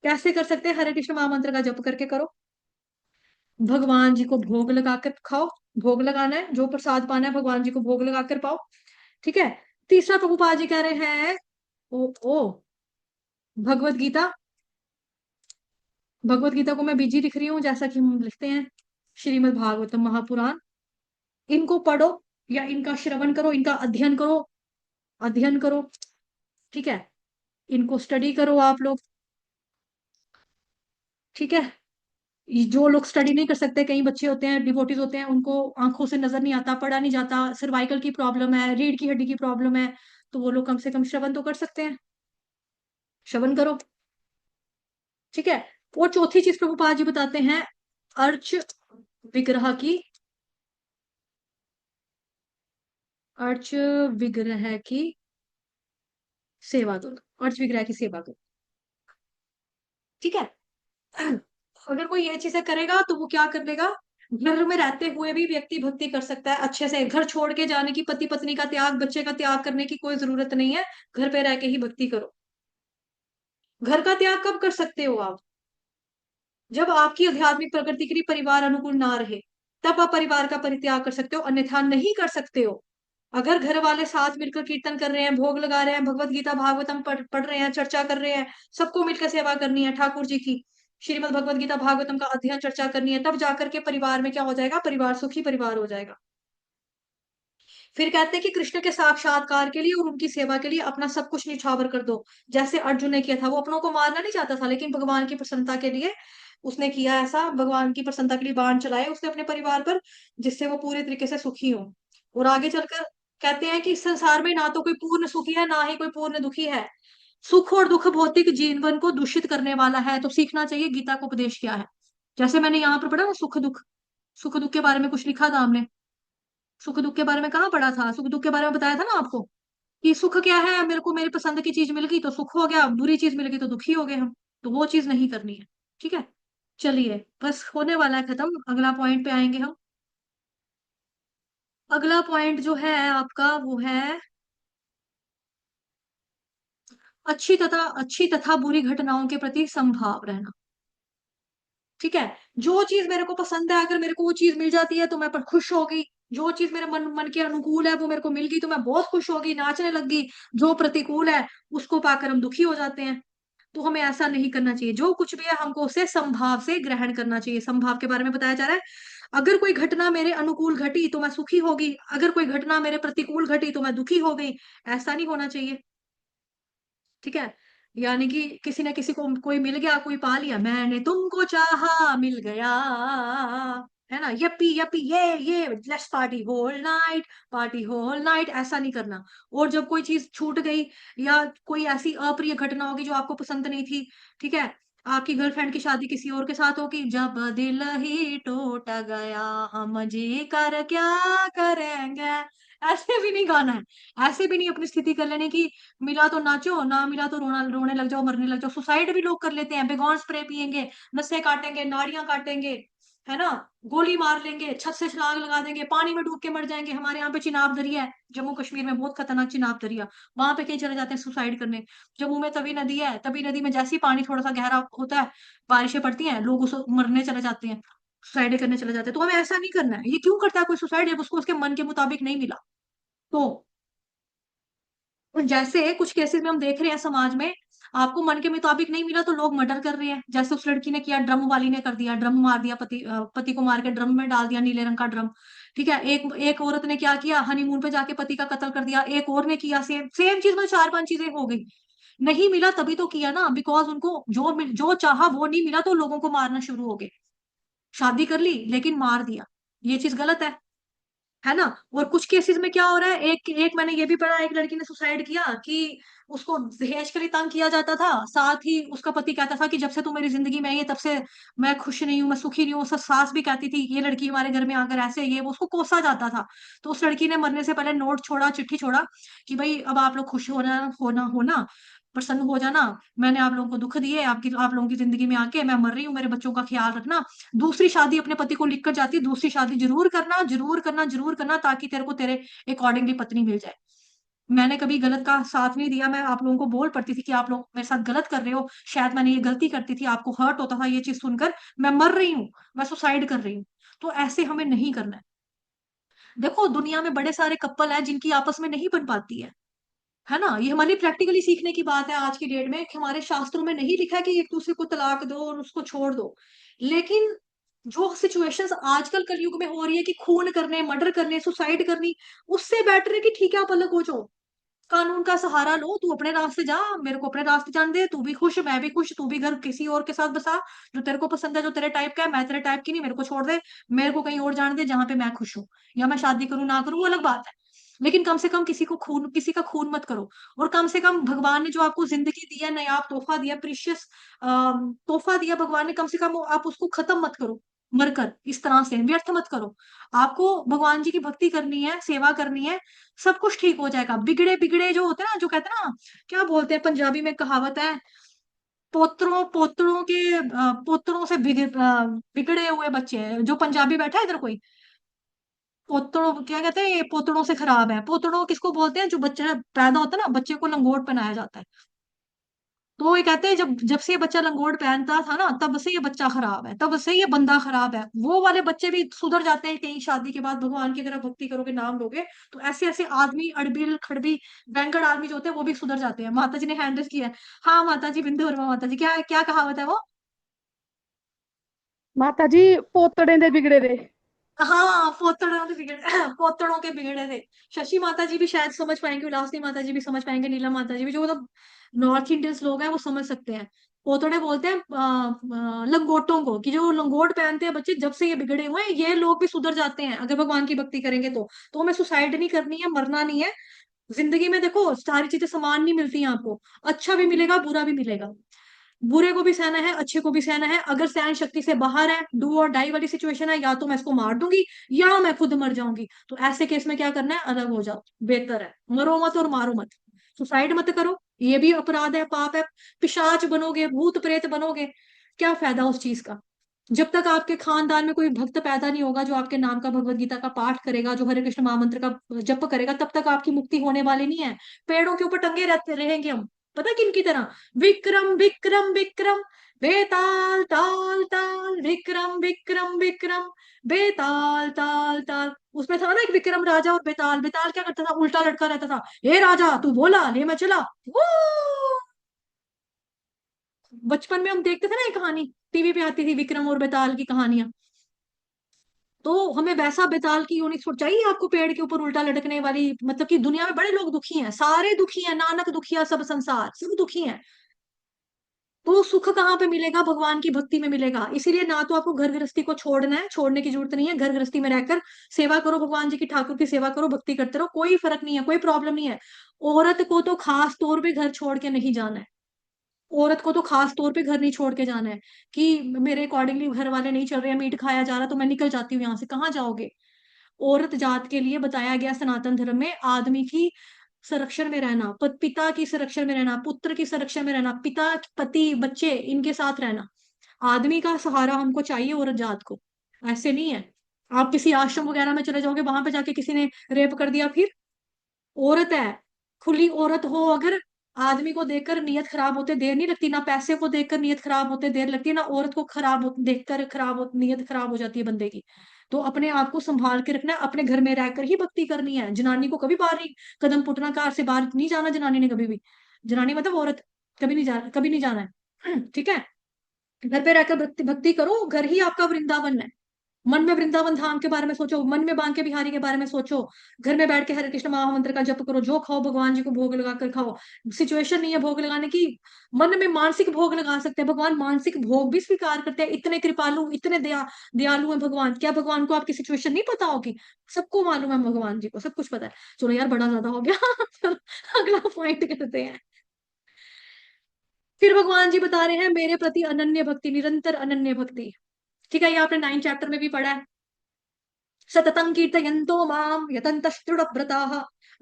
कैसे कर सकते हैं? हरे कृष्ण महामंत्र का जप करके करो, भगवान जी को भोग लगाकर खाओ, भोग लगाना है, जो प्रसाद पाना है भगवान जी को भोग लगाकर पाओ, ठीक है। तीसरा प्रभुपाद जी कह रहे हैं, ओ भगवत गीता, भगवत गीता को मैं बीजी लिख रही हूँ जैसा कि हम लिखते हैं, श्रीमद् भागवतम महापुराण, इनको पढ़ो या इनका श्रवण करो, इनका अध्ययन करो, अध्ययन करो, ठीक है, इनको स्टडी करो आप लोग, ठीक है। जो लोग स्टडी नहीं कर सकते, कई बच्चे होते हैं डिवोटीज होते हैं, उनको आंखों से नजर नहीं आता, पढ़ा नहीं जाता, सर्वाइकल की प्रॉब्लम है, रीढ़ की हड्डी की प्रॉब्लम है, तो वो लोग कम से कम श्रवण तो कर सकते हैं, श्रवण करो, ठीक है। और चौथी चीज प्रभुपाद जी बताते हैं, अर्च विग्रह की, अर्च विग्रह की सेवा करो, अर्च विग्रह की सेवा करो, ठीक है। अगर कोई ये चीजें करेगा तो वो क्या कर लेगा, घर में रहते हुए भी व्यक्ति भक्ति कर सकता है अच्छे से। घर छोड़ के जाने की, पति पत्नी का त्याग, बच्चे का त्याग करने की कोई जरूरत नहीं है, घर पे रह के ही भक्ति करो। घर का त्याग कब कर सकते हो आप? जब आपकी आध्यात्मिक प्रगति के लिए परिवार अनुकूल ना रहे, तब आप परिवार का परित्याग कर सकते हो, अन्यथा नहीं कर सकते हो। अगर घर वाले साथ मिलकर कीर्तन कर रहे हैं, भोग लगा रहे हैं, भगवत गीता भागवतम पढ़ रहे हैं, चर्चा कर रहे हैं, सबको मिलकर सेवा करनी है ठाकुर जी की, श्रीमद् भगवत गीता भागवतम का अध्ययन चर्चा करनी है, तब जाकर के परिवार में क्या हो जाएगा, परिवार सुखी परिवार हो जाएगा। फिर कहते हैं कि कृष्ण के साक्षात्कार के लिए और उनकी सेवा के लिए अपना सब कुछ निछावर कर दो, जैसे अर्जुन ने किया था। वो अपनों को मारना नहीं चाहता था, लेकिन भगवान की प्रसन्नता के लिए उसने किया ऐसा, भगवान की प्रसन्नता के लिए बाण चलाए उसने अपने परिवार पर, जिससे वो पूरे तरीके से सुखी हो। और आगे चलकर कहते हैं कि इस संसार में ना तो कोई पूर्ण सुखी है, ना ही कोई पूर्ण दुखी है। सुख और दुख भौतिक जीवन को दूषित करने वाला है, तो सीखना चाहिए गीता का उपदेश क्या है। जैसे मैंने यहाँ पर पढ़ा ना, सुख दुख, सुख दुख के बारे में कुछ लिखा था हमने, सुख दुख के बारे में कहाँ पढ़ा था, सुख दुख के बारे में बताया था ना आपको, कि सुख क्या है, मेरे को मेरी पसंद की चीज मिल गई तो सुख हो गया, बुरी चीज मिल गई तो दुखी हो गए हम, तो वो चीज नहीं करनी है, ठीक है। चलिए बस होने वाला है खत्म, अगला पॉइंट पे आएंगे हम। अगला पॉइंट जो है आपका वो है अच्छी तथा बुरी घटनाओं के प्रति संभाव रहना, ठीक है। जो चीज मेरे को पसंद है, अगर मेरे को वो चीज मिल जाती है तो मैं पर खुश हो गई, जो चीज मेरे मन के अनुकूल है वो मेरे को मिल गई तो मैं बहुत खुश हो गई, नाचने लग गई। जो प्रतिकूल है उसको पाकर हम दुखी हो जाते हैं, तो हमें ऐसा नहीं करना चाहिए। जो कुछ भी है हमको उसे संभाव से ग्रहण करना चाहिए। संभाव के बारे में बताया जा रहा है, अगर कोई घटना मेरे अनुकूल घटी तो मैं सुखी हो गई, अगर कोई घटना मेरे प्रतिकूल घटी तो मैं दुखी हो गई, ऐसा नहीं होना चाहिए, ठीक है। यानी कि किसी ने किसी को, कोई मिल गया, कोई पा लिया, मैंने तुमको चाहा मिल गया, है ना, यप्पी यप्पी ये let's party whole night, party whole night, ऐसा नहीं करना। और जब कोई चीज छूट गई या कोई ऐसी अप्रिय घटना होगी जो आपको पसंद नहीं थी, ठीक है, आपकी गर्लफ्रेंड की शादी किसी और के साथ होगी, जब दिल ही टूट गया हम जी कर क्या करेंगे, ऐसे भी नहीं गाना है, ऐसे भी नहीं अपनी स्थिति कर लेने की, मिला तो नाचो, ना मिला तो रोना, रोने लग जाओ, मरने लग जाओ। सुसाइड भी लोग कर लेते हैं, बेगॉन स्प्रे पियेंगे, नसें काटेंगे, नाड़ियां काटेंगे, है ना, गोली मार लेंगे, छत से छलांग लगा देंगे, पानी में डूब के मर जाएंगे। हमारे यहाँ पे चिनाब दरिया है, जम्मू कश्मीर में बहुत खतरनाक चिनाब दरिया, वहां पे कहीं चले जाते हैं सुसाइड करने। जम्मू में तवी नदी है, तवी नदी में जैसे ही पानी थोड़ा सा गहरा होता है, बारिशें पड़ती हैं, लोग उस मरने चले जाते हैं, सुसाइड करने चले जाते हैं। तो हमें ऐसा नहीं करना है। ये क्यों करता है कोई सुसाइड, जब उसको उसके मन के मुताबिक नहीं मिला तो। और जैसे कुछ केसेस में हम देख रहे हैं समाज में, आपको मन के मुताबिक नहीं मिला तो लोग मर्डर कर रहे हैं, जैसे उस लड़की ने किया, ड्रम वाली ने कर दिया, ड्रम मार दिया, पति को मार के ड्रम में डाल दिया, नीले रंग का ड्रम, ठीक है। एक औरत ने क्या किया, हनीमून पे जाके पति का कत्ल कर दिया, एक और ने किया सेम सेम चीज में 4-5 चीजें हो गई। नहीं मिला तभी तो किया ना, बिकॉज उनको जो चाहा वो नहीं मिला तो लोगों को मारना शुरू हो गए। शादी कर ली लेकिन मार दिया, ये चीज गलत है ना। और कुछ केसेस में क्या हो रहा है, एक एक मैंने ये भी पढ़ा, एक लड़की ने सुसाइड किया कि उसको दहेज के लिए तंग किया जाता था, साथ ही उसका पति कहता था कि जब से तू मेरी जिंदगी में आई है तब से मैं खुश नहीं हूँ, मैं सुखी नहीं हूँ। सास भी कहती थी ये लड़की हमारे घर में आकर ऐसे, ये वो, उसको कोसा जाता था। तो उस लड़की ने मरने से पहले नोट छोड़ा, चिट्ठी छोड़ा कि भाई अब आप लोग खुश होना होना होना प्रसन्न हो जाना, मैंने आप लोगों को दुख दिए, आप लोगों की जिंदगी में आके मैं मर रही हूँ, मेरे बच्चों का ख्याल रखना। दूसरी शादी अपने पति को लिखकर जाती, दूसरी शादी जरूर करना, जरूर करना, जरूर करना, ताकि तेरे को तेरे अकॉर्डिंगली पत्नी मिल जाए। मैंने कभी गलत का साथ नहीं दिया, मैं आप लोगों को बोल पड़ती थी कि आप लोग मेरे साथ गलत कर रहे हो, शायद मैंने ये गलती करती थी, आपको हर्ट होता था ये चीज सुनकर, मैं मर रही हूँ, मैं सुसाइड कर रही हूँ। तो ऐसे हमें नहीं करना है। देखो दुनिया में बड़े सारे कपल है जिनकी आपस में नहीं बन पाती है ना। ये हमारी प्रैक्टिकली सीखने की बात है आज की डेट में, कि हमारे शास्त्रों में नहीं लिखा है कि एक दूसरे को तलाक दो और उसको छोड़ दो। लेकिन जो सिचुएशंस आजकल कलयुग में हो रही है कि खून करने, मर्डर करने, सुसाइड करनी, उससे बेटर है कि ठीक है आप अलग हो जाओ, कानून का सहारा लो, तू अपने रास्ते जा, मेरे को अपने रास्ते जाने दे, तू भी खुश मैं भी खुश, तू भी घर किसी और के साथ बसा जो तेरे को पसंद है, जो तेरे टाइप का है, मैं तेरे टाइप की नहीं, मेरे को छोड़ दे, मेरे को कहीं और जाने दे जहां पे मैं खुश हूँ। या मैं शादी करूँ ना करूँ वो अलग बात है, लेकिन कम से कम किसी का खून मत करो। और कम से कम भगवान ने जो आपको जिंदगी दी है, नायाब तोहफा दिया, प्रीशियस तोहफा दिया भगवान ने, कम से कम आप उसको खत्म मत करो मरकर, इस तरह से व्यर्थ मत करो। आपको भगवान जी की भक्ति करनी है, सेवा करनी है, सब कुछ ठीक हो जाएगा। बिगड़े बिगड़े जो होते हैं ना, जो कहते हैं ना, क्या बोलते हैं पंजाबी में कहावत है, पोतरों पोतरों के पोतरों से बिगड़े हुए बच्चे हैं, जो पंजाबी बैठा है इधर कोई, पोतड़ों क्या कहते हैं, ये पोतड़ों से खराब है। पोतड़ों किसको बोलते हैं, जो बच्चा पैदा होता है ना, बच्चे को लंगोट पहनाया जाता है। तो ये कहते हैं जब जब से ये बच्चा लंगोट पहनता था ना, तब से ये बच्चा खराब है, तब से ये बंदा खराब है। वो वाले बच्चे भी सुधर जाते हैं कहीं शादी के बाद, भगवान की अगर आप भक्ति करोगे, नाम लोगे, तो ऐसे ऐसे आदमी अड़बिल खड़बी बैंगड़ आदमी जो होते हैं वो भी सुधर जाते हैं। माता जी ने हैंडल किया है। हाँ माता जी, बिंदु वर्मा माता जी, क्या क्या कहावत है वो? माता जी पोतड़े दे बिगड़े दे। हाँ पोतड़ों के बिगड़े पोतड़ों के बिगड़े थे। शशि माता जी भी शायद समझ पाएंगे, उल्लासनी माता जी भी समझ पाएंगे, नीला माता जी भी, जो मतलब नॉर्थ इंडियंस लोग हैं वो समझ सकते हैं। पोतड़े बोलते हैं लंगोटों को, कि जो लंगोट पहनते हैं बच्चे, जब से ये बिगड़े हुए हैं, ये लोग भी सुधर जाते हैं अगर भगवान की भक्ति करेंगे तो हमें सुसाइड नहीं करनी है, मरना नहीं है। जिंदगी में देखो सारी चीजें समान नहीं मिलती हैं आपको, अच्छा भी मिलेगा, बुरा भी मिलेगा। बुरे को भी सहना है, अच्छे को भी सहना है। अगर सहन शक्ति से बाहर है, डू और डाई वाली सिचुएशन है, या तो मैं इसको मार दूंगी या मैं खुद मर जाऊंगी, तो ऐसे केस में क्या करना है, अलग हो जाओ, बेहतर है। मरो मत और मारो मत, सुसाइड मत करो, ये भी अपराध है, पाप है। पिशाच बनोगे, भूत प्रेत बनोगे, क्या फायदा उस चीज का। जब तक आपके खानदान में कोई भक्त पैदा नहीं होगा जो आपके नाम का भगवत गीता का पाठ करेगा, जो हरे कृष्ण महामंत्र का जप करेगा, तब तक आपकी मुक्ति होने वाली नहीं है। पेड़ों के ऊपर टंगे रहते रहेंगे हम, पता किन की तरह, विक्रम विक्रम विक्रम, बेताल ताल ताल, विक्रम विक्रम विक्रम, बेताल ताल ताल। उसमें था ना एक विक्रम राजा और बेताल। बेताल क्या करता था, उल्टा लटका रहता था, हे राजा तू बोला ले मैं चला। वो बचपन में हम देखते थे ना ये कहानी, टीवी पे आती थी विक्रम और बेताल की कहानियां। तो हमें वैसा बेताल की यूनिट चाहिए आपको, पेड़ के ऊपर उल्टा लटकने वाली। मतलब कि दुनिया में बड़े लोग दुखी हैं, सारे दुखी हैं, नानक दुखिया सब संसार, सब दुखी हैं। तो सुख कहाँ पे मिलेगा, भगवान की भक्ति में मिलेगा। इसीलिए ना तो आपको घर गृहस्थी को छोड़ना है, छोड़ने की जरूरत नहीं है। घर गृहस्थी में रहकर सेवा करो, भगवान जी की, ठाकुर की सेवा करो, भक्ति करते रहो, कोई फर्क नहीं है, कोई प्रॉब्लम नहीं है। औरत को तो खास तौर पे घर छोड़ के नहीं जाना है। औरत को तो खास तौर पे घर नहीं छोड़ के जाना है कि मेरे अकॉर्डिंगली घर वाले नहीं चल रहे हैं, मीट खाया जा रहा, तो मैं निकल जाती हूँ यहाँ से। कहाँ जाओगे? औरत जात के लिए बताया गया सनातन धर्म में, आदमी की संरक्षण में रहना, पिता की संरक्षण में रहना, पुत्र की संरक्षण में रहना, पिता पति बच्चे इनके साथ रहना। आदमी का सहारा हमको चाहिए औरत जात को, ऐसे नहीं है। आप किसी आश्रम वगैरह में चले जाओगे, वहां पे जाके किसी ने रेप कर दिया, फिर औरत है, खुली औरत हो अगर, आदमी को देखकर नियत खराब होते देर नहीं लगती, ना पैसे को देखकर नियत खराब होते देर लगती है, ना औरत को देखकर नियत खराब हो जाती है बंदे की। तो अपने आप को संभाल के रखना है, अपने घर में रहकर ही भक्ति करनी है। जनानी को कभी बाहर नहीं, कदम पुटना, कार से बाहर नहीं जाना जनानी ने कभी भी। जनानी मतलब औरत, कभी नहीं जाना है ठीक है। घर पे रहकर भक्ति भक्ति करो, घर ही आपका वृंदावन है। मन में वृंदावन धाम के बारे में सोचो, मन में बांके बिहारी के बारे में सोचो, घर में बैठ के हरे कृष्ण महामंत्र का जप करो, जो खाओ भगवान जी को भोग लगा कर खाओ। सिचुएशन नहीं है भोग लगाने की, मन में मानसिक भोग लगा सकते हैं, भगवान मानसिक भोग भी स्वीकार करते हैं। इतने कृपालु, इतने दयालु है भगवान। क्या भगवान को आपकी सिचुएशन नहीं पता होगी? सबको मालूम है, भगवान जी को सब कुछ पता है। चलो यार, बड़ा ज्यादा हो गया चलो अगला पॉइंट करते हैं। फिर भगवान जी बता रहे हैं मेरे प्रति अनन्य भक्ति, निरंतर अनन्य भक्ति। ठीक है, ये आपने 9 चैप्टर में भी पढ़ा है। सततं कीर्तयन्तो माम यतन्तस्त्रुडव्रताः।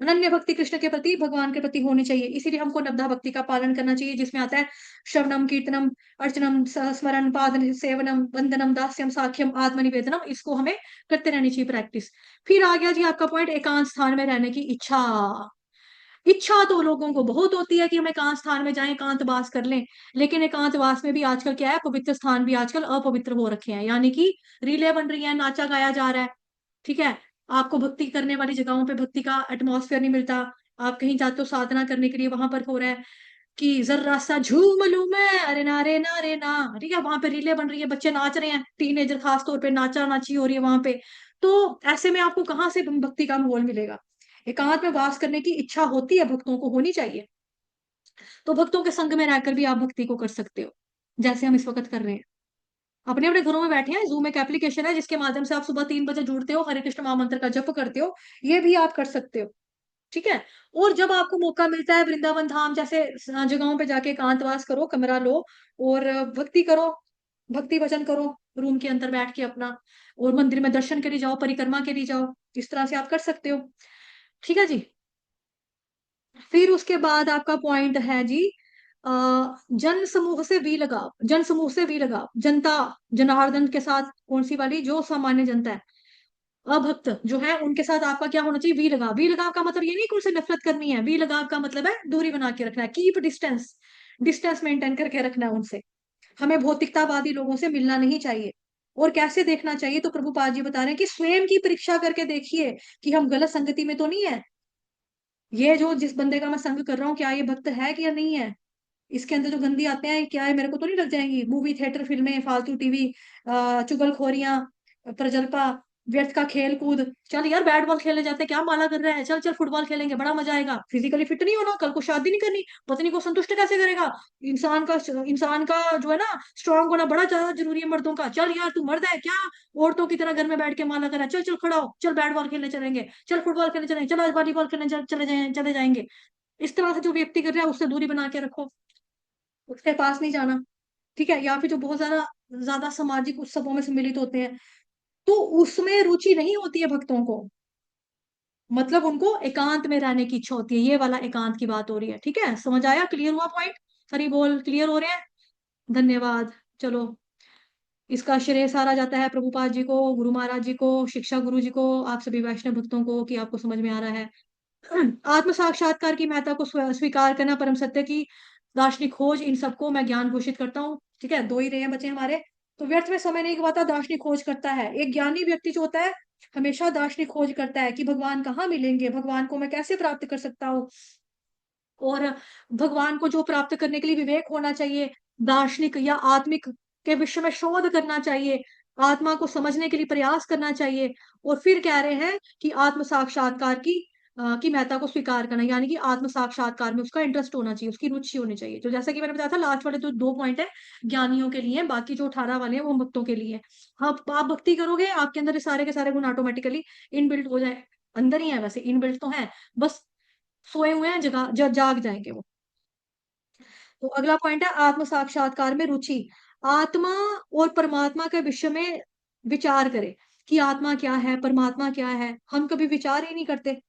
अनन्य भक्ति कृष्ण के प्रति, भगवान के प्रति होनी चाहिए। इसीलिए हमको नवधा भक्ति का पालन करना चाहिए, जिसमें आता है श्रवणम, कीर्तनम, अर्चनम, स्मरण, पाद सेवनम, वंदनम, दास्यम, साख्यम, आत्मनिवेदनम। इसको हमें करते रहनी चाहिए प्रैक्टिस। फिर आ गया जी आपका पॉइंट, एकांत स्थान में रहने की इच्छा। इच्छा तो लोगों को बहुत होती है कि हम एकांत स्थान में जाएं, एकांतवास कर लें। लेकिन एकांतवास में भी आजकल क्या है, पवित्र स्थान भी आजकल अपवित्र हो रखे हैं। यानी कि रीलें बन रही हैं, नाचा गाया जा रहा है। ठीक है, आपको भक्ति करने वाली जगहों पे भक्ति का एटमॉस्फेयर नहीं मिलता। आप कहीं जाते हो साधना करने के लिए, वहां पर हो रहा है कि जर्रा सा झूम लूं मैं, अरे नारे नारे ना। ठीक है, वहां पे रीलें बन रही है, बच्चे नाच रहे हैं, टीनेजर खास तौर पे नाचा नाची हो रही है वहां पे। तो ऐसे में आपको कहाँ से भक्ति का माहौल मिलेगा? एकांत में वास करने की इच्छा होती है, भक्तों को होनी चाहिए। तो भक्तों के संग में रहकर भी आप भक्ति को कर सकते हो, जैसे हम इस वक्त कर रहे हैं। अपने अपने घरों में बैठे हैं, जूम एक एप्लीकेशन है जिसके माध्यम से आप सुबह 3 बजे जुड़ते हो, हरे कृष्ण महामंत्र का जप करते हो। ये भी आप कर सकते हो। ठीक है, और जब आपको मौका मिलता है, वृंदावन धाम जैसे जगहों पे जाके एकांतवास करो, कमरा लो और भक्ति करो, भक्ति भजन करो रूम के अंदर बैठ के अपना, और मंदिर में दर्शन के लिए जाओ, परिक्रमा के लिए जाओ। इस तरह से आप कर सकते हो। ठीक है जी। फिर उसके बाद आपका पॉइंट है जी, जन समूह से भी लगाव, जन समूह से भी लगाव, जनता, जनार्दन के साथ। कौन सी वाली? जो सामान्य जनता है, अभक्त जो है, उनके साथ आपका क्या होना चाहिए? वी लगाव। वी लगाव का मतलब ये नहीं कि उनसे नफरत करनी है, वी लगाव का मतलब है दूरी बना के रखना है, कीप डिस्टेंस, डिस्टेंस मेंटेन करके रखना है उनसे। हमें भौतिकतावादी लोगों से मिलना नहीं चाहिए। और कैसे देखना चाहिए? तो प्रभुपाद जी बता रहे हैं कि स्वयं की परीक्षा करके देखिए कि हम गलत संगति में तो नहीं है। ये जो जिस बंदे का मैं संग कर रहा हूँ, क्या ये भक्त है कि या नहीं है? इसके अंदर जो गंदी आते हैं, क्या है, मेरे को तो नहीं लग जाएंगी? मूवी थिएटर, फिल्में, फालतू टीवी, चुगलखोरियां, प्रजल्पा, व्यर्थ का खेल कूद। चल यार, बैट बॉल खेलने जाते हैं, क्या माला कर रहा है? चल चल फुटबॉल खेलेंगे, बड़ा मजा आएगा। फिजिकली फिट नहीं होना, कल को शादी नहीं करनी, पत्नी को संतुष्ट कैसे करेगा? इंसान का जो है ना, स्ट्रांग होना बड़ा ज्यादा जरूरी है मर्दों का। चल यार, तू मर्द है क्या? औरतों की तरह घर में बैठ के माला कर रहा है? चल चल खड़ा हो, चल बैट बॉल खेलने चलेंगे, चल फुटबॉल खेलने चलेंगे, चल आज वॉलीबॉल खेलने चले जाएंगे। इस तरह से जो व्यक्ति कर रहा है, उससे दूरी बना के रखो, उसके पास नहीं जाना। ठीक है, या फिर जो बहुत ज्यादा ज्यादा सामाजिक उत्सवों में सम्मिलित होते हैं, तो उसमें रुचि नहीं होती है भक्तों को। मतलब उनको एकांत में रहने की इच्छा होती है। ये वाला एकांत की बात हो रही है। ठीक है, समझ आया? क्लियर हुआ पॉइंट? हरी बोल, क्लियर हो रहे हैं? धन्यवाद। चलो, इसका श्रेय सारा जाता है प्रभुपाद जी को, गुरु महाराज जी को, शिक्षा गुरु जी को, आप सभी वैष्णव भक्तों को, कि आपको समझ में आ रहा है। आत्म साक्षात्कार की महत्ता को स्वीकार करना, परम सत्य की दार्शनिक खोज, इन सबको मैं ज्ञान घोषित करता हूँ। ठीक है, 2 ही रहे हैं बचे हमारे। तो व्यर्थ में समय नहीं गवाता, दार्शनिक खोज करता है। एक ज्ञानी व्यक्ति जो होता है, हमेशा दार्शनिक खोज करता है कि भगवान कहाँ मिलेंगे, भगवान को मैं कैसे प्राप्त कर सकता हूँ। और भगवान को जो प्राप्त करने के लिए विवेक होना चाहिए, दार्शनिक या आत्मिक के विषय में शोध करना चाहिए, आत्मा को समझने के लिए प्रयास करना चाहिए। और फिर कह रहे हैं कि आत्म साक्षात्कार की महत्ता को स्वीकार करना, यानी कि आत्म साक्षात्कार में उसका इंटरेस्ट होना चाहिए, उसकी रुचि होनी चाहिए। तो जैसा कि मैंने बताया था, लास्ट वाले जो 2 पॉइंट है ज्ञानियों के लिए, बाकी जो 18 वाले हैं वो भक्तों के लिए। हाँ, आप भक्ति करोगे, आपके अंदर ये सारे के सारे गुण ऑटोमेटिकली इनबिल्ट हो जाए। अंदर ही है, वैसे इनबिल्ट तो है, बस सोए हुए हैं, जाग जाएंगे वो। तो अगला पॉइंट है आत्म साक्षात्कार में रुचि। आत्मा और परमात्मा के विषय में विचार करें कि आत्मा क्या है, परमात्मा क्या है। हम कभी विचार ही नहीं करते,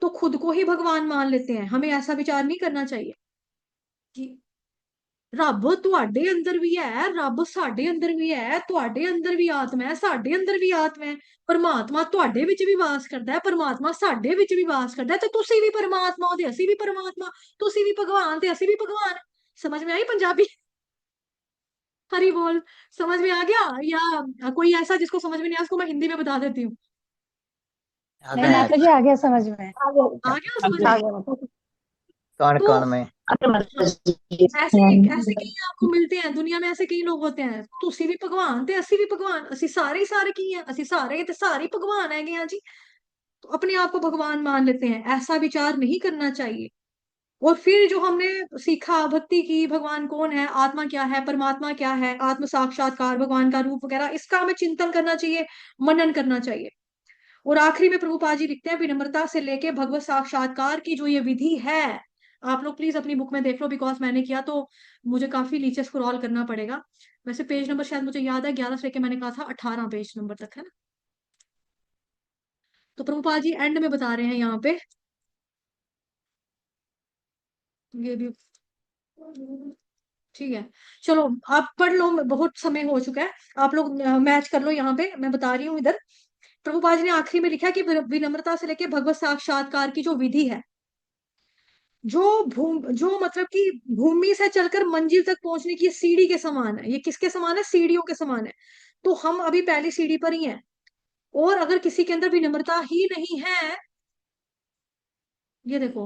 तो खुद को ही भगवान मान लेते हैं। हमें ऐसा विचार नहीं करना चाहिए कि रब ਤੁਹਾਡੇ ਅੰਦਰ ਵੀ ਹੈ, ਰੱਬ ਸਾਡੇ ਅੰਦਰ ਵੀ ਹੈ, ਤੁਹਾਡੇ ਅੰਦਰ ਵੀ ਆਤਮਾ ਹੈ, ਸਾਡੇ ਅੰਦਰ ਵੀ ਆਤਮਾ ਹੈ। ਪਰਮਾਤਮਾ ਤੁਹਾਡੇ ਵਿੱਚ ਵੀ ਵਾਸ ਕਰਦਾ ਹੈ, ਪਰਮਾਤਮਾ ਸਾਡੇ ਵਿੱਚ ਵੀ ਵਾਸ ਕਰਦਾ ਹੈ, ਤੇ ਤੁਸੀਂ ਵੀ ਪਰਮਾਤਮਾ ਹੋ ਤੇ ਅਸੀਂ ਵੀ ਪਰਮਾਤਮਾ, ਤੁਸੀਂ ਵੀ ਭਗਵਾਨ ਤੇ ਅਸੀਂ ਵੀ ਭਗਵਾਨ। समझ में आई पंजाबी? हरी बोल। समझ में आ गया? या कोई ऐसा जिसको समझ में नहीं आया, उसको मैं हिंदी में बता देती हूँ। आ नहीं गया माता जी, आ गया समझ में। आ गया समझ में? आ गया। कौन तो कौन में ऐसे ऐसे कई आपको मिलते हैं दुनिया में, ऐसे कई लोग होते हैं, तुसी भी भगवान ते ਅਸੀਂ ਵੀ ਭਗਵਾਨ, ਅਸੀਂ ਸਾਰੇ ਹੀ ਸਾਰੇ ਕੀ हैं, ਅਸੀਂ ਸਾਰੇ ਤੇ ਸਾਰੇ ही भगवान है हैं जी। तो अपने आप को भगवान मान लेते हैं, ऐसा विचार नहीं करना चाहिए। और फिर जो हमने सीखा भक्ति की, भगवान कौन है, आत्मा क्या है, परमात्मा क्या है, आत्म साक्षात्कार, भगवान का रूप वगैरह, इसका हमें चिंतन करना चाहिए, मनन करना चाहिए। और आखिरी में प्रभुपाद जी लिखते हैं, विनम्रता से लेके भगवत साक्षात्कार की जो ये विधि है, आप लोग प्लीज अपनी बुक में देख लो, बिकॉज मैंने किया तो मुझे काफी नीचे स्क्रॉल करना पड़ेगा। वैसे पेज नंबर शायद मुझे याद है 11 से लेके मैंने कहा था 18 पेज नंबर तक है ना। तो प्रभुपाद जी एंड में बता रहे हैं यहाँ पे, ये भी ठीक है। चलो आप पढ़ लो, बहुत समय हो चुका है, आप लोग मैच कर लो, यहाँ पे मैं बता रही हूँ इधर। प्रभुपाद जी ने आखिरी में लिखा कि विनम्रता से लेके भगवत साक्षात्कार की जो विधि है, जो मतलब कि भूमि से चलकर मंजिल तक पहुंचने की सीढ़ी के समान है। ये किसके समान है? सीढ़ियों के समान है। तो हम अभी पहली सीढ़ी पर ही हैं। और अगर किसी के अंदर विनम्रता ही नहीं है, ये देखो,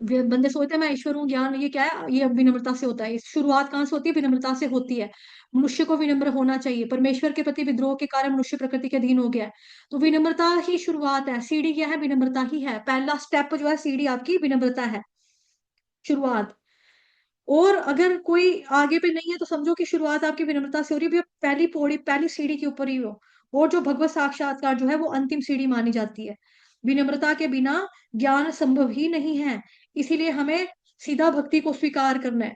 बंदे सोचते हैं मैं ईश्वर हूँ, ज्ञान, ये क्या है, ये विनम्रता से होता है। शुरुआत कहाँ से होती है? विनम्रता से होती है। मनुष्य को विनम्र होना चाहिए। परमेश्वर के प्रति विद्रोह के कारण मनुष्य प्रकृति के अधीन हो गया है। तो विनम्रता ही शुरुआत है। सीढ़ी क्या है? विनम्रता ही है। पहला स्टेप जो है सीढ़ी आपकी विनम्रता है, शुरुआत। और अगर कोई आगे पे नहीं है तो समझो कि शुरुआत आपकी विनम्रता से हो रही है। पहली पौड़ी, पहली सीढ़ी के ऊपर ही हो। और जो भगवत साक्षात्कार जो है वो अंतिम सीढ़ी मानी जाती है। विनम्रता के बिना ज्ञान संभव ही नहीं है। इसीलिए हमें सीधा भक्ति को स्वीकार करना है,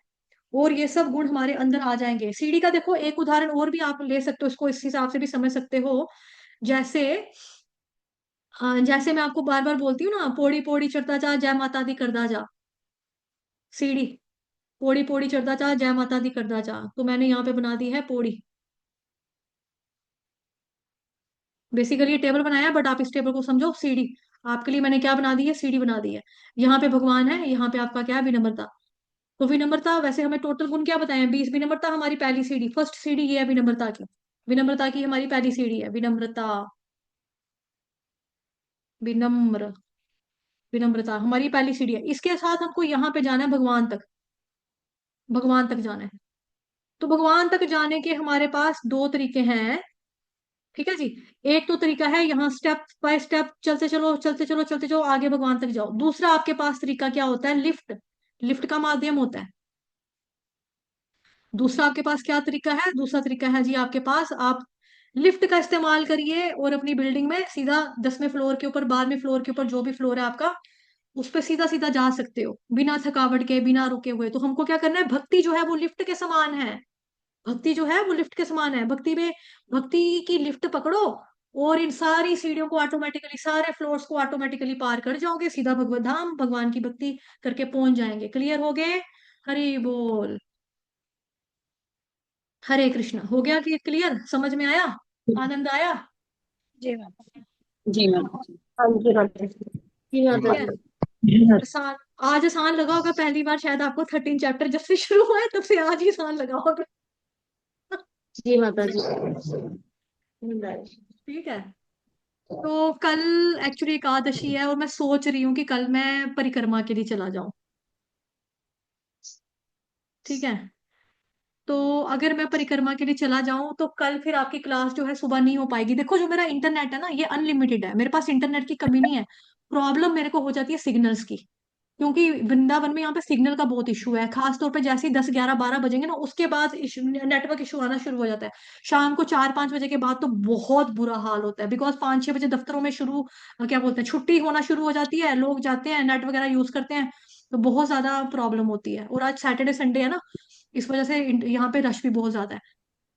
और ये सब गुण हमारे अंदर आ जाएंगे। सीढ़ी का देखो एक उदाहरण और भी आप ले सकते हो, इसको इस हिसाब से भी समझ सकते हो। जैसे जैसे मैं आपको बार बार बोलती हूँ ना, पौड़ी पौड़ी चढ़ता जा, जय माता दी करदा जा। सीढ़ी, पौड़ी पौड़ी चढ़ता जा, जय माता दी करदा जा। तो मैंने यहाँ पे बना दी है पौड़ी। बेसिकली ये टेबल बनाया है, बट आप इस टेबल को समझो सीढ़ी। आपके लिए मैंने क्या बना दी है? सीढ़ी बना दी है। यहाँ पे भगवान है, यहाँ पे आपका क्या है? विनम्रता। तो विनम्रता, वैसे हमें टोटल गुण क्या बताए हैं? 20। विनम्रता हमारी पहली सीढ़ी, फर्स्ट सीढ़ी ये है विनम्रता की। विनम्रता की हमारी पहली सीढ़ी है विनम्रता। विनम्र, विनम्रता हमारी पहली सीढ़ी है। इसके साथ हमको यहाँ पे जाना है भगवान तक, भगवान तक जाना है। तो भगवान तक जाने के हमारे पास दो तरीके हैं, ठीक है जी। एक तो तरीका है यहाँ स्टेप बाय स्टेप चलते चलो चलते चलो चलते चलो आगे भगवान तक जाओ। दूसरा आपके पास तरीका क्या होता है? लिफ्ट, लिफ्ट का माध्यम होता है। दूसरा आपके पास क्या तरीका है? दूसरा तरीका है जी आपके पास, आप लिफ्ट का इस्तेमाल करिए और अपनी बिल्डिंग में सीधा 10वें फ्लोर के ऊपर, 12वें फ्लोर के ऊपर, जो भी फ्लोर है आपका, उस पर सीधा सीधा जा सकते हो बिना थकावट के, बिना रुके हुए। तो हमको क्या करना है? भक्ति जो है वो लिफ्ट के समान है। भक्ति जो है वो लिफ्ट के समान है। भक्ति में, भक्ति की लिफ्ट पकड़ो और इन सारी सीढ़ियों को ऑटोमेटिकली, सारे फ्लोर्स को ऑटोमेटिकली पार कर जाओगे, सीधा भगवत धाम भगवान की भक्ति करके पहुंच जाएंगे। क्लियर हो गए? हरि बोल, हरे कृष्ण। हो गया कि क्लियर? समझ में आया? आनंद आया? जी मैम। जी मैम। हाँ जी माता जी। जी माता ठीक है। जी। आसान, आज आसान लगा होगा पहली बार शायद आपको। 13 चैप्टर जब से शुरू हुआ है तब से आज ही आसान लगा होगा। जी माता जी। ठीक है। तो कल एक्चुअली एकादशी है और मैं सोच रही हूँ कि कल मैं परिक्रमा के लिए चला जाऊं। ठीक है। तो अगर मैं परिक्रमा के लिए चला जाऊं तो कल फिर आपकी क्लास जो है सुबह नहीं हो पाएगी। देखो जो मेरा इंटरनेट है ना ये अनलिमिटेड है, मेरे पास इंटरनेट की कमी नहीं है। प्रॉब्लम मेरे को हो जाती है सिग्नल्स की, क्योंकि वृंदावन में यहाँ पे सिग्नल का बहुत इशू है। खास तौर पे जैसे ही 10 11 12 बजेंगे ना उसके बाद नेटवर्क इशू आना शुरू हो जाता है। शाम को 4 5 बजे के बाद तो बहुत बुरा हाल होता है, बिकॉज 5 6 बजे दफ्तरों में शुरू, क्या बोलते हैं, छुट्टी होना शुरू हो जाती है, लोग जाते हैं, नेट वगैरह यूज करते हैं, तो बहुत ज्यादा प्रॉब्लम होती है। और आज सैटरडे संडे है ना, इस वजह से यहाँ पे रश भी बहुत ज्यादा है।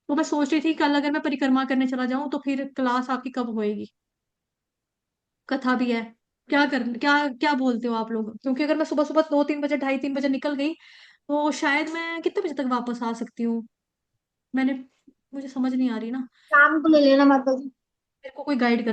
तो मैं सोच रही थी कल अगर मैं परिक्रमा करने चला जाऊं तो फिर क्लास आपकी कब होएगी? कथा भी है, क्या क्या बोलते हो आप लोग? क्योंकि अगर मैं सुबह सुबह 2 3 बजे, 2:30 3 बजे निकल गई तो शायद मैं कितने बजे तक वापस आ सकती हूँ? मैंने, मुझे समझ नहीं आ रही ना। शाम को ले लेना माता जी। मेरे को कोई गाइड कर